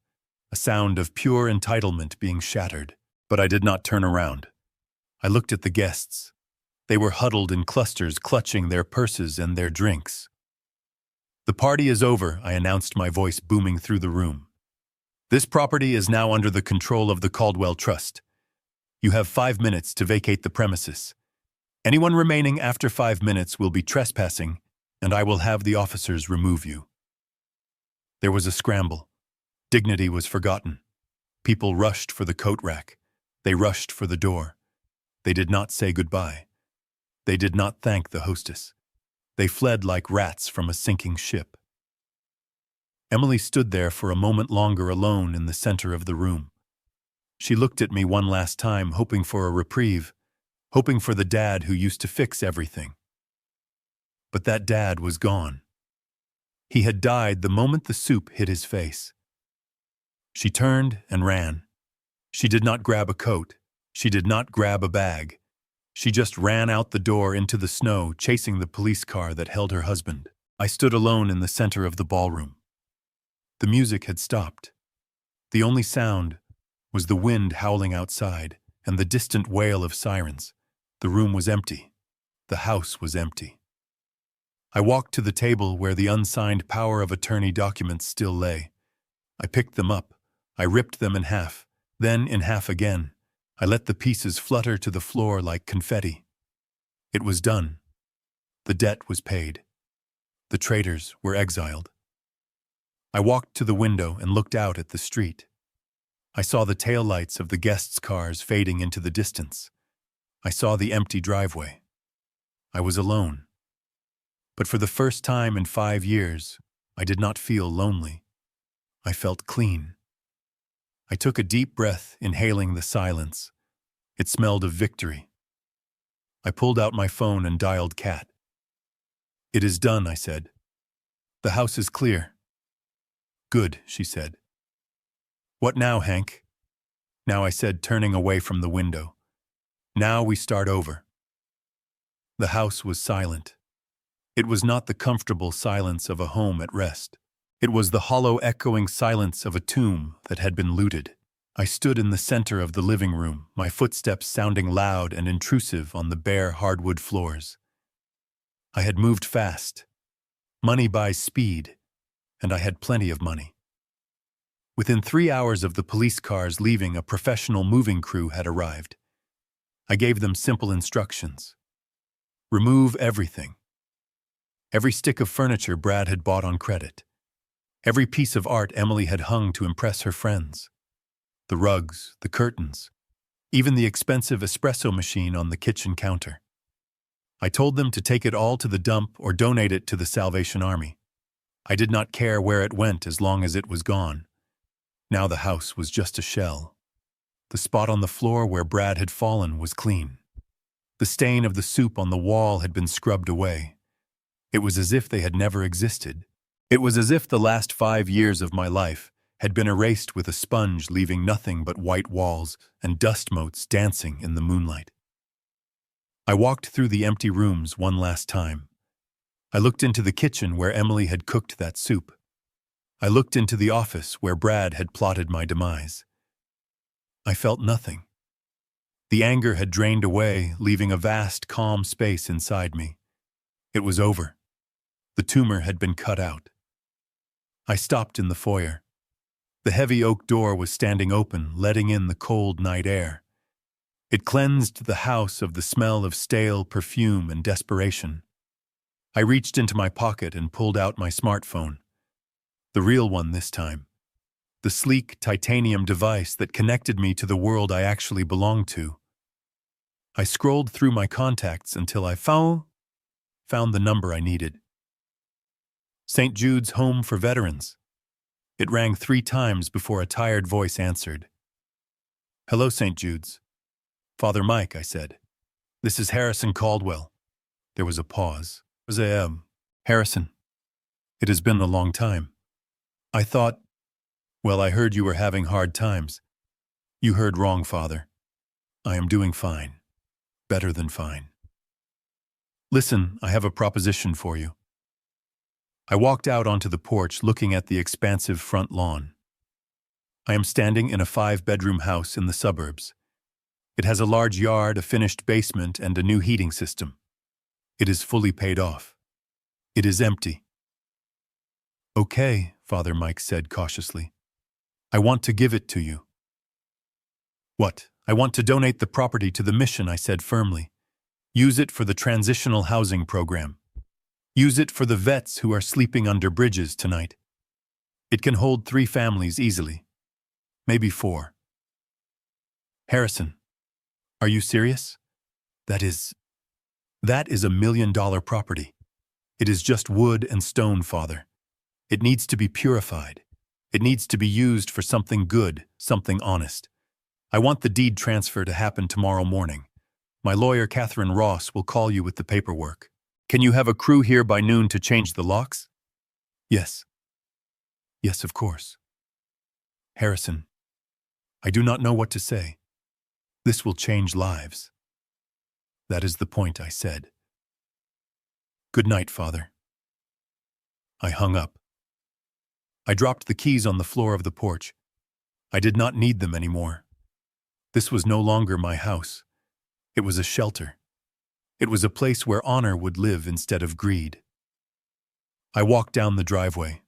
Speaker 1: a sound of pure entitlement being shattered, but I did not turn around. I looked at the guests. They were huddled in clusters, clutching their purses and their drinks. The party is over, I announced, my voice booming through the room. This property is now under the control of the Caldwell Trust. You have 5 minutes to vacate the premises. Anyone remaining after 5 minutes will be trespassing, and I will have the officers remove you. There was a scramble. Dignity was forgotten. People rushed for the coat rack. They rushed for the door. They did not say goodbye. They did not thank the hostess. They fled like rats from a sinking ship. Emily stood there for a moment longer alone in the center of the room. She looked at me one last time, hoping for a reprieve, hoping for the dad who used to fix everything. But that dad was gone. He had died the moment the soup hit his face. She turned and ran. She did not grab a coat. She did not grab a bag. She just ran out the door into the snow, chasing the police car that held her husband. I stood alone in the center of the ballroom. The music had stopped. The only sound was the wind howling outside and the distant wail of sirens. The room was empty. The house was empty. I walked to the table where the unsigned power of attorney documents still lay. I picked them up. I ripped them in half, then in half again. I let the pieces flutter to the floor like confetti. It was done. The debt was paid. The traitors were exiled. I walked to the window and looked out at the street. I saw the taillights of the guests' cars fading into the distance. I saw the empty driveway. I was alone. But for the first time in 5 years, I did not feel lonely. I felt clean. I took a deep breath, inhaling the silence. It smelled of victory. I pulled out my phone and dialed Kat. It is done, I said. The house is clear. Good, she said. What now, Hank? Now, I said, turning away from the window. Now we start over. The house was silent. It was not the comfortable silence of a home at rest. It was the hollow, echoing silence of a tomb that had been looted. I stood in the center of the living room, my footsteps sounding loud and intrusive on the bare hardwood floors. I had moved fast. Money buys speed, and I had plenty of money. Within 3 hours of the police cars leaving, a professional moving crew had arrived. I gave them simple instructions. Remove everything. Every stick of furniture Brad had bought on credit. Every piece of art Emily had hung to impress her friends. The rugs, the curtains, even the expensive espresso machine on the kitchen counter. I told them to take it all to the dump or donate it to the Salvation Army. I did not care where it went as long as it was gone. Now the house was just a shell. The spot on the floor where Brad had fallen was clean. The stain of the soup on the wall had been scrubbed away. It was as if they had never existed. It was as if the last 5 years of my life had been erased with a sponge, leaving nothing but white walls and dust motes dancing in the moonlight. I walked through the empty rooms one last time. I looked into the kitchen where Emily had cooked that soup. I looked into the office where Brad had plotted my demise. I felt nothing. The anger had drained away, leaving a vast, calm space inside me. It was over. The tumor had been cut out. I stopped in the foyer. The heavy oak door was standing open, letting in the cold night air. It cleansed the house of the smell of stale perfume and desperation. I reached into my pocket and pulled out my smartphone. The real one this time. The sleek titanium device that connected me to the world I actually belonged to. I scrolled through my contacts until I found the number I needed. St. Jude's Home for Veterans. It rang 3 times before a tired voice answered. "Hello, St. Jude's." "Father Mike," I said. "This is Harrison Caldwell." There was a pause. Harrison, it has been a long time. I thought, well, I heard you were having hard times. You heard wrong, Father. I am doing fine. Better than fine. Listen, I have a proposition for you. I walked out onto the porch looking at the expansive front lawn. I am standing in a 5-bedroom house in the suburbs. It has a large yard, a finished basement, and a new heating system. It is fully paid off. It is empty. Okay, Father Mike said cautiously. I want to give it to you. What? I want to donate the property to the mission, I said firmly. Use it for the transitional housing program. Use it for the vets who are sleeping under bridges tonight. It can hold 3 families easily. Maybe 4. Harrison, are you serious? That is $1 million property. It is just wood and stone, Father. It needs to be purified. It needs to be used for something good, something honest. I want the deed transfer to happen tomorrow morning. My lawyer, Catherine Ross, will call you with the paperwork. Can you have a crew here by noon to change the locks? Yes. Yes, of course. Harrison, I do not know what to say. This will change lives. That is the point, I said. Good night, Father. I hung up. I dropped the keys on the floor of the porch. I did not need them anymore. This was no longer my house. It was a shelter. It was a place where honor would live instead of greed. I walked down the driveway.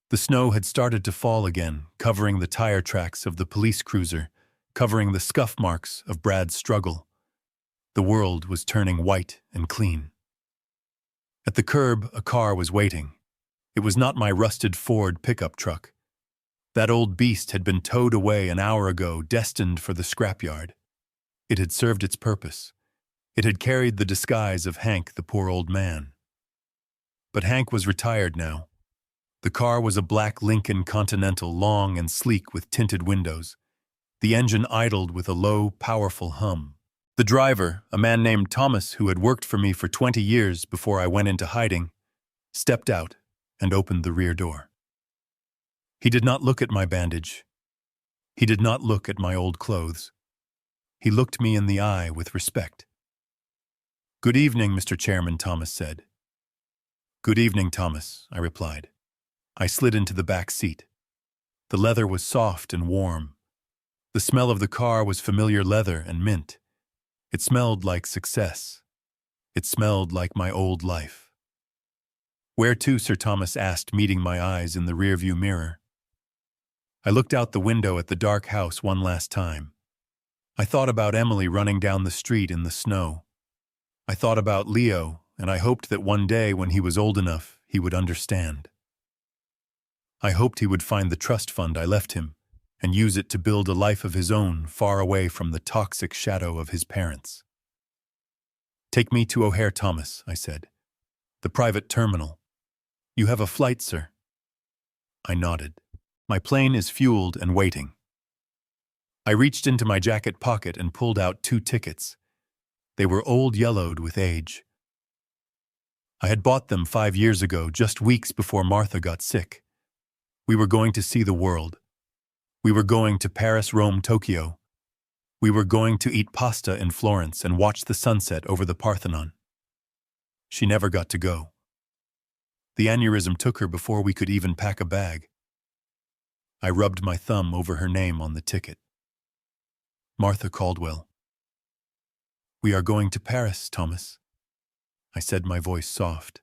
Speaker 1: The snow had started to fall again, covering the tire tracks of the police cruiser, covering the scuff marks of Brad's struggle. The world was turning white and clean. At the curb, a car was waiting. It was not my rusted Ford pickup truck. That old beast had been towed away an hour ago, destined for the scrapyard. It had served its purpose. It had carried the disguise of Hank, the poor old man. But Hank was retired now. The car was a black Lincoln Continental, long and sleek with tinted windows. The engine idled with a low, powerful hum. The driver, a man named Thomas who had worked for me for 20 years before I went into hiding, stepped out and opened the rear door. He did not look at my bandage. He did not look at my old clothes. He looked me in the eye with respect. "Good evening, Mr. Chairman," Thomas said. "Good evening, Thomas," I replied. I slid into the back seat. The leather was soft and warm. The smell of the car was familiar leather and mint. It smelled like success. It smelled like my old life. "Where to?" Sir Thomas asked, meeting my eyes in the rearview mirror. I looked out the window at the dark house one last time. I thought about Emily running down the street in the snow. I thought about Leo, and I hoped that one day when he was old enough, he would understand. I hoped he would find the trust fund I left him and use it to build a life of his own far away from the toxic shadow of his parents. "Take me to O'Hare, Thomas," I said. "The private terminal." "You have a flight, sir?" I nodded. "My plane is fueled and waiting." I reached into my jacket pocket and pulled out 2 tickets. They were old, yellowed with age. I had bought them 5 years ago, just weeks before Martha got sick. We were going to see the world. We were going to Paris, Rome, Tokyo. We were going to eat pasta in Florence and watch the sunset over the Parthenon. She never got to go. The aneurysm took her before we could even pack a bag. I rubbed my thumb over her name on the ticket. Martha Caldwell. "We are going to Paris, Thomas," I said, my voice soft.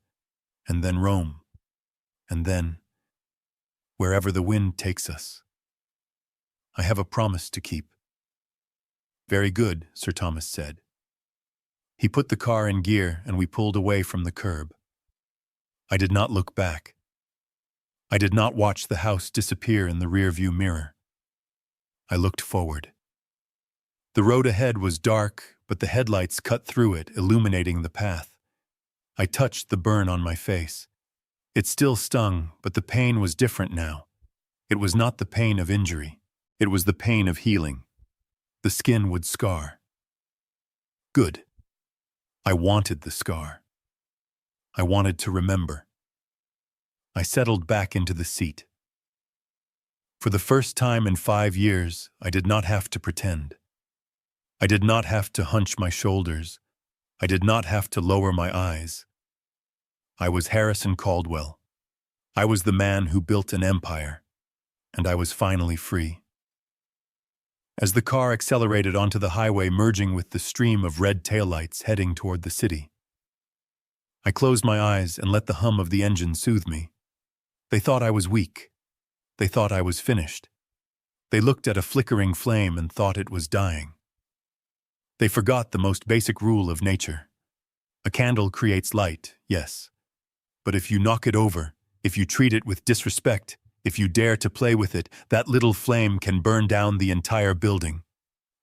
Speaker 1: "And then Rome. And then..." wherever the wind takes us. I have a promise to keep. Very good, Sir Thomas said. He put the car in gear and we pulled away from the curb. I did not look back. I did not watch the house disappear in the rearview mirror. I looked forward. The road ahead was dark, but the headlights cut through it, illuminating the path. I touched the burn on my face. It still stung, but the pain was different now. It was not the pain of injury. It was the pain of healing. The skin would scar. Good. I wanted the scar. I wanted to remember. I settled back into the seat. For the first time in 5 years, I did not have to pretend. I did not have to hunch my shoulders. I did not have to lower my eyes. I was Harrison Caldwell. I was the man who built an empire, and I was finally free. As the car accelerated onto the highway, merging with the stream of red taillights heading toward the city, I closed my eyes and let the hum of the engine soothe me. They thought I was weak. They thought I was finished. They looked at a flickering flame and thought it was dying. They forgot the most basic rule of nature. A candle creates light, yes. But if you knock it over, if you treat it with disrespect, if you dare to play with it, that little flame can burn down the entire building.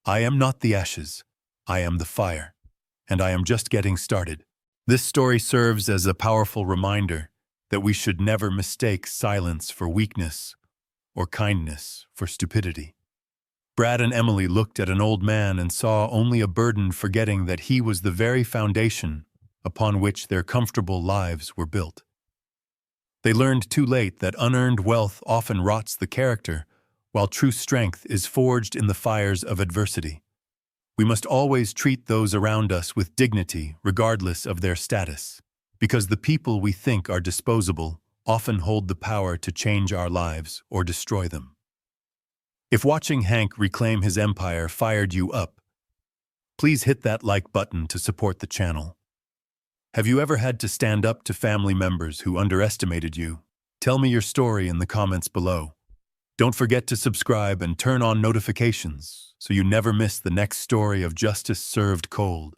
Speaker 1: I am not the ashes. I am the fire. And I am just getting started. This story serves as a powerful reminder that we should never mistake silence for weakness or kindness for stupidity. Brad and Emily looked at an old man and saw only a burden, forgetting that he was the very foundation upon which their comfortable lives were built. They learned too late that unearned wealth often rots the character, while true strength is forged in the fires of adversity. We must always treat those around us with dignity, regardless of their status, because the people we think are disposable often hold the power to change our lives or destroy them. If watching Hank reclaim his empire fired you up, please hit that like button to support the channel. Have you ever had to stand up to family members who underestimated you? Tell me your story in the comments below. Don't forget to subscribe and turn on notifications so you never miss the next story of justice served cold.